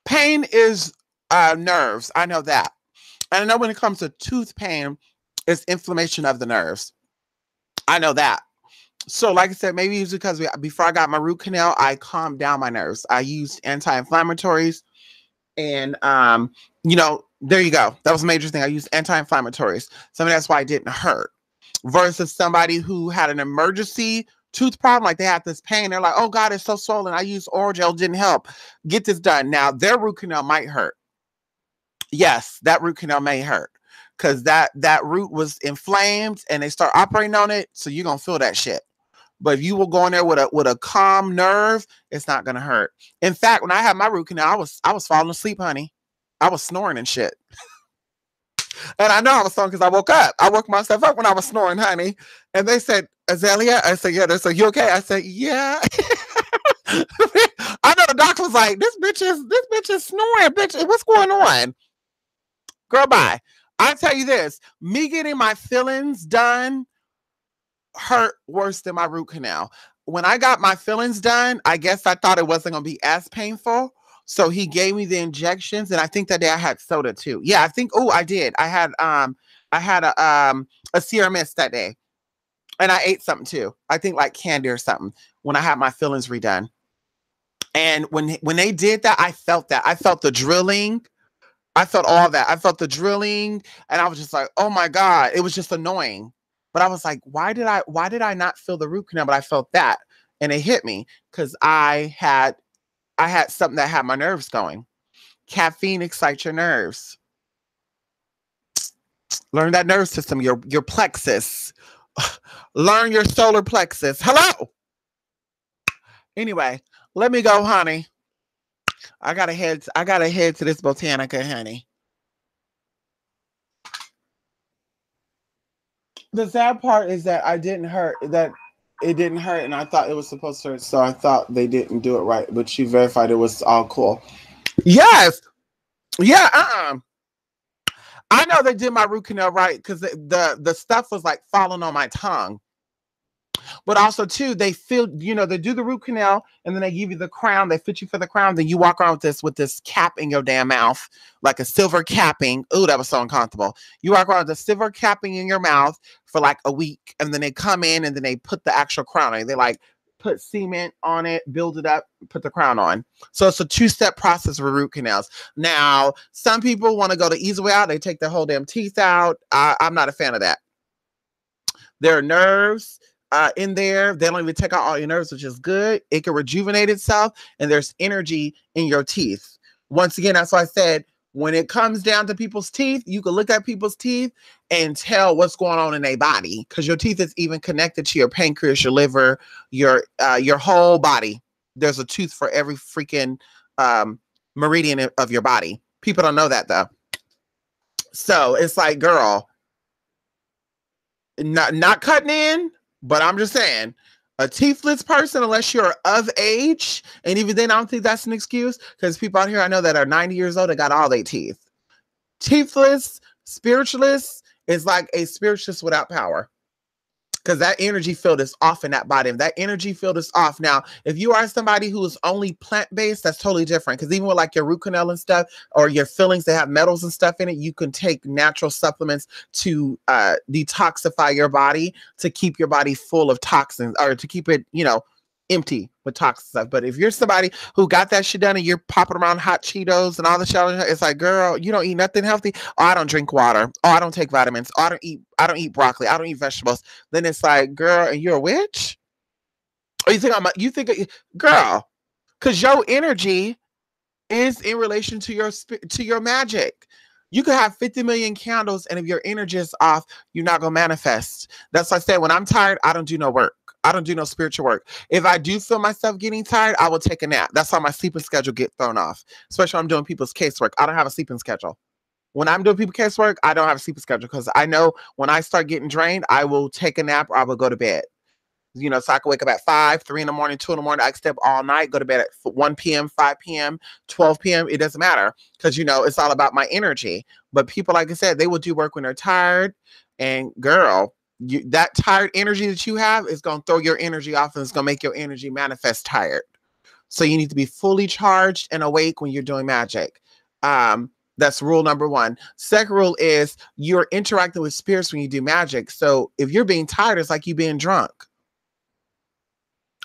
pain is nerves. I know that. And I know when it comes to tooth pain, it's inflammation of the nerves. I know that. So like I said, maybe it's because before I got my root canal, I calmed down my nerves. I used anti-inflammatories and you know, there you go. That was a major thing. I used anti-inflammatories. So that's why it didn't hurt. Versus somebody who had an emergency tooth problem, like they have this pain. They're like, oh God, it's so swollen. I used oral gel, didn't help. Get this done. Now their root canal might hurt. Yes, that root canal may hurt because that root was inflamed and they start operating on it. So you're gonna feel that shit. But if you will go in there with a calm nerve, it's not gonna hurt. In fact, when I had my root canal, I was falling asleep, honey. I was snoring and shit. And I know I was snoring because I woke up. I woke myself up when I was snoring, honey. And they said, Azalea? I said, yeah. They said, you okay? I said, yeah. I know the doctor was like, this bitch is snoring, bitch. What's going on? Girl, bye. I tell you this, me getting my fillings done hurt worse than my root canal. When I got my fillings done, I guess I thought it wasn't going to be as painful. So he gave me the injections, and I think that day I had soda too. Yeah, I think. Oh, I did. I had a Sierra Mist that day, and I ate something too. I think like candy or something when I had my fillings redone. And when they did that, I felt that. I felt the drilling. I felt all that. I felt the drilling, and I was just like, oh my God, it was just annoying. But I was like, why did I not feel the root canal? But I felt that, and it hit me because I had something that had my nerves going. Caffeine excites your nerves. Learn that nerve system, your plexus. Learn your solar plexus. Hello. Anyway, let me go, honey. I gotta head to this botanica, honey. The sad part is that it didn't hurt, and I thought it was supposed to hurt, so I thought they didn't do it right, but she verified it was all cool. Yes. Yeah, I know they did my root canal right because the stuff was like falling on my tongue. But also too, they feel, they do the root canal and then they give you the crown. They fit you for the crown. Then you walk around with this cap in your damn mouth, like a silver capping. Ooh, that was so uncomfortable. You walk around with a silver capping in your mouth for like a week, and then they come in and then they put the actual crown on. They like put cement on it, build it up, put the crown on. So it's a 2-step process for root canals. Now, some people want to go the easy way out. They take their whole damn teeth out. I'm not a fan of that. There are nerves in there. They don't even take out all your nerves, which is good. It can rejuvenate itself, and there's energy in your teeth. Once again, that's why I said, when it comes down to people's teeth, you can look at people's teeth and tell what's going on in their body, because your teeth is even connected to your pancreas, your liver, your whole body. There's a tooth for every freaking meridian of your body. People don't know that though. So it's like, girl, not cutting in, but I'm just saying, a teethless person, unless you're of age, and even then I don't think that's an excuse, because people out here I know that are 90 years old, they got all their teeth. Teethless, spiritualist is like a spiritualist without power, because that energy field is off in that body. If that energy field is off. Now, if you are somebody who is only plant-based, that's totally different, because even with like your root canal and stuff, or your fillings that have metals and stuff in it, you can take natural supplements to detoxify your body, to keep your body full of toxins, or to keep it, empty with toxic stuff. But if you're somebody who got that shit done and you're popping around hot Cheetos and all the shit, it's like, girl, you don't eat nothing healthy. Oh, I don't drink water. Oh, I don't take vitamins. Oh, I don't eat broccoli. I don't eat vegetables. Then it's like, girl, and you're a witch? Or you think, girl, because your energy is in relation to your magic. You could have 50 million candles, and if your energy is off, you're not gonna manifest. That's why I said, when I'm tired, I don't do no work. I don't do no spiritual work. If I do feel myself getting tired, I will take a nap. That's how my sleeping schedule get thrown off. Especially when I'm doing people's casework. I don't have a sleeping schedule. When I'm doing people's casework, I don't have a sleeping schedule, because I know when I start getting drained, I will take a nap or I will go to bed. So I can wake up at 5, 3 in the morning, 2 in the morning. I can stay up all night, go to bed at 1 p.m., 5 p.m., 12 p.m. It doesn't matter, because, it's all about my energy. But people, like I said, they will do work when they're tired. And girl, that tired energy that you have is going to throw your energy off, and it's going to make your energy manifest tired. So you need to be fully charged and awake when you're doing magic. That's rule number 1. Second rule is you're interacting with spirits when you do magic. So if you're being tired, it's like you being drunk.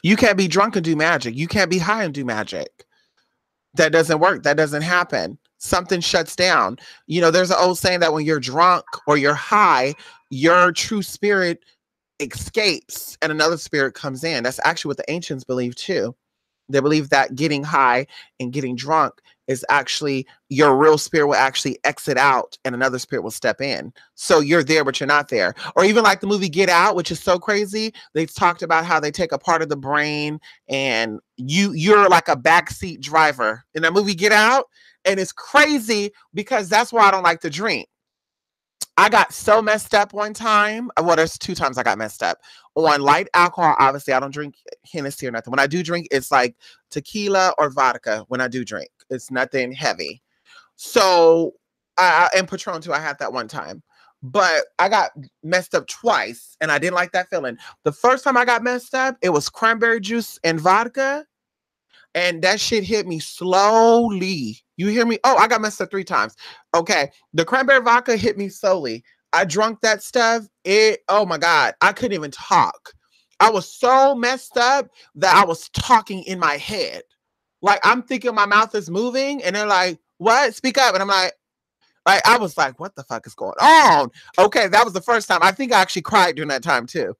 You can't be drunk and do magic. You can't be high and do magic. That doesn't work. That doesn't happen. Something shuts down. There's an old saying that when you're drunk or you're high, your true spirit escapes and another spirit comes in. That's actually what the ancients believe too. They believe that getting high and getting drunk is actually your real spirit will actually exit out and another spirit will step in. So you're there, but you're not there. Or even like the movie Get Out, which is so crazy. They've talked about how they take a part of the brain and you're like a backseat driver in that movie Get Out. And it's crazy because that's why I don't like to drink. I got so messed up one time. Well, there's 2 times I got messed up. On light alcohol, obviously, I don't drink Hennessy or nothing. When I do drink, it's like tequila or vodka when I do drink. It's nothing heavy. So, and Patron too, I had that one time. But I got messed up twice, and I didn't like that feeling. The first time I got messed up, it was cranberry juice and vodka. And that shit hit me slowly. You hear me? Oh, I got messed up 3 times. Okay. The cranberry vodka hit me slowly. I drunk that stuff. Oh my God. I couldn't even talk. I was so messed up that I was talking in my head. Like I'm thinking my mouth is moving and they're like, what? Speak up. And I'm like, I was like, what the fuck is going on? Okay. That was the first time. I think I actually cried during that time too.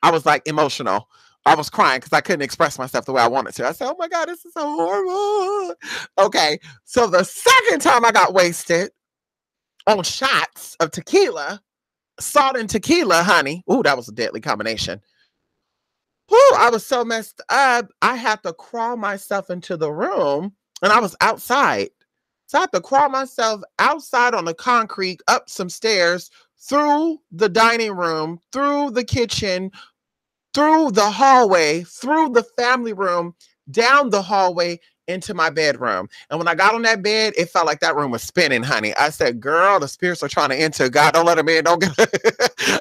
I was like emotional. I was crying because I couldn't express myself the way I wanted to. I said, oh my God, this is so horrible. Okay. So the second time I got wasted on shots of tequila, salt and tequila, honey. Ooh, that was a deadly combination. Ooh, I was so messed up. I had to crawl myself into the room and I was outside. So I had to crawl myself outside on the concrete, up some stairs, through the dining room, through the kitchen, through the hallway, through the family room, down the hallway into my bedroom. And when I got on that bed, it felt like that room was spinning, honey. I said, girl, the spirits are trying to enter. God, don't let them in. Don't get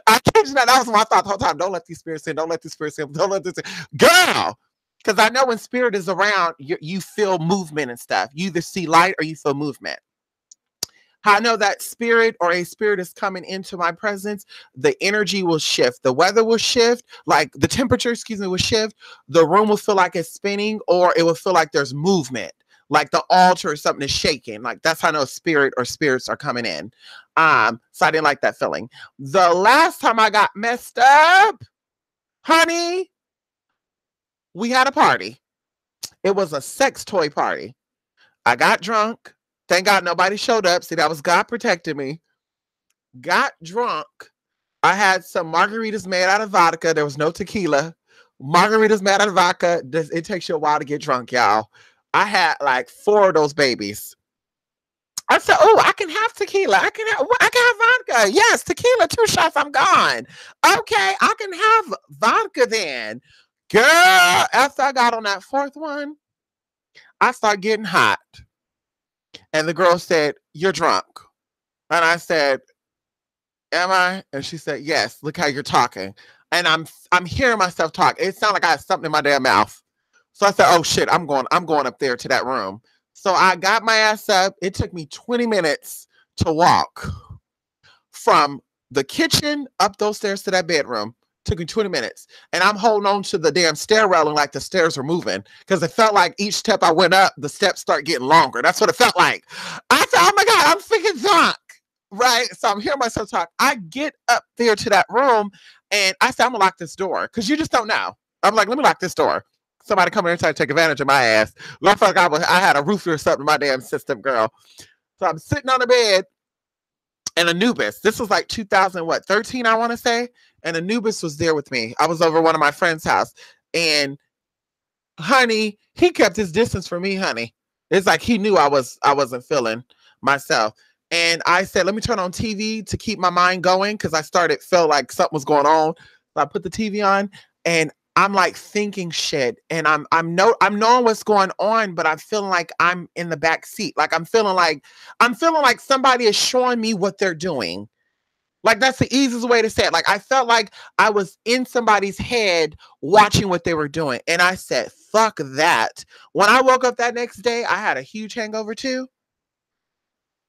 I kid you not. That was my thought the whole time. Don't let these spirits in. Don't let these spirits in. Don't let this in. Girl! Because I know when spirit is around, you feel movement and stuff. You either see light or you feel movement. How I know that spirit or a spirit is coming into my presence, the energy will shift. The weather will shift, like the temperature, will shift. The room will feel like it's spinning or it will feel like there's movement, like the altar or something is shaking. Like that's how I know spirit or spirits are coming in. So I didn't like that feeling. The last time I got messed up, honey, we had a party. It was a sex toy party. I got drunk. Thank God nobody showed up. See, that was God protecting me. Got drunk. I had some margaritas made out of vodka. There was no tequila. Margaritas made out of vodka. It takes you a while to get drunk, y'all. I had like 4 of those babies. I said, oh, I can have tequila. I can have vodka. Yes, tequila, 2 shots, I'm gone. Okay, I can have vodka then. Girl, after I got on that 4th one, I started getting hot. And the girl said, you're drunk. And I said, am I? And she said, yes, look how you're talking. And I'm hearing myself talk. It sounded like I had something in my damn mouth. So I said, oh shit, I'm going up there to that room. So I got my ass up. It took me 20 minutes to walk from the kitchen up those stairs to that bedroom. Took me 20 minutes. And I'm holding on to the damn stair railing like the stairs were moving. Because it felt like each step I went up, the steps start getting longer. That's what it felt like. I said, oh my God, I'm freaking drunk. Right? So I'm hearing myself talk. I get up there to that room and I said, I'm going to lock this door. Because you just don't know. I'm like, let me lock this door. Somebody come in here and try to take advantage of my ass. I felt like I had a roof or something in my damn system, girl. So I'm sitting on the bed. And Anubis, this was like 2013, I want to say. And Anubis was there with me. I was over one of my friend's house. And honey, he kept his distance from me, honey. It's like he knew I wasn't feeling myself. And I said, let me turn on TV to keep my mind going. Cause I felt like something was going on. So I put the TV on and I'm like thinking shit. And I'm knowing what's going on, but I'm feeling like I'm in the back seat. Like I'm feeling like somebody is showing me what they're doing. Like that's the easiest way to say it. Like I felt like I was in somebody's head watching what they were doing. And I said, fuck that. When I woke up that next day, I had a huge hangover too.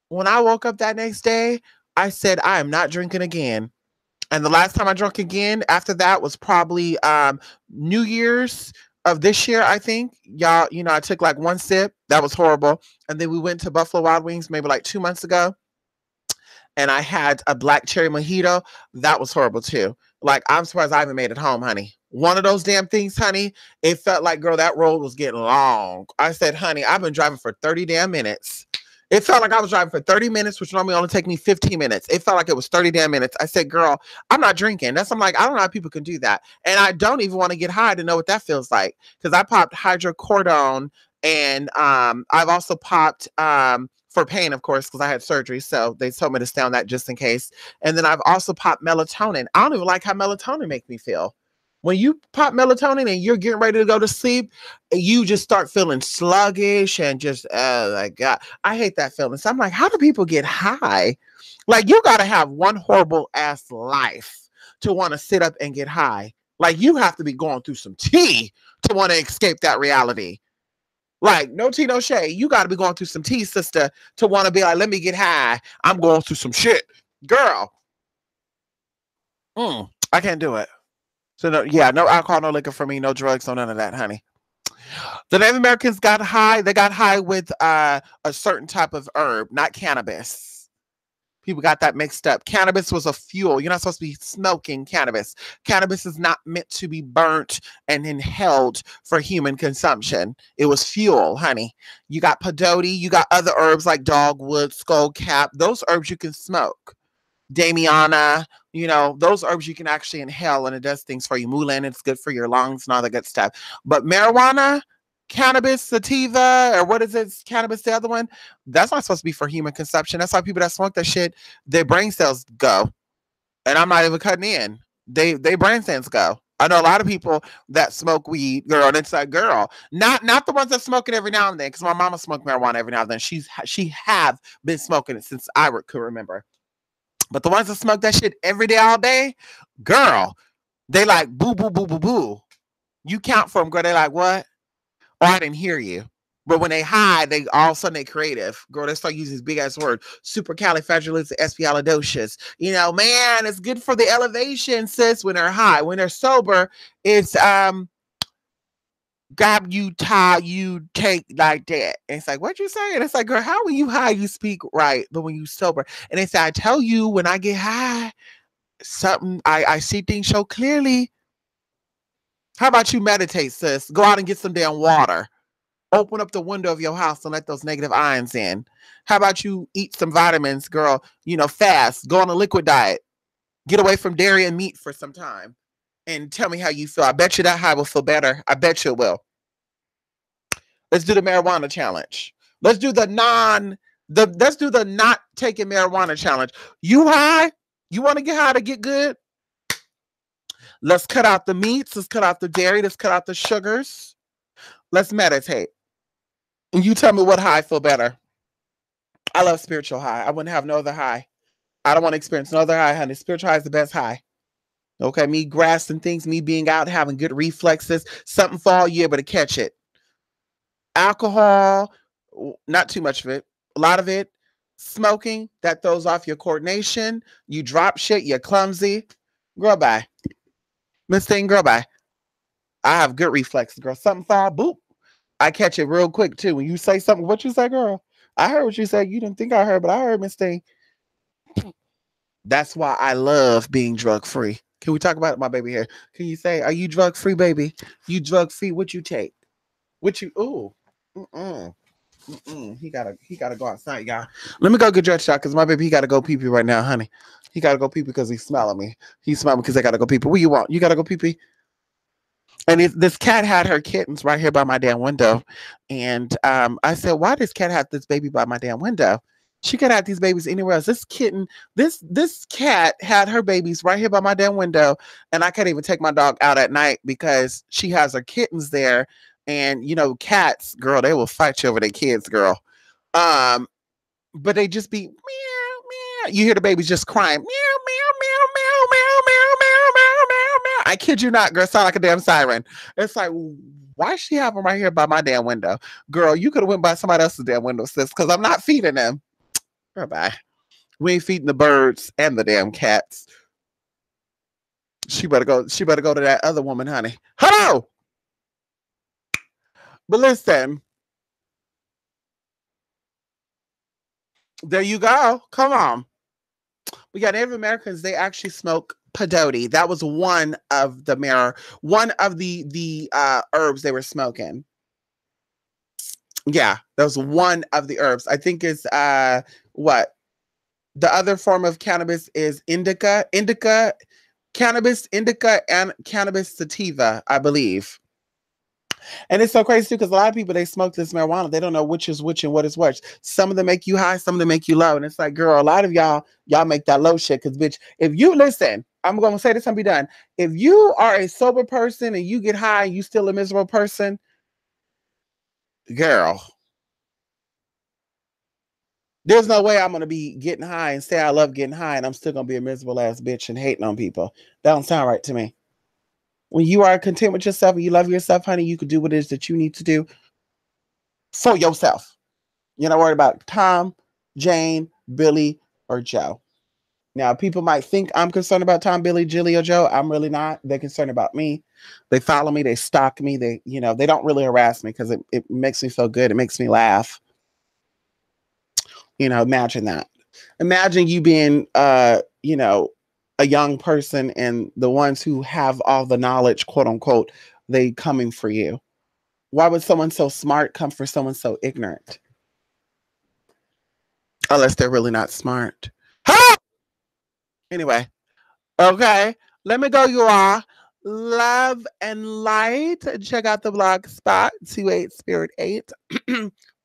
When I woke up that next day, I said, I am not drinking again. And the last time I drank again after that was probably New Year's of this year, I think. Y'all, I took like 1 sip. That was horrible. And then we went to Buffalo Wild Wings maybe like 2 months ago. And I had a black cherry mojito. That was horrible too. Like, I'm surprised I even made it home, honey. One of those damn things, honey, it felt like, girl, that road was getting long. I said, honey, I've been driving for 30 damn minutes. It felt like I was driving for 30 minutes, which normally only take me 15 minutes. It felt like it was 30 damn minutes. I said, girl, I'm not drinking. I'm like, I don't know how people can do that. And I don't even want to get high to know what that feels like. Because I popped hydrocodone, and I've also popped for pain, of course, because I had surgery. So they told me to stay on that just in case. And then I've also popped melatonin. I don't even like how melatonin makes me feel. When you pop melatonin and you're getting ready to go to sleep, you just start feeling sluggish and just, oh my God, I hate that feeling. So I'm like, how do people get high? Like, you got to have one horrible ass life to want to sit up and get high. Like, you have to be going through some tea to want to escape that reality. Like, no tea, no shade. You got to be going through some tea, sister, to want to be like, let me get high. I'm going through some shit. Girl. I can't do it. So, no, yeah, no alcohol, no liquor for me, no drugs, no none of that, honey. The Native Americans got high. They got high with a certain type of herb, not cannabis. People got that mixed up. Cannabis was a fuel. You're not supposed to be smoking cannabis. Cannabis is not meant to be burnt and inhaled for human consumption. It was fuel, honey. You got peyote. You got other herbs like dogwood, skullcap. Those herbs you can smoke. Damiana, you know, those herbs you can actually inhale, and it does things for you. Mullein, it's good for your lungs and all that good stuff. But marijuana, cannabis, sativa, or what is it? Cannabis, the other one, that's not supposed to be for human consumption. That's why people that smoke that shit, their brain cells go. And I'm not even cutting in. They brain cells go. I know a lot of people that smoke weed, girl, and it's like, girl, not the ones that smoke it every now and then, because my mama smoked marijuana every now and then. She have been smoking it since I could remember. But the ones that smoke that shit every day, all day, girl, they like boo, boo, boo, boo, boo. You count for them, girl. They like, what? Oh, I didn't hear you. But when they high, they all of a sudden they creative. Girl, they start using this big ass word. Supercalifragilisticexpialidocious. You know, man, it's good for the elevation, sis, when they're high. When they're sober, it's grab you, tie you, take like that. And it's like, what you say? And it's like, girl, how when you high, you speak right, but when you sober. And they say, I tell you, when I get high, something I see things so clearly. How about you meditate, sis? Go out and get some damn water. Open up the window of your house and let those negative ions in. How about you eat some vitamins, girl? You know, fast. Go on a liquid diet. Get away from dairy and meat for some time. And tell me how you feel. I bet you that high will feel better. I bet you it will. Let's do the marijuana challenge. Let's do the let's do the not taking marijuana challenge. You high? You want to get high to get good? Let's cut out the meats. Let's cut out the dairy. Let's cut out the sugars. Let's meditate. And you tell me what high feel better. I love spiritual high. I wouldn't have no other high. I don't want to experience no other high, honey. Spiritual high is the best high. Okay, me grasping things, me being out, having good reflexes. Something fall, you're able to catch it. Alcohol, not too much of it. A lot of it. Smoking, that throws off your coordination. You drop shit, you're clumsy. Girl, bye. Miss Thing, girl, bye. I have good reflexes, girl. Something fall, boop. I catch it real quick, too. When you say something, what you say, girl? I heard what you said. You didn't think I heard, but I heard, Miss Thing. That's why I love being drug-free. Can we talk about it, my baby here? Can you say, are you drug-free, baby? You drug-free, what you take? What you, ooh. He gotta go outside, y'all. Let me go get dressed, shot, because my baby, he gotta go pee-pee right now, honey. He gotta go pee-pee because he's smelling me. He's smelling me because I gotta go pee-pee. What you want? You gotta go pee-pee? And this cat had her kittens right here by my damn window. And I said, why does cat have this baby by my damn window? She could have these babies anywhere else. This kitten, this cat had her babies right here by my damn window. And I can't even take my dog out at night because she has her kittens there. And, you know, cats, girl, they will fight you over their kids, girl. But they just be meow, meow. You hear the babies just crying, meow, meow, meow, meow, meow, meow, meow, meow, meow, meow. I kid you not, girl, sound like a damn siren. It's like, why she have them right here by my damn window? Girl, you could have went by somebody else's damn window, sis, because I'm not feeding them. Girl, bye. We ain't feeding the birds and the damn cats. She better go to that other woman, honey. Hello! But listen, there you go. Come on. We got Native Americans, they actually smoke peyote. That was one of the herbs they were smoking. Yeah, that was one of the herbs. I think it's what the other form of cannabis is cannabis indica, and cannabis sativa, I believe. And it's so crazy too, because a lot of people, they smoke this marijuana, they don't know which is which and what is what. Some of them make you high, some of them make you low. And it's like, girl, a lot of y'all make that low shit. Because bitch, if you listen, I'm gonna say this and be done. If you are a sober person and you get high and you still a miserable person, girl, there's no way I'm gonna be getting high and say I love getting high and I'm still gonna be a miserable ass bitch and hating on people. That don't sound right to me. When you are content with yourself and you love yourself, honey, you can do what it is that you need to do for yourself. You're not worried about Tom, Jane, Billy, or Joe. Now, people might think I'm concerned about Tom, Billy, Jilly, or Joe. I'm really not. They're concerned about me. They follow me. They stalk me. They don't really harass me because it makes me feel good. It makes me laugh. Imagine that. Imagine you being, a young person and the ones who have all the knowledge, quote unquote, they coming for you. Why would someone so smart come for someone so ignorant? Unless they're really not smart. Ha! Anyway, okay. Let me go, you all. Love and light. Check out the blog spot, 28 Spirit 8,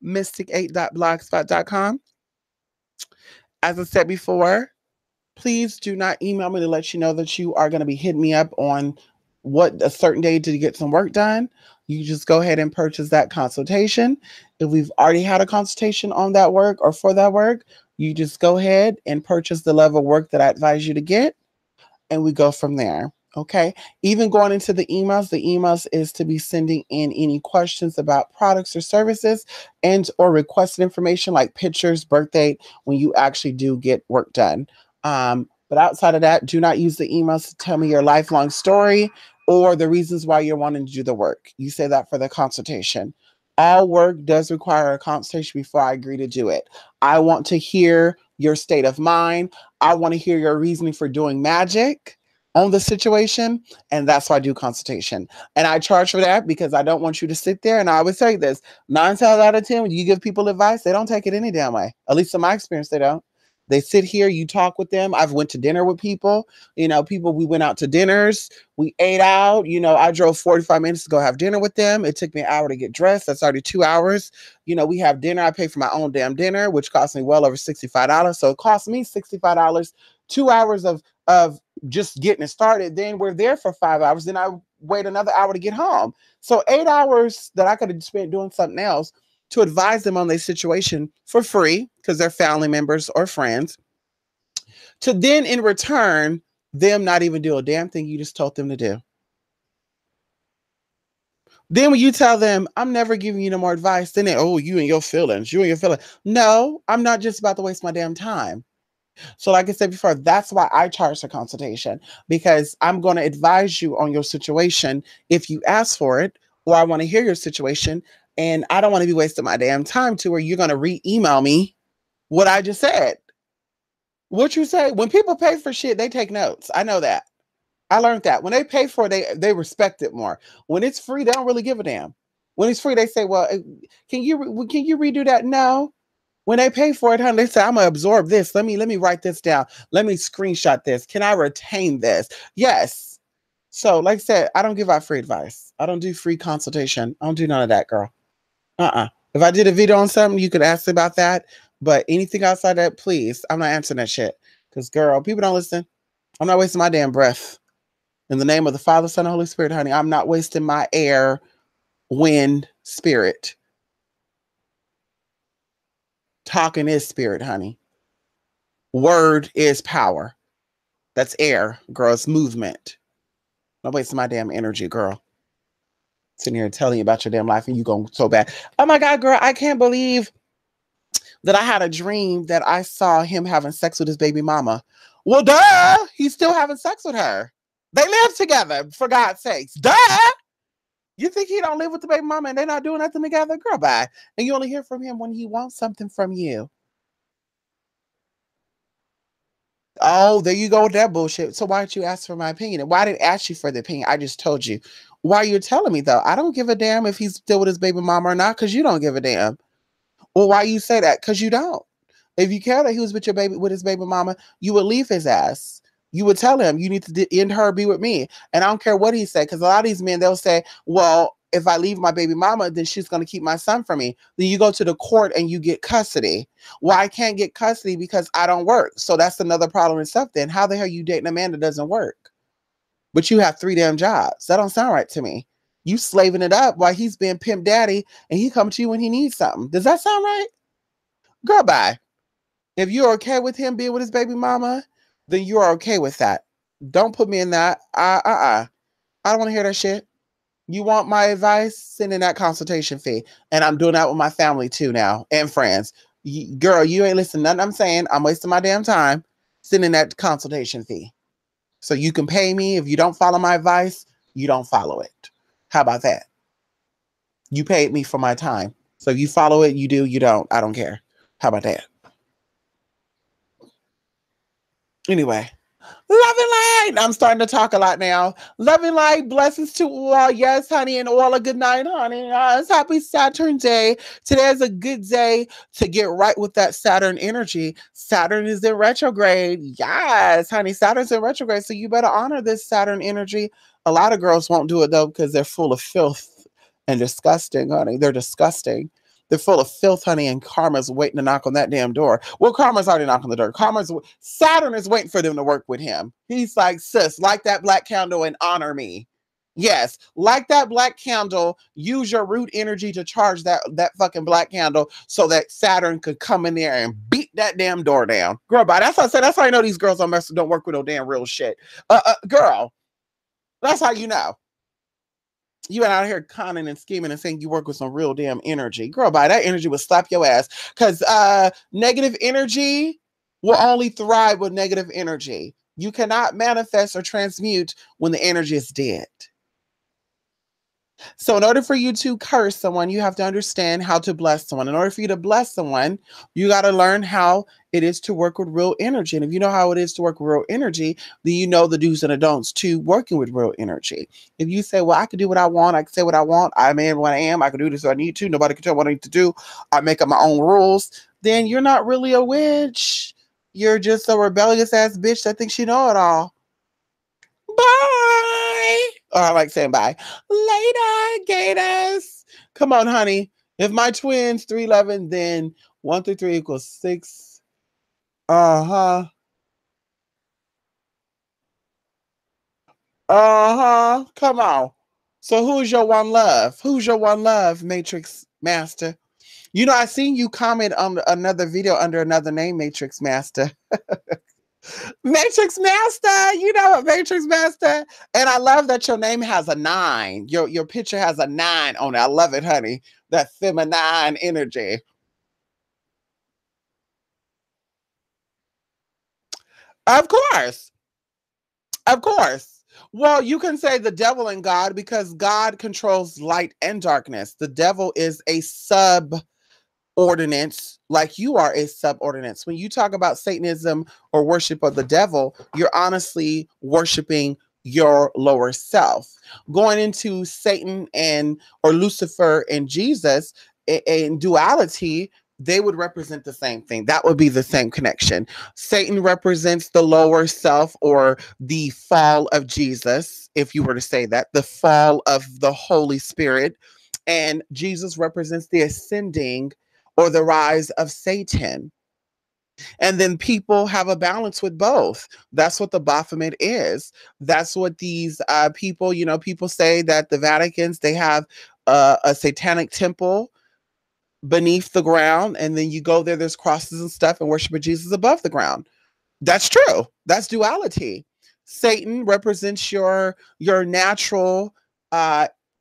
mystic8.blogspot.com. As I said before, please do not email me to let you know that you are going to be hitting me up on what a certain day to get some work done. You just go ahead and purchase that consultation. If we've already had a consultation on that work or for that work, you just go ahead and purchase the level of work that I advise you to get, and we go from there. Okay. Even going into the emails is to be sending in any questions about products or services and or requested information like pictures, birth date, when you actually do get work done. But outside of that, do not use the emails to tell me your lifelong story or the reasons why you're wanting to do the work. You say that for the consultation. All work does require a consultation before I agree to do it. I want to hear your state of mind. I want to hear your reasoning for doing magic on the situation. And that's why I do consultation. And I charge for that because I don't want you to sit there. And I always say this, 9 times out of 10, when you give people advice, they don't take it any damn way. At least in my experience, they don't. They sit here, you talk with them. I've went to dinner with people, we went out to dinners. We ate out, I drove 45 minutes to go have dinner with them. It took me an hour to get dressed. That's already 2 hours. We have dinner. I pay for my own damn dinner, which cost me well over $65. So it cost me $65, 2 hours of just getting it started. Then we're there for 5 hours. Then I wait another hour to get home. So 8 hours that I could have spent doing something else to advise them on their situation for free because they're family members or friends, to then in return, them not even do a damn thing you just told them to do. Then when you tell them, I'm never giving you no more advice, then you and your feelings. No, I'm not just about to waste my damn time. So like I said before, that's why I charge the consultation, because I'm going to advise you on your situation if you ask for it, or I want to hear your situation. And I don't want to be wasting my damn time to where you're going to re-email me what I just said. What you say? When people pay for shit, they take notes. I know that. I learned that. When they pay for it, they respect it more. When it's free, they don't really give a damn. When it's free, they say, well, can you redo that? No. When they pay for it, honey, they say, I'm gonna absorb this. Let me write this down. Let me screenshot this. Can I retain this? Yes. So, like I said, I don't give out free advice. I don't do free consultation. I don't do none of that, girl. If I did a video on something, you could ask about that. But anything outside that, please, I'm not answering that shit. Because, girl, people don't listen. I'm not wasting my damn breath. In the name of the Father, Son, and Holy Spirit, honey, I'm not wasting my air, wind, spirit. Talking is spirit, honey. Word is power. That's air, girl. It's movement. I'm not wasting my damn energy, girl. Sitting here telling you about your damn life and you going so bad. Oh my God, girl, I can't believe that I had a dream that I saw him having sex with his baby mama. Well, duh, he's still having sex with her. They live together, for God's sakes. Duh. You think he don't live with the baby mama and they're not doing nothing together? Girl, bye. And you only hear from him when he wants something from you. Oh, there you go with that bullshit. So why did you ask for my opinion? And why did I ask you for the opinion? I just told you. Why are you telling me though? I don't give a damn if he's still with his baby mama or not, because you don't give a damn. Well, why you say that? Because you don't. If you care that he was with your baby, with his baby mama, you would leave his ass. You would tell him you need to end her, be with me. And I don't care what he said, because a lot of these men, they'll say, well, if I leave my baby mama, then she's going to keep my son from me. Then you go to the court and you get custody. Well, I can't get custody because I don't work. So that's another problem and stuff. Then how the hell you dating a man that doesn't work? But you have 3 damn jobs. That don't sound right to me. You slaving it up while he's being pimp daddy and he come to you when he needs something. Does that sound right? Girl, bye. If you're okay with him being with his baby mama, then you are okay with that. Don't put me in that. I don't want to hear that shit. You want my advice? Send in that consultation fee. And I'm doing that with my family too now and friends. Girl, you ain't listening to nothing I'm saying. I'm wasting my damn time. Send in that consultation fee. So you can pay me. If you don't follow my advice, you don't follow it. How about that? You paid me for my time. So if you follow it, you do, you don't. I don't care. How about that? Anyway. Love and light. I'm starting to talk a lot now. Love and light. Blessings to all. Yes, honey. And all a good night, honey. It's happy Saturn day. Today is a good day to get right with that Saturn energy. Saturn is in retrograde. Yes, honey. Saturn's in retrograde. So you better honor this Saturn energy. A lot of girls won't do it though because they're full of filth and disgusting, honey. They're disgusting. They're full of filth, honey, and karma's waiting to knock on that damn door. Well, karma's already knocking on the door. Saturn is waiting for them to work with him. He's like, sis, light that black candle and honor me. Yes, like that black candle, use your root energy to charge that fucking black candle so that Saturn could come in there and beat that damn door down. Girl, bye. That's how I said. That's how I know these girls don't work with no damn real shit. Girl, that's how you know. You went out here conning and scheming and saying you work with some real damn energy. Girl, bye. That energy would slap your ass. Because negative energy will only thrive with negative energy. You cannot manifest or transmute when the energy is dead. So in order for you to curse someone, you have to understand how to bless someone. In order for you to bless someone, you got to learn how it is to work with real energy. And if you know how it is to work with real energy, then you know the do's and the don'ts to working with real energy. If you say, well, I can do what I want, I can say what I want, I'm in what I am, I can do this if I need to, nobody can tell what I need to do, I make up my own rules, then you're not really a witch. You're just a rebellious ass bitch that thinks you know it all. Bye. Oh, I like saying bye. Later, Gators. Come on, honey. If my twins 311, then 1 through 3 equals 6. Uh-huh. Uh-huh. Come on. So who's your one love? Who's your one love, Matrix Master? You know, I seen you comment on another video under another name, Matrix Master. Matrix Master, you know what, Matrix Master? And I love that your name has a 9. Your picture has a 9 on it. I love it, honey. That feminine energy. Of course. Of course. Well, you can say the devil and God because God controls light and darkness. The devil is a subordinate, like you are a subordinate. When you talk about Satanism or worship of the devil, you're honestly worshiping your lower self. Going into Satan and or Lucifer and Jesus in duality, they would represent the same thing. That would be the same connection. Satan represents the lower self or the fall of Jesus, if you were to say that, the fall of the Holy Spirit. And Jesus represents the ascending or the rise of Satan. And then people have a balance with both. That's what the Baphomet is. That's what these people, you know, people say that the Vaticans, they have a satanic temple beneath the ground. And then you go there, there's crosses and stuff and worship of Jesus above the ground. That's true. That's duality. Satan represents your natural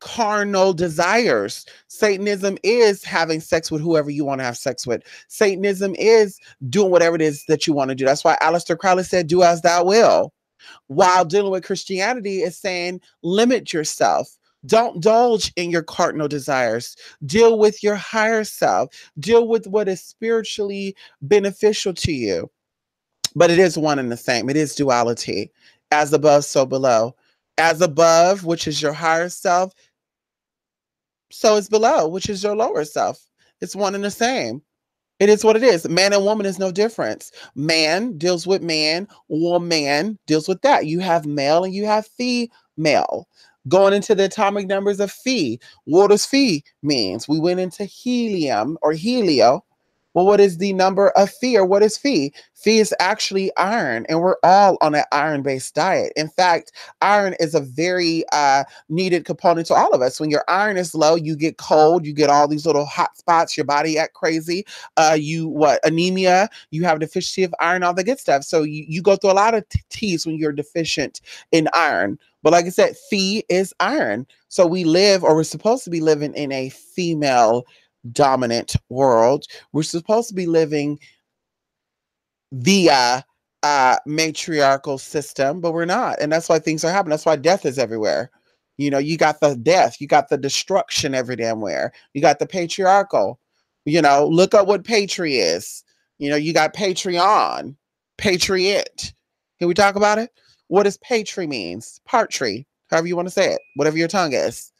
carnal desires. Satanism is having sex with whoever you want to have sex with. Satanism is doing whatever it is that you want to do. That's why Aleister Crowley said, do as thou will. While dealing with Christianity is saying, limit yourself. Don't indulge in your cardinal desires. Deal with your higher self. Deal with what is spiritually beneficial to you. but it is one and the same. It is duality. As above, so below. As above, which is your higher self, so is below, which is your lower self. It's one and the same. It is what it is. Man and woman is no difference. Man deals with man, woman deals with that. You have male and you have female. Going into the atomic numbers of phi. What does phi means? We went into helium or helio. Well, what is the number of phi, or what is phi? Phi is actually iron, and we're all on an iron-based diet. In fact, iron is a very needed component to all of us. When your iron is low, you get cold, you get all these little hot spots, your body act crazy. Anemia, you have deficiency of iron, all the good stuff. So you go through a lot of teas when you're deficient in iron. But like I said, phi is iron. So we live, or we're supposed to be living in a female dominant world. We're supposed to be living via matriarchal system, but we're not. And that's why things are happening. That's why death is everywhere. You know, you got the death, you got the destruction every damn where. You got the patriarchal. You know, look up what patri is. You know, you got Patreon, patriot. Can we talk about it? What does patri means? Partry, however you want to say it, whatever your tongue is.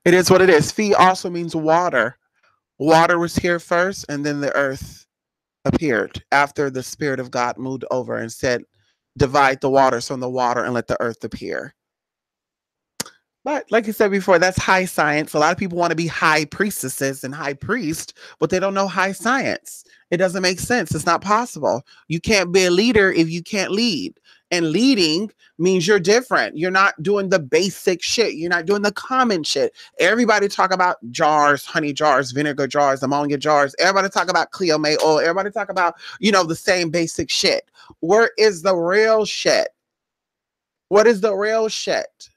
It is what it is. Phi also means water. Water was here first, and then the earth appeared after the Spirit of God moved over and said, divide the waters from the water and let the earth appear. But like I said before, that's high science. A lot of people want to be high priestesses and high priest, but they don't know high science. It doesn't make sense. It's not possible. You can't be a leader if you can't lead. And leading means you're different. You're not doing the basic shit. You're not doing the common shit. Everybody talk about jars, honey jars, vinegar jars, ammonia jars. Everybody talk about Cleo May oil. Everybody talk about, you know, the same basic shit. Where is the real shit? What is the real shit?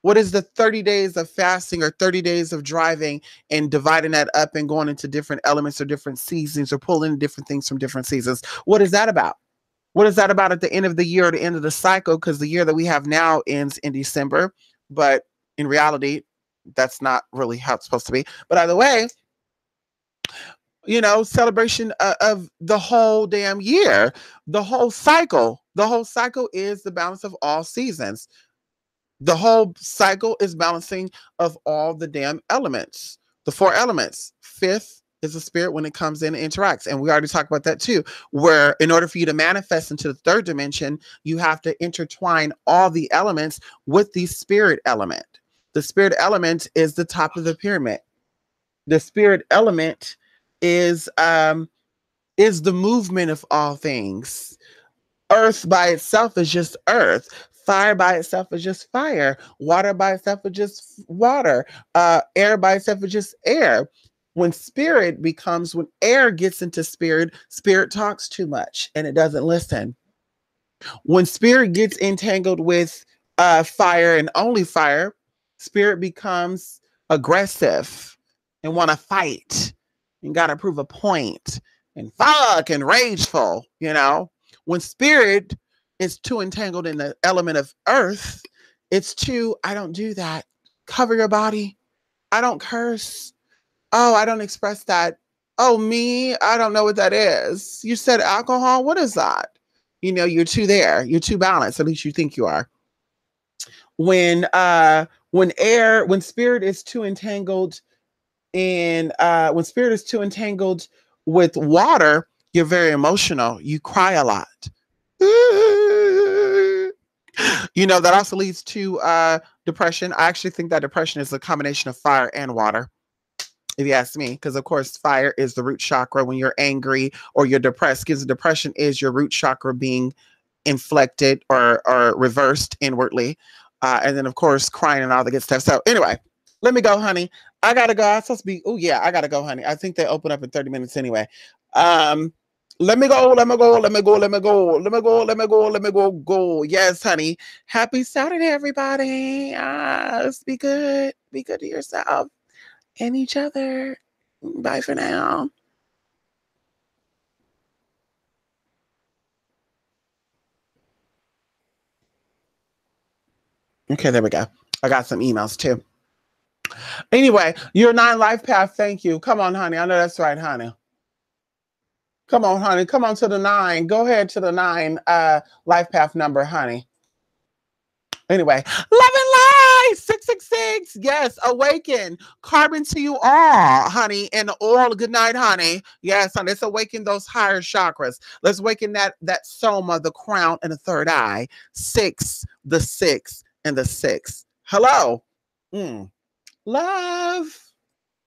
What is the 30 days of fasting or 30 days of driving and dividing that up and going into different elements or different seasons or pulling different things from different seasons? What is that about? What is that about at the end of the year or the end of the cycle? Because the year that we have now ends in December, but in reality, that's not really how it's supposed to be. But either way, you know, celebration of the whole damn year, the whole cycle. The whole cycle is the balance of all seasons. The whole cycle is balancing of all the damn elements, the four elements. Fifth is the spirit when it comes in and interacts. And we already talked about that too, where in order for you to manifest into the third dimension, you have to intertwine all the elements with the spirit element. The spirit element is the top of the pyramid. The spirit element is the movement of all things. Earth by itself is just earth. Fire by itself is just fire. Water by itself is just water. Air by itself is just air. When air gets into spirit, spirit talks too much and it doesn't listen. When spirit gets entangled with fire and only fire, spirit becomes aggressive and want to fight and got to prove a point and fuck and rageful, you know. When spirit is too entangled in the element of earth, it's too, I don't do that. Cover your body. I don't curse. Oh, I don't express that. Oh, me? I don't know what that is. You said alcohol? What is that? You know, you're too there. You're too balanced. At least you think you are. When spirit is too entangled when spirit is too entangled with water, you're very emotional. You cry a lot. You know, that also leads to depression. I actually think that depression is a combination of fire and water, if you ask me, because of course fire is the root chakra. When you're angry or you're depressed, because depression is your root chakra being inflected or reversed inwardly. And then of course crying and all the good stuff. So anyway, let me go, honey. I gotta go. I'm supposed to be, oh yeah, I gotta go, honey. I think they open up in 30 minutes anyway. Let me go. Yes, honey. Happy Saturday, everybody. Be good. Be good to yourself and each other. Bye for now. Okay, there we go. I got some emails too. Anyway, your 9 life path. Thank you. Come on, honey. I know that's right, honey. Come on, honey. Come on to the 9. Go ahead to the 9 life path number, honey. Anyway, love and light 666. Yes, awaken. Carbon to you all, honey, and all. Good night, honey. Yes, honey. Let's awaken those higher chakras. Let's awaken that soma, the crown, and the third eye. 6, the 6, and the 6. Hello. Love.